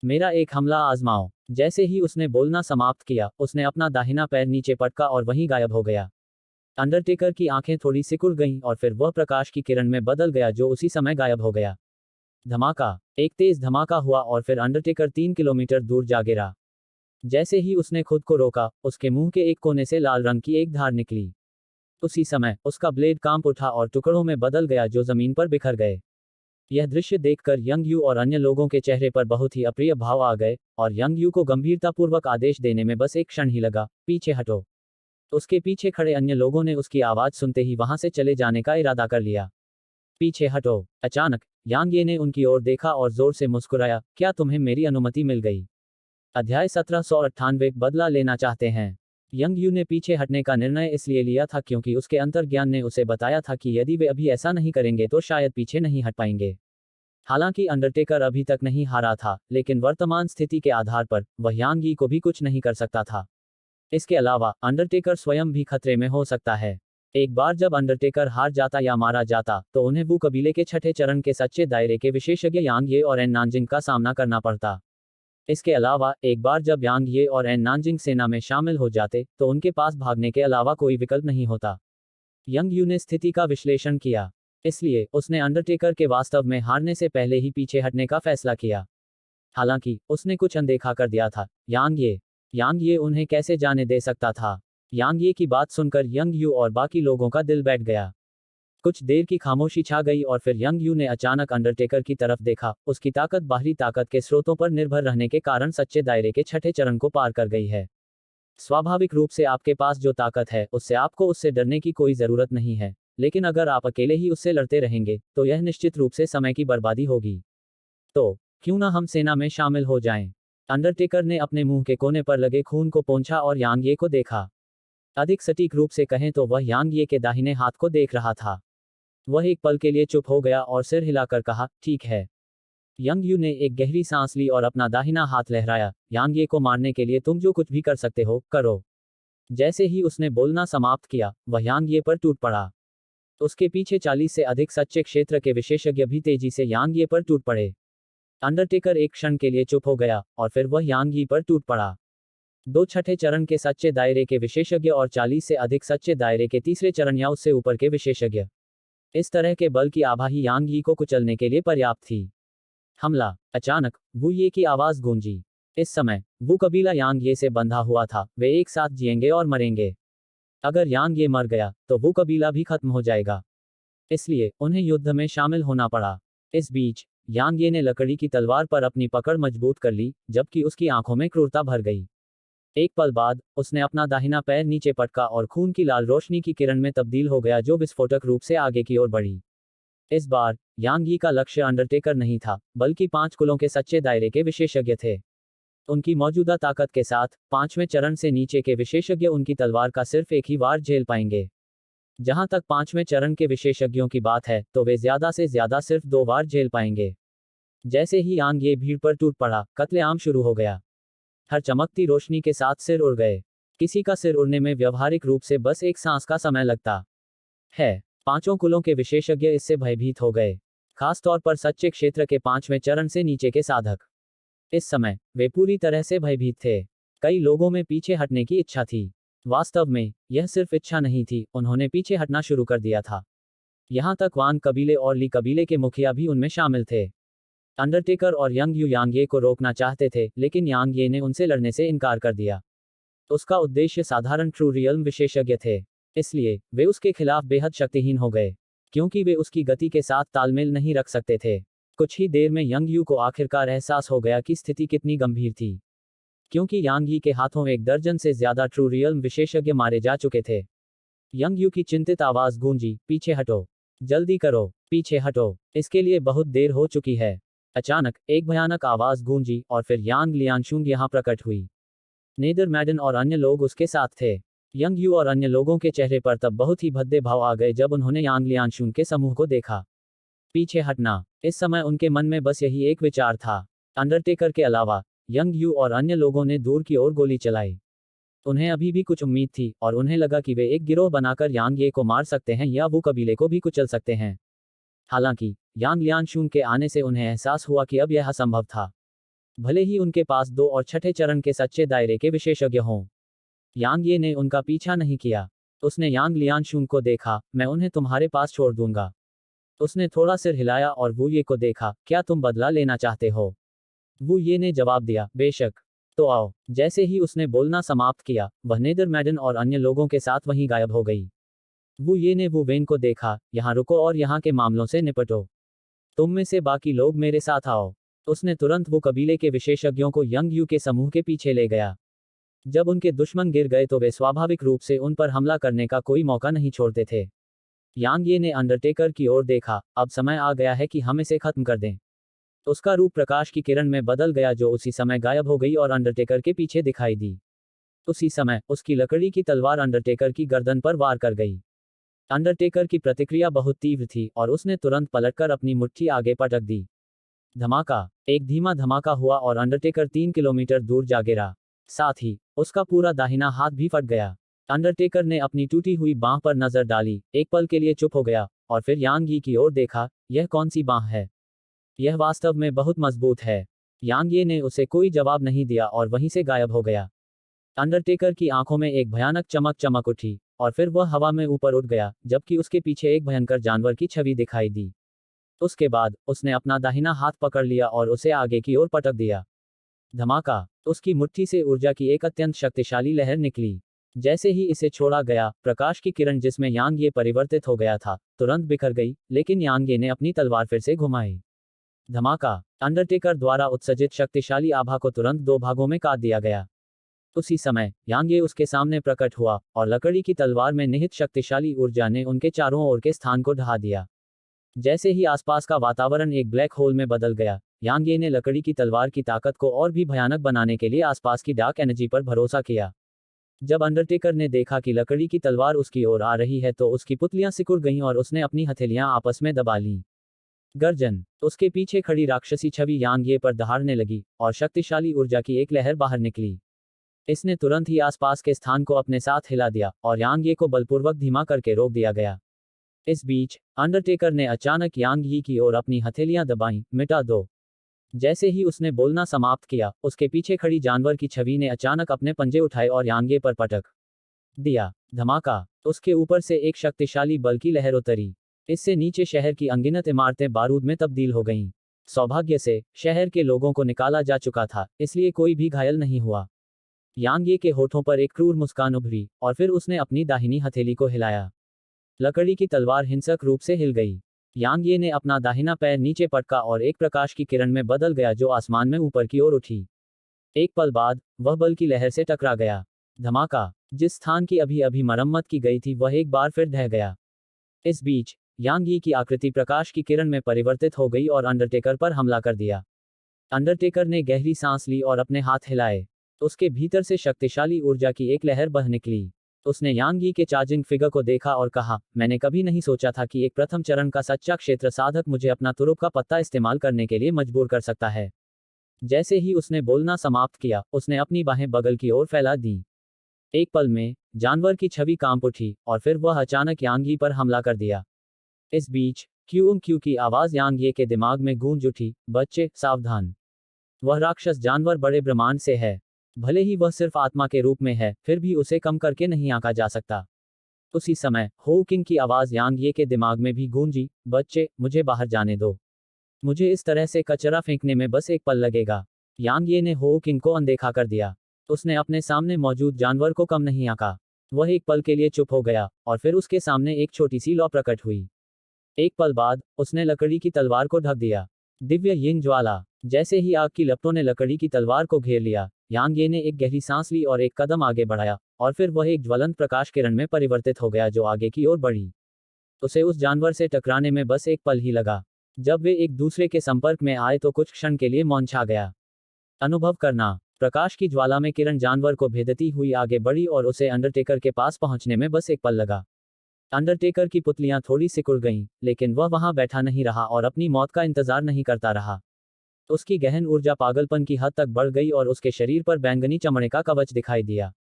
मेरा एक हमला आजमाओ। जैसे ही उसने बोलना समाप्त किया, उसने अपना दाहिना पैर नीचे पटका और वहीं गायब हो गया। अंडरटेकर की आंखें थोड़ी सिकुड़ गईं और फिर वह प्रकाश की किरण में बदल गया जो उसी समय गायब हो गया। धमाका। एक तेज धमाका हुआ और फिर अंडरटेकर 3 किलोमीटर दूर जा गिरा। जैसे ही उसने खुद को रोका, उसके मुंह के एक कोने से लाल रंग की एक धार निकली। उसी समय उसका ब्लेड कांप उठा और टुकड़ों में बदल गया जो जमीन पर बिखर गए। यह दृश्य देखकर यंग यू और अन्य लोगों के चेहरे पर बहुत ही अप्रिय भाव आ गए और यंग यू को गंभीरतापूर्वक आदेश देने में बस एक क्षण ही लगा, पीछे हटो। उसके पीछे खड़े अन्य लोगों ने उसकी आवाज सुनते ही वहां से चले जाने का इरादा कर लिया। पीछे हटो। अचानक यांग ये ने उनकी ओर देखा और जोर से मुस्कुराया। क्या तुम्हें मेरी अनुमति मिल गई? अध्याय 1798 बदला लेना चाहते हैं। यंग यू ने पीछे हटने का निर्णय इसलिए लिया था क्योंकि उसके अंतर्ज्ञान ने उसे बताया था कि यदि वे अभी ऐसा नहीं करेंगे तो शायद पीछे नहीं हट पाएंगे। हालांकि अंडरटेकर अभी तक नहीं हारा था, लेकिन वर्तमान स्थिति के आधार पर वह यांग यी को भी कुछ नहीं कर सकता था। इसके अलावा अंडरटेकर स्वयं भी खतरे में हो सकता है। एक बार जब अंडरटेकर हार जाता या मारा जाता, तो उन्हें वू कबीले के छठे चरण के सच्चे दायरे के विशेषज्ञ यांग ये और एन नानजिंग का सामना करना पड़ता। इसके अलावा एक बार जब यांग ये और एन नानजिंग सेना में शामिल हो जाते, तो उनके पास भागने के अलावा कोई विकल्प नहीं होता। यंग यू ने स्थिति का विश्लेषण किया, इसलिए उसने अंडरटेकर के वास्तव में हारने से पहले ही पीछे हटने का फैसला किया। हालांकि उसने कुछ अनदेखा कर दिया था। यांग ये उन्हें कैसे जाने दे सकता था? यांग ये की बात सुनकर यंग यू और बाकी लोगों का दिल बैठ गया। कुछ देर की खामोशी छा गई और फिर यंग यू ने अचानक अंडरटेकर की तरफ देखा। उसकी ताकत बाहरी ताकत के स्रोतों पर निर्भर रहने के कारण सच्चे दायरे के छठे चरण को पार कर गई है। स्वाभाविक रूप से आपके पास जो ताकत है, उससे आपको उससे डरने की कोई जरूरत नहीं है, लेकिन अगर आप अकेले ही उससे लड़ते रहेंगे, तो यह निश्चित रूप से समय की बर्बादी होगी। तो क्यों ना हम सेना में शामिल हो जाएं? अंडरटेकर ने अपने मुंह के कोने पर लगे खून को पोंछा और यांग ये को देखा। अधिक सटीक रूप से कहें तो वह यांग ये के दाहिने हाथ को देख रहा था। वह एक पल के लिए चुप हो गया और सिर हिलाकर कहा, ठीक है। यांग यू ने एक गहरी सांस ली और अपना दाहिना हाथ लहराया। यांग ये को मारने के लिए तुम जो कुछ भी कर सकते हो, करो। जैसे ही उसने बोलना समाप्त किया, वह यांग ये पर टूट पड़ा। उसके पीछे 40 से अधिक सच्चे क्षेत्र के विशेषज्ञ भी तेजी से यांग ये पर टूट पड़े। अंडरटेकर एक क्षण के लिए चुप हो गया और फिर वह यांग यी पर टूट पड़ा। दो छठे चरण के सच्चे दायरे के विशेषज्ञ और 40 से अधिक सच्चे दायरे के तीसरे चरण या उससे ऊपर के विशेषज्ञ। इस तरह के बल की आभा ही यांग यी को कुचलने के लिए पर्याप्त थी। हमला। अचानक वू ये की आवाज गूंजी। इस समय वू कबीला यांग ये से बंधा हुआ था, वे एक साथ जिएंगे और मरेंगे। अगर यांग ये मर गया तो वू कबीला भी खत्म हो जाएगा। इसलिए उन्हें युद्ध में शामिल होना पड़ा। इस बीच यांग ये ने लकड़ी की तलवार पर अपनी पकड़ मजबूत कर ली, जबकि उसकी आंखों में क्रूरता भर गई। एक पल बाद उसने अपना दाहिना पैर नीचे पटका और खून की लाल रोशनी की किरण में तब्दील हो गया जो विस्फोटक रूप से आगे की ओर बढ़ी। इस बार यांग यी का लक्ष्य अंडरटेकर नहीं था, बल्कि 5 कुलों के सच्चे दायरे के विशेषज्ञ थे। उनकी मौजूदा ताकत के साथ 5वें चरण से नीचे के विशेषज्ञ उनकी तलवार का सिर्फ एक ही वार झेल पाएंगे। जहां तक 5वें चरण के विशेषज्ञों की बात है, तो वे ज्यादा से ज्यादा सिर्फ 2 वार झेल पाएंगे। जैसे ही यांग ये भीड़ पर टूट पड़ा, कत्लेआम शुरू हो गया। हर चमकती रोशनी के साथ सिर उड़ गए। किसी का सिर उड़ने में व्यवहारिक रूप से बस एक सांस का समय लगता है। 5 कुलों के विशेषज्ञ इससे भयभीत हो गए, खासतौर पर सच्चे क्षेत्र के 5वें चरण से नीचे के साधक। इस समय वे पूरी तरह से भयभीत थे। कई लोगों में पीछे हटने की इच्छा थी। वास्तव में यह सिर्फ इच्छा नहीं थी, उन्होंने पीछे हटना शुरू कर दिया था। यहां तक वान कबीले और ली कबीले के मुखिया भी उनमें शामिल थे। अंडरटेकर और यंग यू यांग ये को रोकना चाहते थे, लेकिन यांग ये ने उनसे लड़ने से इनकार कर दिया। उसका उद्देश्य साधारण ट्रू रियल्म विशेषज्ञ थे, इसलिए वे उसके खिलाफ बेहद शक्तिहीन हो गए, क्योंकि वे उसकी गति के साथ तालमेल नहीं रख सकते थे। कुछ ही देर में यंग यू को आखिरकार एहसास हो गया कि स्थिति कितनी गंभीर थी, क्योंकि यांग यी के हाथों 1 दर्जन से ज्यादा ट्रू रियल्म विशेषज्ञ मारे जा चुके थे। यंग यू की चिंतित आवाज गूंजी, पीछे हटो, जल्दी करो, पीछे हटो, इसके लिए बहुत देर हो चुकी है। अचानक एक भयानक आवाज गूंजी और फिर यांग लियांशुंग यहां प्रकट हुई। नेदर मैडन और अन्य लोग उसके साथ थे। यंग यू और अन्य लोगों के चेहरे पर तब बहुत ही भद्दे भाव आ गए जब उन्होंने यांग लियांशुंग के समूह को देखा। पीछे हटना। इस समय उनके मन में बस यही एक विचार था। अंडरटेकर के अलावा यंग यू और अन्य लोगों ने दूर की ओर गोली चलाई। उन्हें अभी भी कुछ उम्मीद थी और उन्हें लगा कि वे एक गिरोह बनाकर यांग ये को मार सकते हैं या वो कबीले को भी कुचल सकते हैं। हालांकि यांग लियांशुंग के आने से उन्हें एहसास हुआ कि अब यह असंभव था, भले ही उनके पास 2 और छठे चरण के सच्चे दायरे के विशेषज्ञ हों। यांग ये ने उनका पीछा नहीं किया। उसने यांग लियांशुंग को देखा, मैं उन्हें तुम्हारे पास छोड़ दूंगा। उसने थोड़ा सिर हिलाया और वू ये को देखा, क्या तुम बदला लेना चाहते हो? वू ये ने जवाब दिया, बेशक। तो आओ। जैसे ही उसने बोलना समाप्त किया, वह नेदर मैडन और अन्य लोगों के साथ वहीं गायब हो गई। वू ये ने वू वेन को देखा, यहाँ रुको और यहाँ के मामलों से निपटो। तुम में से बाकी लोग मेरे साथ आओ। उसने तुरंत वो कबीले के विशेषज्ञों को यंग यू के समूह के पीछे ले गया। जब उनके दुश्मन गिर गए तो वे स्वाभाविक रूप से उन पर हमला करने का कोई मौका नहीं छोड़ते थे। यांग ये ने अंडरटेकर की ओर देखा, अब समय आ गया है कि हम इसे खत्म कर दें। उसका रूप प्रकाश की किरण में बदल गया जो उसी समय गायब हो गई और अंडरटेकर के पीछे दिखाई दी। उसी समय उसकी लकड़ी की तलवार अंडरटेकर की गर्दन पर वार कर गई। अंडरटेकर की प्रतिक्रिया बहुत तीव्र थी और उसने तुरंत पलटकर अपनी मुट्ठी आगे पटक दी। धमाका। एक धीमा धमाका हुआ और अंडरटेकर 3 किलोमीटर दूर जा गिरा। साथ ही उसका पूरा दाहिना हाथ भी फट गया। अंडरटेकर ने अपनी टूटी हुई बांह पर नजर डाली, एक पल के लिए चुप हो गया और फिर यांग यी की ओर देखा, यह कौन सी बांह है? यह वास्तव में बहुत मजबूत है। यांग ये ने उसे कोई जवाब नहीं दिया और वहीं से गायब हो गया। अंडरटेकर की आंखों में एक भयानक चमक चमक उठी और फिर वह हवा में ऊपर उठ गया, जबकि उसके पीछे एक भयंकर जानवर की छवि दिखाई दी। उसके बाद उसने अपना दाहिना हाथ पकड़ लिया और उसे आगे की ओर पटक दिया। धमाका। उसकी मुट्ठी से ऊर्जा की एक अत्यंत शक्तिशाली लहर निकली। जैसे ही इसे छोड़ा गया, प्रकाश की किरण जिसमें यांग ये परिवर्तित हो गया था, तुरंत बिखर गई, लेकिन यांग ये ने अपनी तलवार फिर से घुमाई। धमाका। अंडरटेकर द्वारा उत्सर्जित शक्तिशाली आभा को तुरंत 2 भागों में काट दिया गया। उसी समय यांग ये उसके सामने प्रकट हुआ और लकड़ी की तलवार में निहित शक्तिशाली ऊर्जा ने उनके चारों ओर के स्थान को ढहा दिया। जैसे ही आसपास का वातावरण एक ब्लैक होल में बदल गया, यांग ये ने लकड़ी की तलवार की ताकत को और भी भयानक बनाने के लिए आसपास की डार्क एनर्जी पर भरोसा किया। जब अंडरटेकर ने देखा कि लकड़ी की तलवार उसकी ओर आ रही है तो उसकी पुतलियां सिकुड़ गईं और उसने अपनी हथेलियां आपस में दबा लीं। गर्जन। उसके पीछे खड़ी राक्षसी छवि यांग ये पर दहाड़ने लगी और शक्तिशाली ऊर्जा की एक लहर बाहर निकली। इसने तुरंत ही आसपास के स्थान को अपने साथ हिला दिया और यांग ये को बलपूर्वक धीमा करके रोक दिया गया। इस बीच अंडरटेकर ने अचानक यांग यी की ओर अपनी हथेलियां दबाईं, मिटा दो। जैसे ही उसने बोलना समाप्त किया, उसके पीछे खड़ी जानवर की छवि ने अचानक अपने पंजे उठाए और यांगे पर पटक दिया। धमाका। उसके ऊपर से एक शक्तिशाली बल की लहर उतरी। इससे नीचे शहर की अनगिनत इमारतें बारूद में तब्दील हो गईं। सौभाग्य से शहर के लोगों को निकाला जा चुका था, इसलिए कोई भी घायल नहीं हुआ। यांगे के होठों पर एक क्रूर मुस्कान उभरी और फिर उसने अपनी दाहिनी हथेली को हिलाया। लकड़ी की तलवार हिंसक रूप से हिल गई। यांग ये ने अपना दाहिना पैर नीचे पटका और एक प्रकाश की किरण में बदल गया जो आसमान में ऊपर की ओर उठी। एक पल बाद वह बल की लहर से टकरा गया। धमाका। जिस स्थान की अभी अभी मरम्मत की गई थी वह एक बार फिर ढह गया। इस बीच यांग यी की आकृति प्रकाश की किरण में परिवर्तित हो गई और अंडरटेकर पर हमला कर दिया। अंडरटेकर ने गहरी सांस ली और अपने हाथ हिलाए। उसके भीतर से शक्तिशाली ऊर्जा की एक लहर बह निकली। उसने यांग यी के चार्जिंग फिगर को देखा और कहा, मैंने कभी नहीं सोचा था कि एक प्रथम चरण का सच्चा क्षेत्र साधक मुझे अपना तुरुप का पत्ता इस्तेमाल करने के लिए मजबूर कर सकता है। जैसे ही उसने बोलना समाप्त किया, उसने अपनी बाहें बगल की ओर फैला दी। एक पल में जानवर की छवि कांप उठी और फिर वह अचानक यांग यी पर हमला कर दिया। इस बीच क्यू की आवाज यांग ये के दिमाग में गूंज उठी, बच्चे सावधान। वह राक्षस जानवर बड़े ब्रह्मांड से है। भले ही वह सिर्फ आत्मा के रूप में है, फिर भी उसे कम करके नहीं आंका जा सकता। उसी समय हो किंग की आवाज यांग ये के दिमाग में भी गूंजी, बच्चे मुझे बाहर जाने दो। मुझे इस तरह से कचरा फेंकने में बस एक पल लगेगा। यांग ये ने हो किंग को अनदेखा कर दिया। उसने अपने सामने मौजूद जानवर को कम नहीं आंका। वह एक पल के लिए चुप हो गया और फिर उसके सामने एक छोटी सी लौ प्रकट हुई। एक पल बाद उसने लकड़ी की तलवार को ढक दिया। दिव्य यिंग ज्वाला। जैसे ही आग की लपटों ने लकड़ी की तलवार को घेर लिया, यांग ये ने एक गहरी सांस ली और एक कदम आगे बढ़ाया और फिर वह एक ज्वलंत प्रकाश किरण में परिवर्तित हो गया जो आगे की ओर बढ़ी। उसे उस जानवर से टकराने में बस एक पल ही लगा। जब वे एक दूसरे के संपर्क में आए तो कुछ क्षण के लिए मौन छा गया। अनुभव करना। प्रकाश की ज्वाला में किरण जानवर को भेदती हुई आगे बढ़ी और उसे अंडरटेकर के पास पहुंचने में बस एक पल लगा। अंडरटेकर की पुतलियां थोड़ी सिकुड़ गईं, लेकिन वह वहां बैठा नहीं रहा और अपनी मौत का इंतजार नहीं करता रहा। उसकी गहन ऊर्जा पागलपन की हद तक बढ़ गई और उसके शरीर पर बैंगनी चमड़े का कवच दिखाई दिया।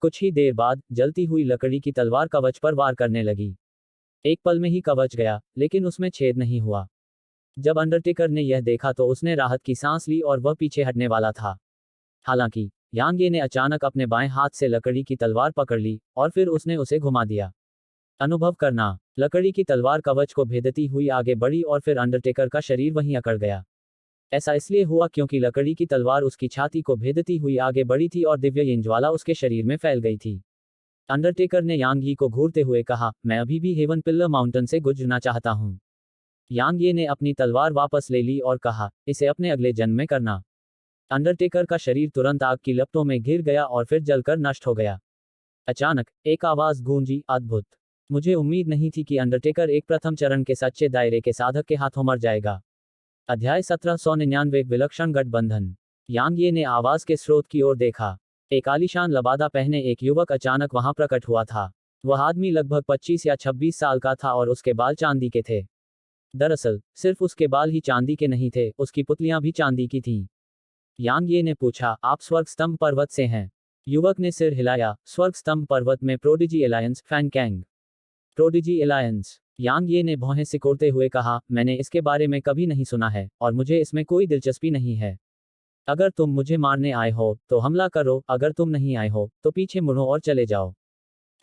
कुछ ही देर बाद जलती हुई लकड़ी की तलवार कवच पर वार करने लगी। एक पल में ही कवच गया, लेकिन उसमें छेद नहीं हुआ। जब अंडरटेकर ने यह देखा तो उसने राहत की सांस ली और वह पीछे हटने वाला था। हालांकि यांग ये ने अचानक अपने बाएं हाथ से लकड़ी की तलवार पकड़ ली और फिर उसने उसे घुमा दिया। अनुभव करना। लकड़ी की तलवार कवच को भेदती हुई आगे बढ़ी और फिर अंडरटेकर का शरीर वहीं अकड़ गया। ऐसा इसलिए हुआ क्योंकि लकड़ी की तलवार उसकी छाती को भेदती हुई आगे बढ़ी थी और दिव्य यिंग ज्वाला उसके शरीर में फैल गई थी। अंडरटेकर ने यांग यी को घूरते हुए कहा, मैं अभी भी हेवन पिल्लर माउंटेन से गुजरना चाहता हूं। यांग ये ने अपनी तलवार वापस ले ली और कहा, इसे अपने अगले जन्म में करना। अंडरटेकर का शरीर तुरंत आग की लपटों में घिर गया और फिर जलकर नष्ट हो गया। अचानक एक आवाज गूंजी, अद्भुत। मुझे उम्मीद नहीं थी कि अंडरटेकर एक प्रथम चरण के सच्चे दायरे के साधक के हाथों मर जाएगा। अध्याय 1799 विलक्षण गठबंधन। यांग ये ने आवाज के स्रोत की ओर देखा। एक आलीशान लबादा पहने एक युवक अचानक वहां प्रकट हुआ था। वह आदमी लगभग 25 या 26 साल का था और उसके बाल चांदी के थे। दरअसल सिर्फ उसके बाल ही चांदी के नहीं थे, उसकी पुतलियां भी चांदी की थीं। यांग ये ने पूछा, आप स्वर्ग स्तंभ पर्वत से हैं? युवक ने सिर हिलाया। स्वर्ग स्तंभ पर्वत में prodigy alliance, Fangkang. Prodigy alliance. Yang Ye ने भौहें सिकोड़ते हुए कहा, मैंने इसके बारे में कभी नहीं सुना है और मुझे इसमें कोई दिलचस्पी नहीं है। अगर तुम मुझे मारने आए हो तो हमला करो, अगर तुम नहीं आए हो तो पीछे मुड़ो और चले जाओ।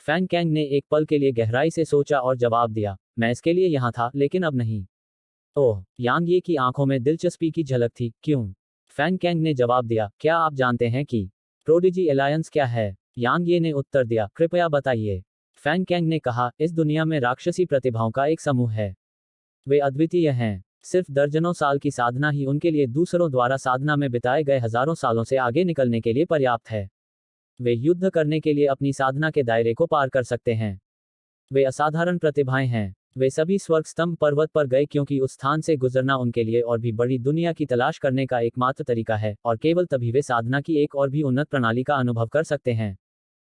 फैंगकैंग ने एक पल के लिए गहराई से सोचा और जवाब दिया, मैं इसके लिए यहाँ था लेकिन अब नहीं। ओह, यांग ये की आंखों में दिलचस्पी की झलक थी। क्यों? फैंगकैंग ने जवाब दिया, क्या आप जानते हैं कि प्रोडिजी एलायंस क्या है? यांग ये ने उत्तर दिया, कृपया बताइए। फैंगकैंग ने कहा, इस दुनिया में राक्षसी प्रतिभाओं का एक समूह है। वे अद्वितीय हैं। सिर्फ दर्जनों साल की साधना ही उनके लिए दूसरों द्वारा साधना में बिताए गए हजारों सालों से आगे निकलने के लिए पर्याप्त है। वे युद्ध करने के लिए अपनी साधना के दायरे को पार कर सकते हैं। वे असाधारण प्रतिभाएं हैं। वे सभी स्वर्ग स्तंभ पर्वत पर गए क्योंकि उस स्थान से गुजरना उनके लिए और भी बड़ी दुनिया की तलाश करने का एकमात्र तरीका है और केवल तभी वे साधना की एक और भी उन्नत प्रणाली का अनुभव कर सकते हैं।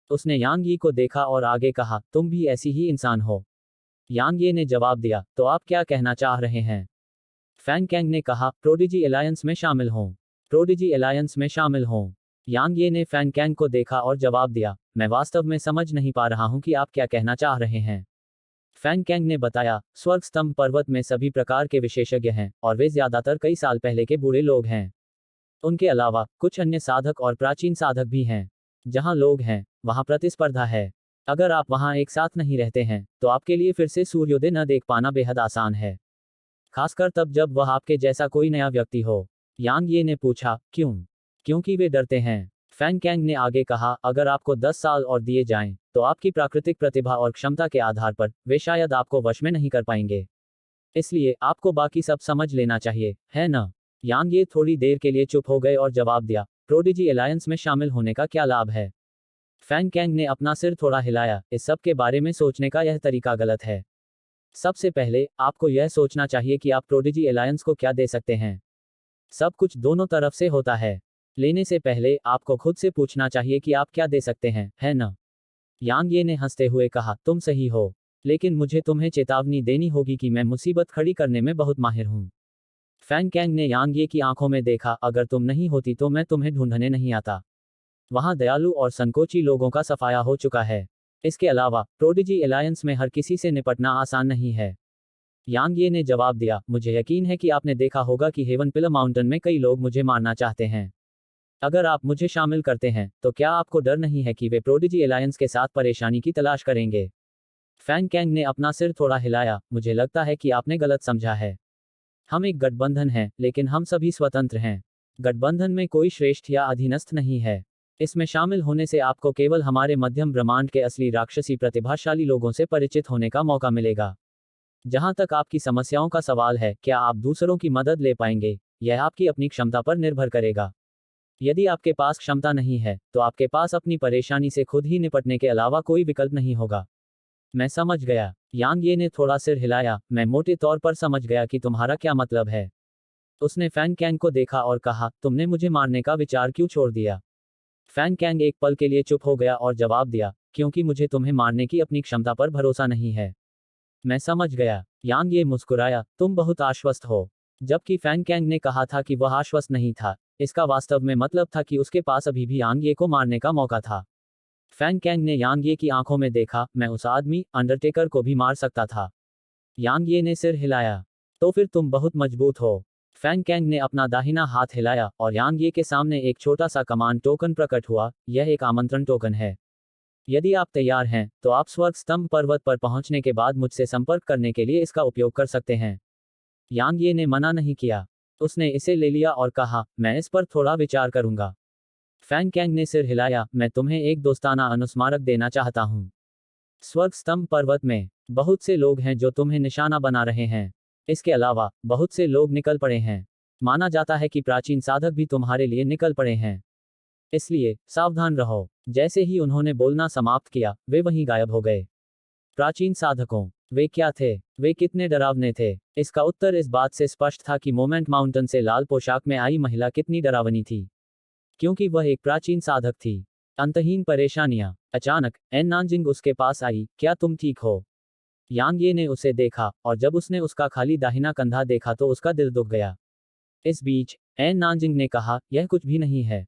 उसने यांग यी को देखा और आगे कहा, तुम भी ऐसी ही इंसान हो। यांग ये ने जवाब दिया, तो आप क्या कहना चाह रहे हैं? फैंग कैंग ने कहा, प्रोडिजी अलायंस में शामिल हों। प्रोडिजी अलायंस में शामिल हों। यांग ये ने फैंग कैंग को देखा और जवाब दिया, मैं वास्तव में समझ नहीं पा रहा हूं कि आप क्या कहना चाह रहे हैं। फैंग कैंग ने बताया, स्वर्ग स्तंभ पर्वत में सभी प्रकार के विशेषज्ञ हैं, और वे ज्यादातर कई साल पहले के बूढ़े लोग हैं। उनके अलावा कुछ अन्य साधक और प्राचीन साधक भी हैं। जहां लोग हैं, वहां प्रतिस्पर्धा है। अगर आप वहां एक साथ नहीं रहते हैं, तो आपके लिए फिर से सूर्योदय न देख पाना बेहद आसान है। खासकर तब जब वह आपके जैसा कोई नया व्यक्ति हो। यांग ये ने पूछा, क्यों? क्योंकि वे डरते हैं। फैंग कैंग ने आगे कहा, अगर आपको 10 साल और दिए जाएं, तो आपकी प्राकृतिक प्रतिभा और क्षमता के आधार पर वे शायद आपको वश में नहीं कर पाएंगे। इसलिए आपको बाकी सब समझ लेना चाहिए, है ना? यांग ये थोड़ी देर के लिए चुप हो गए और जवाब दिया, प्रोडिजी अलायंस में शामिल होने का क्या लाभ है? फैंग कैंग ने अपना सिर थोड़ा हिलाया, इस सब के बारे में सोचने का यह तरीका गलत है। सबसे पहले आपको यह सोचना चाहिए कि आप प्रोडिजी अलायंस को क्या दे सकते हैं। सब कुछ दोनों तरफ से होता है। लेने से पहले आपको खुद से पूछना चाहिए कि आप क्या दे सकते हैं, है ना? यांग ये ने हंसते हुए कहा, तुम सही हो, लेकिन मुझे तुम्हें चेतावनी देनी होगी कि मैं मुसीबत खड़ी करने में बहुत माहिर हूं। फैंग कैंग ने यांग ये की आंखों में देखा, अगर तुम नहीं होती तो मैं तुम्हें ढूंढने नहीं आता। वहां दयालु और संकोची लोगों का सफाया हो चुका है। इसके अलावा प्रोडिजी अलायंस में हर किसी से निपटना आसान नहीं है। यांग ये ने जवाब दिया, मुझे यकीन है कि आपने देखा होगा कि हेवन पिलर माउंटेन में कई लोग मुझे मारना चाहते हैं। अगर आप मुझे शामिल करते हैं, तो क्या आपको डर नहीं है कि वे प्रोडिजी अलायंस के साथ परेशानी की तलाश करेंगे? फैंग कैंग ने अपना सिर थोड़ा हिलाया, मुझे लगता है कि आपने गलत समझा है। हम एक गठबंधन हैं, लेकिन हम सभी स्वतंत्र हैं। गठबंधन में कोई श्रेष्ठ या अधीनस्थ नहीं है। इसमें शामिल होने से आपको केवल हमारे मध्यम ब्रह्मांड के असली राक्षसी प्रतिभाशाली लोगों से परिचित होने का मौका मिलेगा। जहां तक आपकी समस्याओं का सवाल है, क्या आप दूसरों की मदद ले पाएंगे, यह आपकी अपनी क्षमता पर निर्भर करेगा। यदि आपके पास क्षमता नहीं है, तो आपके पास अपनी परेशानी से खुद ही निपटने के अलावा कोई विकल्प नहीं होगा। मैं समझ गया। यांग ये ने थोड़ा सिर हिलाया, मैं मोटे तौर पर समझ गया कि तुम्हारा क्या मतलब है। उसने फैंग कैंग को देखा और कहा, तुमने मुझे मारने का विचार क्यों छोड़ दिया? फैंग कैंग एक पल के लिए चुप हो गया और जवाब दिया, क्योंकि मुझे तुम्हें मारने की अपनी क्षमता पर भरोसा नहीं है। मैं समझ गया। यांग ये मुस्कुराया, तुम बहुत आश्वस्त हो। जबकि फैंग कैंग ने कहा था कि वह आश्वस्त नहीं था, इसका वास्तव में मतलब था कि उसके पास अभी भी यांग ये को मारने का मौका था। फैंग कैंग ने यांग ये की आंखों में देखा, मैं उस आदमी अंडरटेकर को भी मार सकता था। यांग ये ने सिर हिलाया, तो फिर तुम बहुत मजबूत हो। फैंग कैंग ने अपना दाहिना हाथ हिलाया और यांग ये के सामने एक छोटा सा कमांड टोकन प्रकट हुआ, यह एक आमंत्रण टोकन है। यदि आप तैयार हैं, तो आप स्वर्ग स्तंभ पर्वत पर पहुंचने के बाद मुझसे संपर्क करने के लिए इसका उपयोग कर सकते हैं। यांग ये ने मना नहीं किया। उसने इसे ले लिया और कहा, मैं इस पर थोड़ा विचार करूंगा। फैंग कैंग ने सिर हिलाया, मैं तुम्हें एक दोस्ताना अनुस्मारक देना चाहता हूं। स्वर्ग स्तंभ पर्वत में बहुत से लोग हैं जो तुम्हें निशाना बना रहे हैं। इसके अलावा बहुत से लोग निकल पड़े हैं। माना जाता है कि प्राचीन साधक भी तुम्हारे लिए निकल पड़े हैं। इसलिए सावधान रहो। जैसे ही उन्होंने बोलना समाप्त किया, वे वहीं गायब हो गए। प्राचीन साधकों, वे क्या थे? वे कितने डरावने थे? इसका उत्तर इस बात से स्पष्ट था कि मोमेंट माउंटेन से लाल पोशाक में आई महिला कितनी डरावनी थी। क्योंकि वह एक प्राचीन साधक थी। अंतहीन परेशानियां। अचानक एन नानजिंग उसके पास आई, क्या तुम ठीक हो? यांग ये ने उसे देखा, और जब उसने उसका खाली दाहिना कंधा देखा तो उसका दिल दुख गया। इस बीच एन नानजिंग ने कहा, यह कुछ भी नहीं है।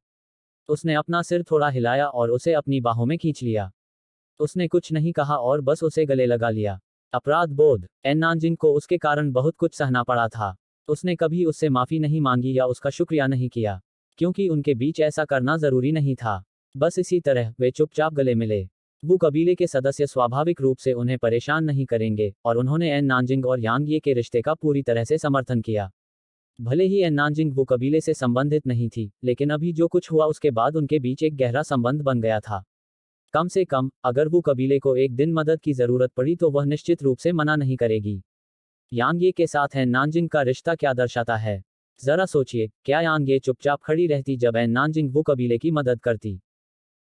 उसने अपना सिर थोड़ा हिलाया और उसे अपनी बाहों में खींच लिया। उसने कुछ नहीं कहा और बस उसे गले लगा लिया। अपराध बोध। एन नानजिंग को उसके कारण बहुत कुछ सहना पड़ा था। उसने कभी उससे माफी नहीं मांगी या उसका शुक्रिया नहीं किया, क्योंकि उनके बीच ऐसा करना जरूरी नहीं था। बस इसी तरह वे चुपचाप गले मिले। वो कबीले के सदस्य स्वाभाविक रूप से उन्हें परेशान नहीं करेंगे, और उन्होंने एन नानजिंग और यांग ये के रिश्ते का पूरी तरह से समर्थन किया। भले ही एन नानजिंग वो कबीले से संबंधित नहीं थी, लेकिन अभी जो कुछ हुआ उसके बाद उनके बीच एक गहरा संबंध बन गया था। कम से कम, अगर वो कबीले को एक दिन मदद की जरूरत पड़ी तो वह निश्चित रूप से मना नहीं करेगी। यांग ये के साथ एन नानजिंग का रिश्ता क्या दर्शाता है? जरा सोचिए, क्या यांग ये चुपचाप खड़ी रहती जब एन नानजिंग वो कबीले की मदद करती?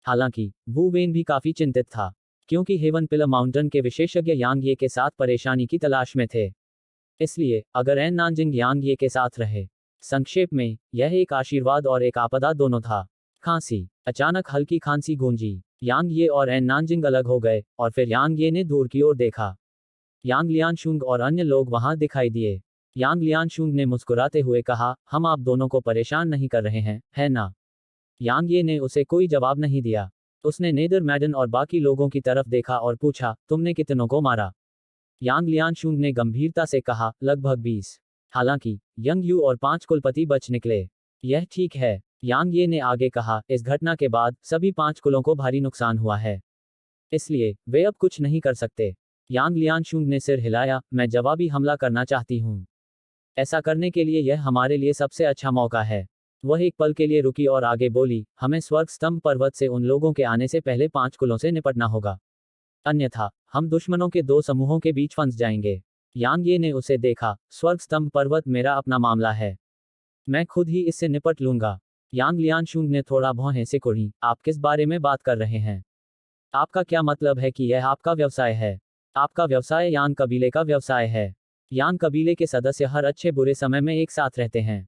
हालांकि वू वेन भी काफी चिंतित था, क्योंकि हेवन पिलर माउंटेन के विशेषज्ञ यांग ये के साथ परेशानी की तलाश में थे। इसलिए अगर एन नानजिंग यांग ये के साथ रहे। संक्षेप में, यह एक आशीर्वाद और एक आपदा दोनों था। खांसी। अचानक हल्की खांसी गूंजी। यांग ये और एन नानजिंग अलग हो गए, और फिर यांग ये ने दूर की ओर देखा। यांग लियांशुंग और अन्य लोग वहां दिखाई दिए। यांग लियांशुंग ने मुस्कुराते हुए कहा, हम आप दोनों को परेशान नहीं कर रहे हैं, है ना? यांग ये ने उसे कोई जवाब नहीं दिया। उसने नेदर मैडन और बाकी लोगों की तरफ देखा और पूछा, तुमने कितनों को मारा? यांग लियांशुंग ने गंभीरता से कहा, लगभग 20। हालांकि यंग यू और 5 कुलपति बच निकले। यह ठीक है, यांग ये ने आगे कहा, इस घटना के बाद सभी 5 कुलों को भारी नुकसान हुआ है, इसलिए वे अब कुछ नहीं कर सकते। यांग लियांशुंग ने सिर हिलाया, मैं जवाबी हमला करना चाहती हूँ। ऐसा करने के लिए यह हमारे लिए सबसे अच्छा मौका है। वह एक पल के लिए रुकी और आगे बोली, हमें स्वर्ग स्तंभ पर्वत से उन लोगों के आने से पहले 5 कुलों से निपटना होगा, अन्यथा हम दुश्मनों के 2 समूहों के बीच फंस जाएंगे। यांग ये ने उसे देखा, स्वर्ग स्तंभ पर्वत मेरा अपना मामला है, मैं खुद ही इससे निपट लूंगा। यांग लियांशुंग ने थोड़ा भौहें से कुढ़ी, आप किस बारे में बात कर रहे हैं? आपका क्या मतलब है कि यह आपका व्यवसाय है? आपका व्यवसाय यांग कबीले का व्यवसाय है। यांग कबीले के सदस्य हर अच्छे बुरे समय में एक साथ रहते हैं।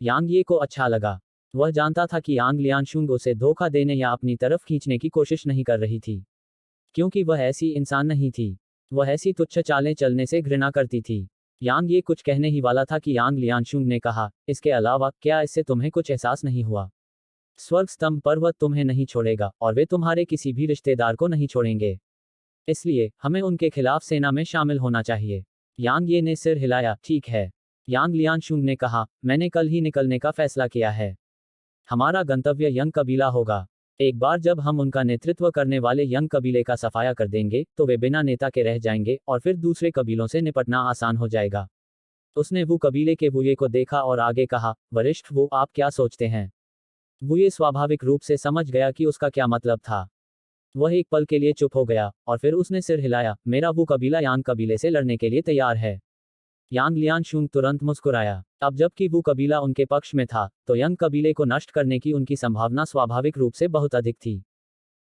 यांग ये को अच्छा लगा। वह जानता था कि यांग लियांशुंग उसे धोखा देने या अपनी तरफ खींचने की कोशिश नहीं कर रही थी, क्योंकि वह ऐसी इंसान नहीं थी। वह ऐसी तुच्छ चालें चलने से घृणा करती थी। यांग ये कुछ कहने ही वाला था कि यांग लियांशुंग ने कहा, इसके अलावा क्या इससे तुम्हें कुछ एहसास नहीं हुआ? स्वर्ग स्तंभ पर्वत तुम्हें नहीं छोड़ेगा और वे तुम्हारे किसी भी रिश्तेदार को नहीं छोड़ेंगे, इसलिए हमें उनके खिलाफ सेना में शामिल होना चाहिए। यांग ये ने सिर हिलाया, ठीक है। यांग लियांशुंग ने कहा, मैंने कल ही निकलने का फैसला किया है। हमारा गंतव्य यंग कबीला होगा। एक बार जब हम उनका नेतृत्व करने वाले यंग कबीले का सफाया कर देंगे तो वे बिना नेता के रह जाएंगे और फिर दूसरे कबीलों से निपटना आसान हो जाएगा। उसने वो कबीले के वुये को देखा और आगे कहा, वरिष्ठ वो आप क्या सोचते हैं? वुये स्वाभाविक रूप से समझ गया कि उसका क्या मतलब था। वह एक पल के लिए चुप हो गया और फिर उसने सिर हिलाया, मेरा वो कबीला यांग कबीले से लड़ने के लिए तैयार है। यांग लियांशुंग तुरंत मुस्कुराया। अब जबकि वो कबीला उनके पक्ष में था, तो यंग कबीले को नष्ट करने की उनकी संभावना स्वाभाविक रूप से बहुत अधिक थी।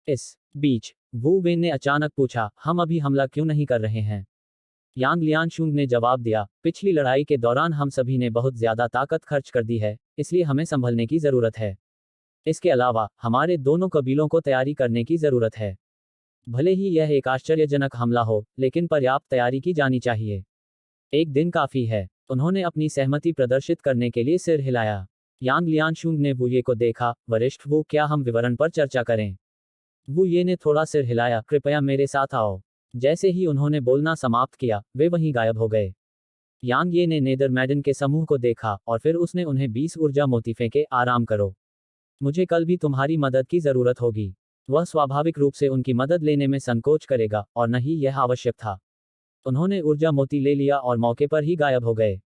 इस बीच वू वेन ने अचानक पूछा, हम अभी हमला क्यों नहीं कर रहे हैं? यांग लियांशुंग ने जवाब दिया, पिछली लड़ाई के दौरान हम सभी ने बहुत ज्यादा ताकत खर्च कर दी है, इसलिए हमें संभलने की जरूरत है। इसके अलावा हमारे दोनों कबीलों को तैयारी करने की जरूरत है। भले ही यह एक आश्चर्यजनक हमला हो, लेकिन पर्याप्त तैयारी की जानी चाहिए। एक दिन काफी है। उन्होंने अपनी सहमति प्रदर्शित करने के लिए सिर हिलाया। यांग लियांशुंग ने वुये को देखा, वरिष्ठ वो क्या हम विवरण पर चर्चा करें? वुये ने थोड़ा सिर हिलाया, कृपया मेरे साथ आओ। जैसे ही उन्होंने बोलना समाप्त किया, वे वहीं गायब हो गए। यांग ये ने नेदर मैडन के समूह को देखा और फिर उसने उन्हें 20 ऊर्जा मोती फेंके, आराम करो। मुझे कल भी तुम्हारी मदद की जरूरत होगी। वह स्वाभाविक रूप से उनकी मदद लेने में संकोच करेगा, और न ही यह आवश्यक था। उन्होंने ऊर्जा मोती ले लिया और मौके पर ही गायब हो गए।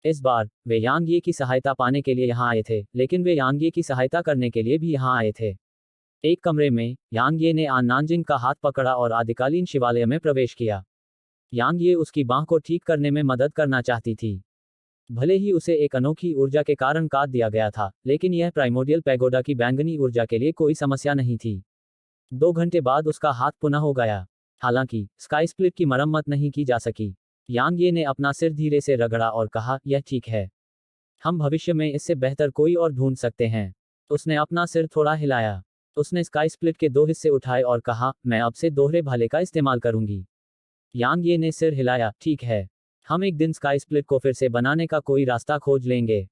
इस बार वे यांग ये की सहायता पाने के लिए यहाँ आए थे, लेकिन वे यांग ये की सहायता करने के लिए भी यहाँ आए थे। एक कमरे में यांग ये ने आन नानजिंग का हाथ पकड़ा और आदिकालीन शिवालय में प्रवेश किया। यांग ये उसकी बांह को ठीक करने में मदद करना चाहती थी। भले ही उसे एक अनोखी ऊर्जा के कारण काट दिया गया था, लेकिन यह प्राइमोडियल पैगोडा की बैंगनी ऊर्जा के लिए कोई समस्या नहीं थी। 2 घंटे बाद उसका हाथ पुनः हो गया। हालांकि स्काई स्प्लिट की मरम्मत नहीं की जा सकी। यांग ये ने अपना सिर धीरे से रगड़ा और कहा, यह ठीक है। हम भविष्य में इससे बेहतर कोई और ढूंढ सकते हैं। उसने अपना सिर थोड़ा हिलाया। उसने स्काई स्प्लिट के 2 हिस्से उठाए और कहा, मैं अब से दोहरे भाले का इस्तेमाल करूंगी। यांग ये ने सिर हिलाया, ठीक है। हम एक दिन स्काई स्प्लिट को फिर से बनाने का कोई रास्ता खोज लेंगे।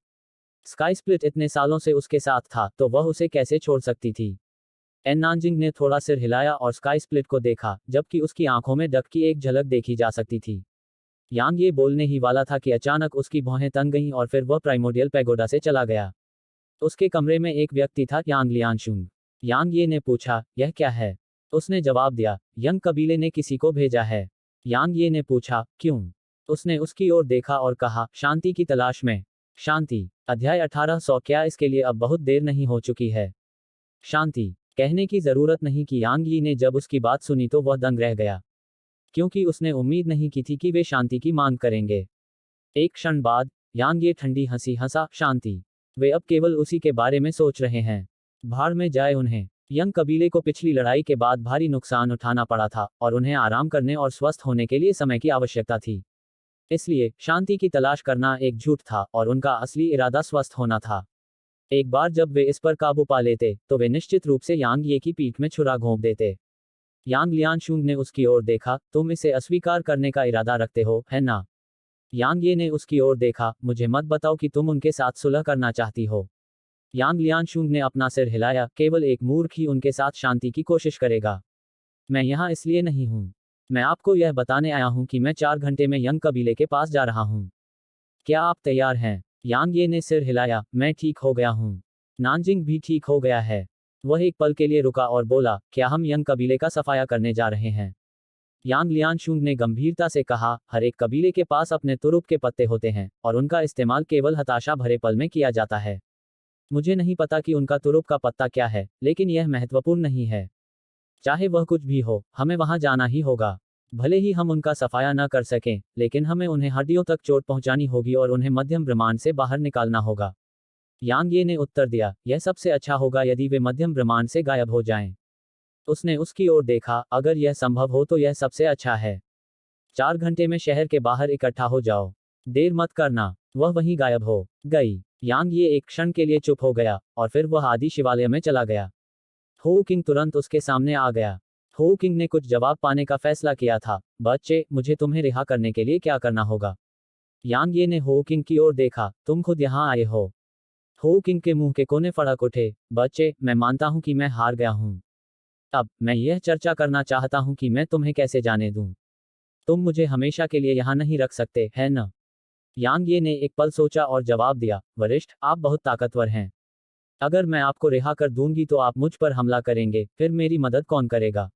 स्काई स्प्लिट इतने सालों से उसके साथ था, तो वह उसे कैसे छोड़ सकती थी? एन नानजिंग ने थोड़ा सिर हिलाया और स्काई स्प्लिट को देखा, जबकि उसकी आंखों में डक की एक झलक देखी जा सकती थी। यांग ये बोलने ही वाला था कि अचानक उसकी भौहें तन गईं और फिर वह प्राइमोडियल पैगोडा से चला गया। उसके कमरे में एक व्यक्ति था, यांग लियांशुंग। यांग ये ने पूछा, यह क्या है? उसने जवाब दिया, यंग कबीले ने किसी को भेजा है। यांग ये ने पूछा, क्यों? उसने उसकी ओर देखा और कहा, शांति की तलाश में। शांति। अध्याय 1800। क्या इसके लिए अब बहुत देर नहीं हो चुकी है? शांति कहने की जरूरत नहीं कि यांग यी ने जब उसकी बात सुनी तो वह दंग रह गया, क्योंकि उसने उम्मीद नहीं की थी कि वे शांति की मांग करेंगे। एक क्षण बाद यांग ये ठंडी हंसी हंसा, शांति? वे अब केवल उसी के बारे में सोच रहे हैं। भाड़ में जाए उन्हें। यंग कबीले को पिछली लड़ाई के बाद भारी नुकसान उठाना पड़ा था और उन्हें आराम करने और स्वस्थ होने के लिए समय की आवश्यकता थी। इसलिए शांति की तलाश करना एक झूठ था और उनका असली इरादा स्वस्थ होना था। एक बार जब वे इस पर काबू पा लेते तो वे निश्चित रूप से यांग ये की पीठ में छुरा घोंप देते। यांग लियांशुंग ने उसकी ओर देखा, तुम इसे अस्वीकार करने का इरादा रखते हो, है ना? यांग ये ने उसकी ओर देखा, मुझे मत बताओ कि तुम उनके साथ सुलह करना चाहती हो। यांग लियांशुंग ने अपना सिर हिलाया, केवल एक मूर्ख ही उनके साथ शांति की कोशिश करेगा। मैं यहाँ इसलिए नहीं हूँ। मैं आपको यह बताने आया हूँ कि मैं 4 घंटे में यंग कबीले के पास जा रहा हूँ। क्या आप तैयार हैं? यांग ये ने सिर हिलाया, मैं ठीक हो गया हूँ। नानजिंग भी ठीक हो गया है। वह एक पल के लिए रुका और बोला, क्या हम यंग कबीले का सफाया करने जा रहे हैं? यांग लियांशुंग ने गंभीरता से कहा, हर एक कबीले के पास अपने तुरुप के पत्ते होते हैं और उनका इस्तेमाल केवल हताशा भरे पल में किया जाता है। मुझे नहीं पता कि उनका तुरुप का पत्ता क्या है, लेकिन यह महत्वपूर्ण नहीं है। चाहे वह कुछ भी हो, हमें वहां जाना ही होगा। भले ही हम उनका सफाया न कर सकें, लेकिन हमें उन्हें हड्डियों तक चोट पहुंचानी होगी और उन्हें मध्यम ब्रह्मांड से बाहर निकालना होगा। यांग ये ने उत्तर दिया, यह सबसे अच्छा होगा यदि वे मध्यम ब्रह्मांड से गायब हो जाएं। उसने उसकी ओर देखा, अगर यह संभव हो तो यह सबसे अच्छा है। 4 घंटे में शहर के बाहर इकट्ठा हो जाओ। देर मत करना। वह वहीं गायब हो गई। यांग ये एक क्षण के लिए चुप हो गया और फिर वह आदि शिवालय में चला गया। हो किंग तुरंत उसके सामने आ गया। हो किंग ने कुछ जवाब पाने का फैसला किया था। बच्चे, मुझे तुम्हें रिहा करने के लिए क्या करना होगा? यांग ये ने हो किंग की ओर देखा, तुम खुद यहाँ आए हो। हो किंग के मुंह के कोने फड़क उठे। बच्चे, मैं मानता हूँ कि मैं हार गया हूँ। अब मैं यह चर्चा करना चाहता हूँ कि मैं तुम्हें कैसे जाने दूं। तुम मुझे हमेशा के लिए यहाँ नहीं रख सकते, है न? यांग ये ने एक पल सोचा और जवाब दिया, वरिष्ठ, आप बहुत ताकतवर हैं। अगर मैं आपको रिहा कर दूंगी तो आप मुझ पर हमला करेंगे, फिर मेरी मदद कौन करेगा?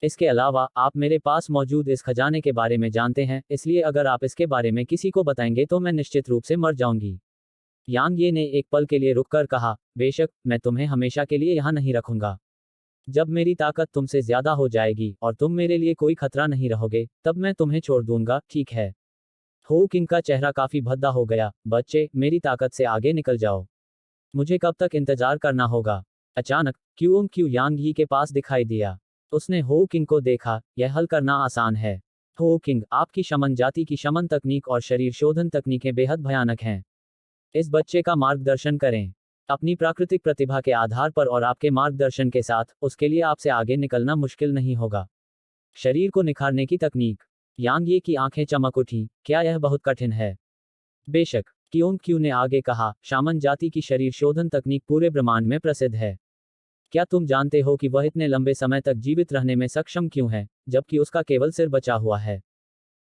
इसके अलावा आप मेरे पास मौजूद इस खजाने के बारे में जानते हैं, इसलिए अगर आप इसके बारे में किसी को बताएंगे तो मैं निश्चित रूप से मर जाऊंगी। यांग ये ने एक पल के लिए रुककर कहा, बेशक, मैं तुम्हें हमेशा के लिए यहाँ नहीं रखूंगा। जब मेरी ताकत तुमसे ज्यादा हो जाएगी और तुम मेरे लिए कोई खतरा नहीं रहोगे, तब मैं तुम्हें छोड़ दूंगा, ठीक है? हो किंग का चेहरा काफी भद्दा हो गया। बच्चे, मेरी ताकत से आगे निकल जाओ। मुझे कब तक इंतजार करना होगा? अचानक क्यूओंग क्यू यांग यी के पास दिखाई दिया। उसने हो किंग को देखा, यह हल करना आसान है। हो किंग, आपकी शमन जाति की शमन तकनीक और शरीर शोधन तकनीकें बेहद भयानक हैं। इस बच्चे का मार्गदर्शन करें। अपनी प्राकृतिक प्रतिभा के आधार पर और आपके मार्गदर्शन के साथ, उसके लिए आपसे आगे निकलना मुश्किल नहीं होगा। शरीर को निखारने की तकनीक। यांग ये की आंखें चमक उठी, क्या यह बहुत कठिन है? बेशक, क्यों क्यू ने आगे कहा, शामन जाति की शरीर शोधन तकनीक पूरे ब्रह्मांड में प्रसिद्ध है। क्या तुम जानते हो कि वह इतने लंबे समय तक जीवित रहने में सक्षम क्यों है, जबकि उसका केवल सिर बचा हुआ है?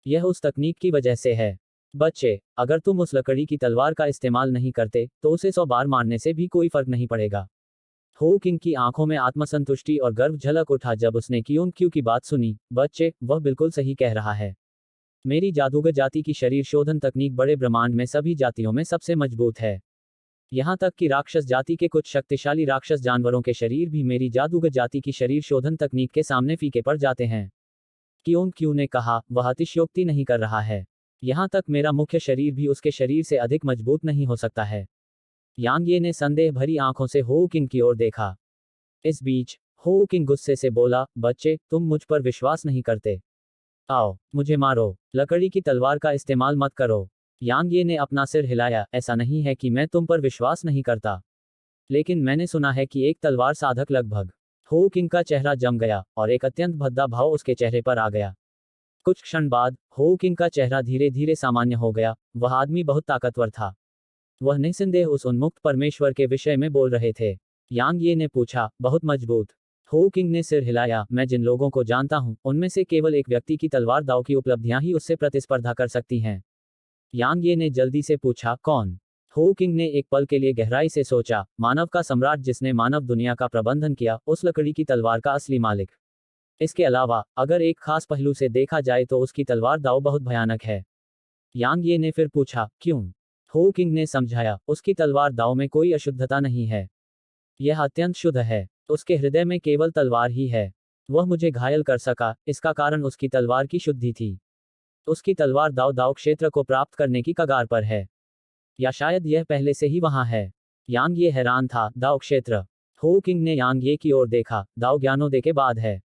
यह उस तकनीक की वजह से है। बच्चे, अगर तुम उस लकड़ी की तलवार का इस्तेमाल नहीं करते, तो उसे 100 बार मारने से भी कोई फर्क नहीं पड़ेगा। हो किंग की आंखों में आत्मसंतुष्टि और गर्व झलक उठा जब उसने क्यों क्यू की बात सुनी। बच्चे, वह बिल्कुल सही कह रहा है। मेरी जादूगर जाति की शरीर शोधन तकनीक बड़े ब्रह्मांड में सभी जातियों में सबसे मजबूत है। यहाँ तक कि राक्षस जाति के कुछ शक्तिशाली राक्षस जानवरों के शरीर भी मेरी जादूगर जाति की शरीर शोधन तकनीक के सामने फीके पड़ जाते हैं। क्यों क्यू ने कहा, वह अतिशयोक्ति नहीं कर रहा है। यहाँ तक मेरा मुख्य शरीर भी उसके शरीर से अधिक मजबूत नहीं हो सकता है। यांग ये ने संदेह भरी आंखों से हो किंग की ओर देखा। इस बीच हो किंग गुस्से से बोला, बच्चे, तुम मुझ पर विश्वास नहीं करते। आओ, मुझे मारो। लकड़ी की तलवार का इस्तेमाल मत करो। यांग ये ने अपना सिर हिलाया, ऐसा नहीं है कि मैं तुम पर विश्वास नहीं करता, लेकिन मैंने सुना है कि एक तलवार साधक लगभग। हो किंग का चेहरा जम गया और एक अत्यंत भद्दा भाव उसके चेहरे पर आ गया। कुछ क्षण बाद हो किंग का चेहरा धीरे धीरे सामान्य हो गया। वह आदमी बहुत ताकतवर था। वह निस्संदेह उस उन्मुक्त परमेश्वर के विषय में बोल रहे थे। यांग ये ने पूछा, बहुत मजबूत? हो किंग ने सिर हिलाया, मैं जिन लोगों को जानता हूं, उनमें से केवल एक व्यक्ति की तलवार दाव की उपलब्धियां ही उससे प्रतिस्पर्धा कर सकती हैं। यांग ये ने जल्दी से पूछा, कौन? हो किंग ने एक पल के लिए गहराई से सोचा, मानव का सम्राट जिसने मानव दुनिया का प्रबंधन किया, उस लकड़ी की तलवार का असली मालिक। इसके अलावा, अगर एक खास पहलू से देखा जाए तो उसकी तलवार दाव बहुत भयानक है। यांग ये ने फिर पूछा, क्यों? हो किंग ने समझाया, उसकी तलवार दाव में कोई अशुद्धता नहीं है। यह अत्यंत शुद्ध है। उसके हृदय में केवल तलवार ही है। वह मुझे घायल कर सका, इसका कारण उसकी तलवार की शुद्धि थी। उसकी तलवार दाव क्षेत्र को प्राप्त करने की कगार पर है, या शायद यह पहले से ही वहां है। यांग ये हैरान था, दाव क्षेत्र? हो किंग ने यांग ये की ओर देखा, दाव ज्ञानोदय के बाद है।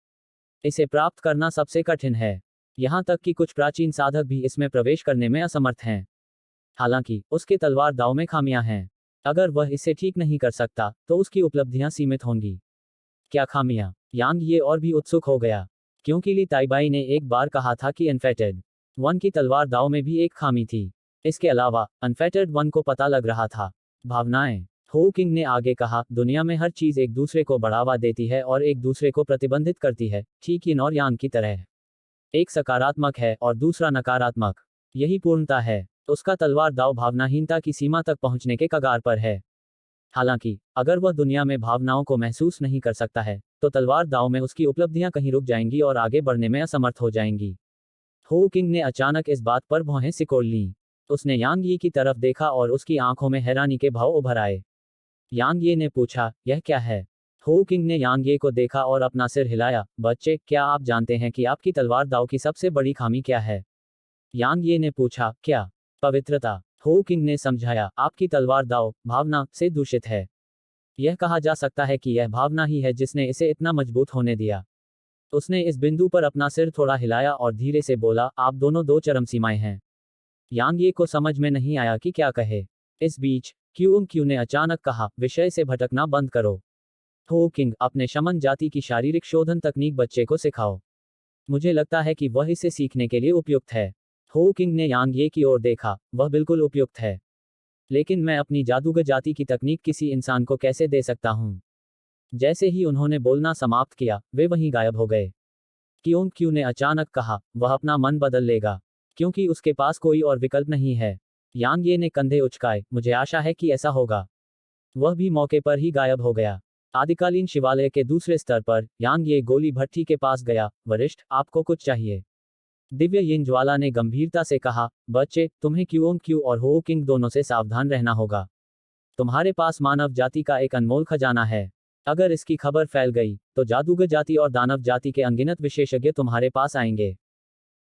इसे प्राप्त करना सबसे कठिन है। यहाँ तक कि कुछ प्राचीन साधक भी इसमें प्रवेश करने में असमर्थ हैं। हालांकि उसके तलवार दाव में खामियां हैं। अगर वह इसे ठीक नहीं कर सकता तो उसकी उपलब्धियां सीमित होंगी। क्या खामियां? यांग ये और भी उत्सुक हो गया, क्योंकि ली ताइबाई ने एक बार कहा था कि अनफेटेड वन की तलवार दाव में भी एक खामी थी। इसके अलावा अनफेटेड वन को पता लग रहा था। भावनाएं। हो किंग ने आगे कहा, दुनिया में हर चीज एक दूसरे को बढ़ावा देती है और एक दूसरे को प्रतिबंधित करती है, ठीक यिन और यांग की तरह। एक सकारात्मक है और दूसरा नकारात्मक। यही पूर्णता है। उसका तलवार दाव भावनाहीनता की सीमा तक पहुंचने के कगार पर है। हालांकि अगर वह दुनिया में भावनाओं को महसूस नहीं कर सकता है, तो तलवार दाव में उसकी उपलब्धियां कहीं रुक जाएंगी और आगे बढ़ने में असमर्थ हो जाएंगी। हो किंग ने अचानक इस बात पर भौहें सिकोड़ लीं। उसने यांग यी की तरफ देखा और उसकी आंखों में हैरानी के भाव उभर आए। यांग ये ने पूछा, यह क्या है? हो किंग ने यांग ये को देखा और अपना सिर हिलाया। बच्चे, क्या आप जानते हैं कि आपकी तलवार दाव की सबसे बड़ी खामी क्या है? यांग ये ने पूछा, क्या? पवित्रता। हो किंग ने समझाया, आपकी तलवार दाव भावना से दूषित है। यह कहा जा सकता है कि यह भावना ही है जिसने इसे इतना मजबूत होने दिया। उसने इस बिंदु पर अपना सिर थोड़ा हिलाया और धीरे से बोला, आप दोनों दो चरम सीमाएं हैं। यांग ये को समझ में नहीं आया कि क्या कहे। इस बीच क्यू ने अचानक कहा, विषय से भटकना बंद करो। हो किंग, अपने शमन जाति की शारीरिक शोधन तकनीक बच्चे को सिखाओ। मुझे लगता है कि वह इसे सीखने के लिए उपयुक्त है। हो किंग ने यांग ये की ओर देखा, वह बिल्कुल उपयुक्त है। लेकिन मैं अपनी जादूगर जाति की तकनीक किसी इंसान को कैसे दे सकता हूं? जैसे ही उन्होंने बोलना समाप्त किया, वे वहीं गायब हो गए। क्यू ने अचानक कहा, वह अपना मन बदल लेगा, क्योंकि उसके पास कोई और विकल्प नहीं है। यांग ये ने कंधे उचकाए, मुझे आशा है कि ऐसा होगा। वह भी मौके पर ही गायब हो गया। आदिकालीन शिवालय के दूसरे स्तर पर यांग ये गोली भट्टी के पास गया। वरिष्ठ, आपको कुछ चाहिए? दिव्य यिन ज्वाला ने गंभीरता से कहा, बच्चे, तुम्हें क्यू और हो किंग दोनों से सावधान रहना होगा। तुम्हारे पास मानव जाति का एक अनमोल खजाना है। अगर इसकी खबर फैल गई, तो जादूगर जाति और दानव जाति के अनगिनत विशेषज्ञ तुम्हारे पास आएंगे।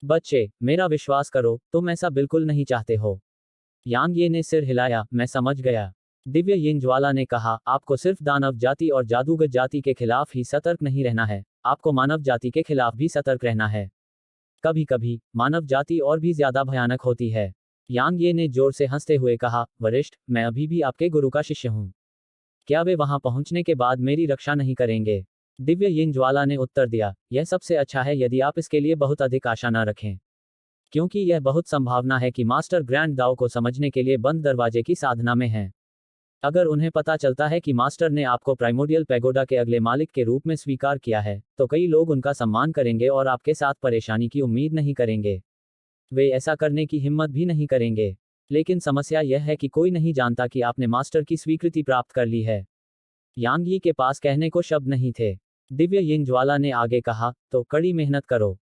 बच्चे, मेरा विश्वास करो, तुम ऐसा बिल्कुल नहीं चाहते हो। यांग ये ने सिर हिलाया, मैं समझ गया। दिव्य यिन ज्वाला ने कहा, आपको सिर्फ दानव जाति और जादूगर जाति के खिलाफ ही सतर्क नहीं रहना है, आपको मानव जाति के खिलाफ भी सतर्क रहना है। कभी कभी मानव जाति और भी ज्यादा भयानक होती है। यांग ये ने जोर से हंसते हुए कहा, वरिष्ठ, मैं अभी भी आपके गुरु का शिष्य हूं। क्या वे वहां पहुंचने के बाद मेरी रक्षा नहीं करेंगे? दिव्य यिन ज्वाला ने उत्तर दिया, यह सबसे अच्छा है यदि आप इसके लिए बहुत अधिक आशा न रखें, क्योंकि यह बहुत संभावना है कि मास्टर ग्रैंड दाओ को समझने के लिए बंद दरवाजे की साधना में हैं। अगर उन्हें पता चलता है कि मास्टर ने आपको प्राइमोडियल पैगोडा के अगले मालिक के रूप में स्वीकार किया है, तो कई लोग उनका सम्मान करेंगे और आपके साथ परेशानी की उम्मीद नहीं करेंगे। वे ऐसा करने की हिम्मत भी नहीं करेंगे। लेकिन समस्या यह है कि कोई नहीं जानता कि आपने मास्टर की स्वीकृति प्राप्त कर ली है। यांग यी के पास कहने को शब्द नहीं थे। दिव्य यिन ज्वाला ने आगे कहा, तो कड़ी मेहनत करो।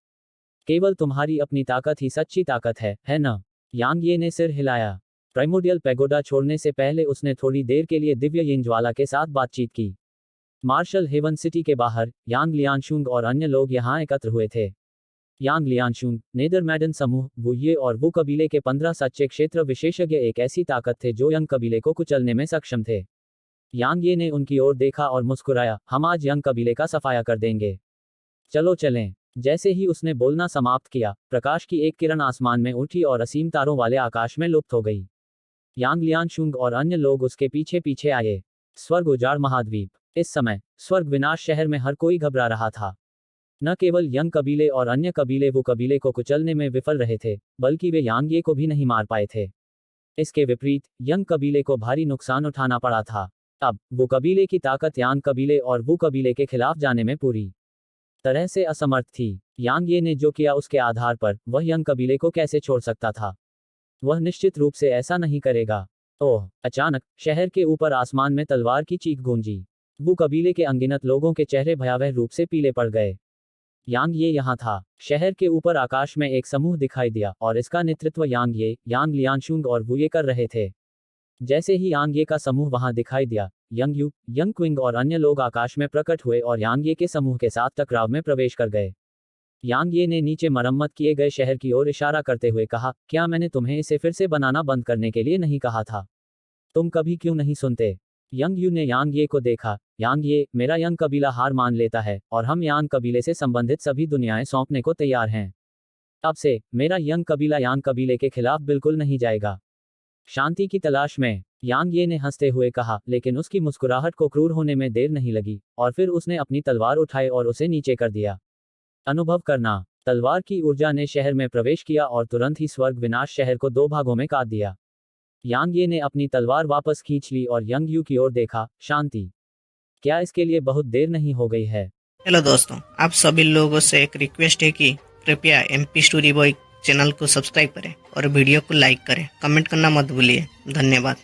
केवल तुम्हारी अपनी ताकत ही सच्ची ताकत है न? यांग ये ने सिर हिलाया। प्राइमोडियल पैगोडा छोड़ने से पहले उसने थोड़ी देर के लिए दिव्य यिन ज्वाला के साथ बातचीत की। मार्शल हेवन सिटी के बाहर यांग लियांशुंग और अन्य लोग यहां एकत्र हुए थे। यांग लियांशुंग, नेदरमैडन समूह, वुये और वु कबीले के 15 सच्चे क्षेत्र विशेषज्ञ एक ऐसी ताकत थे जो यंग कबीले को कुचलने में सक्षम थे। यांग ये ने उनकी ओर देखा और मुस्कुराया, हम आज यंग कबीले का सफाया कर देंगे। चलो चलें। जैसे ही उसने बोलना समाप्त किया, प्रकाश की एक किरण आसमान में उठी और असीम तारों वाले आकाश में लुप्त हो गई। यांग लियांशुंग और अन्य लोग उसके पीछे पीछे आए। स्वर्ग उजाड़ महाद्वीप। इस समय स्वर्ग विनाश शहर में हर कोई घबरा रहा था। न केवल यंग कबीले और अन्य कबीले वो कबीले को कुचलने में विफल रहे थे, बल्कि वे यांग ये को भी नहीं मार पाए थे। इसके विपरीत यंग कबीले को भारी नुकसान उठाना पड़ा था। अब वो कबीले की ताकत यांग कबीले और वो कबीले के खिलाफ जाने में पूरी तरह से असमर्थ थी। यांग ये ने जो किया उसके आधार पर वह यंग कबीले को कैसे छोड़ सकता था? वह निश्चित रूप से ऐसा नहीं करेगा। ओह! अचानक शहर के ऊपर आसमान में तलवार की चीख गूंजी। वो कबीले के अनगिनत लोगों के चेहरे भयावह रूप से पीले पड़ गए। यांग ये यहाँ था। शहर के ऊपर आकाश में एक समूह दिखाई दिया और इसका नेतृत्व यांग ये, यांग लियांशुंग और वुये कर रहे थे। जैसे ही यांग ये का समूह वहां दिखाई दिया, यंग यू, यंग क्विंग और अन्य लोग आकाश में प्रकट हुए और यांग ये के समूह के साथ टकराव में प्रवेश कर गए। यांग ये ने नीचे मरम्मत किए गए शहर की ओर इशारा करते हुए कहा, क्या मैंने तुम्हें इसे फिर से बनाना बंद करने के लिए नहीं कहा था? तुम कभी क्यों नहीं सुनते? यंग यू ने यांग ये को देखा। यांग ये, मेरा यंग कबीला हार मान लेता है और हम यांग कबीले से संबंधित सभी दुनियाएं सौंपने को तैयार हैं। अब से मेरा यंग कबीला यांग कबीले के खिलाफ बिल्कुल नहीं जाएगा। शांति की तलाश में, यांग ये ने हंसते हुए कहा, लेकिन उसकी मुस्कुराहट को क्रूर होने में देर नहीं लगी, और फिर उसने अपनी तलवार उठाई और उसे नीचे कर दिया। अनुभव करना। तलवार की ऊर्जा ने शहर में प्रवेश किया और तुरंत ही स्वर्ग विनाश शहर को 2 भागों में काट दिया। यांग ये ने अपनी तलवार वापस खींच ली और यंग यू की ओर देखा। शांति, क्या इसके लिए बहुत देर नहीं हो गई है? हेलो दोस्तों, आप सभी लोगों से एक रिक्वेस्ट है कि कृपया MP स्टोरी बॉय चैनल को सब्सक्राइब करें और वीडियो को लाइक करें। कमेंट करना मत भूलिए। धन्यवाद।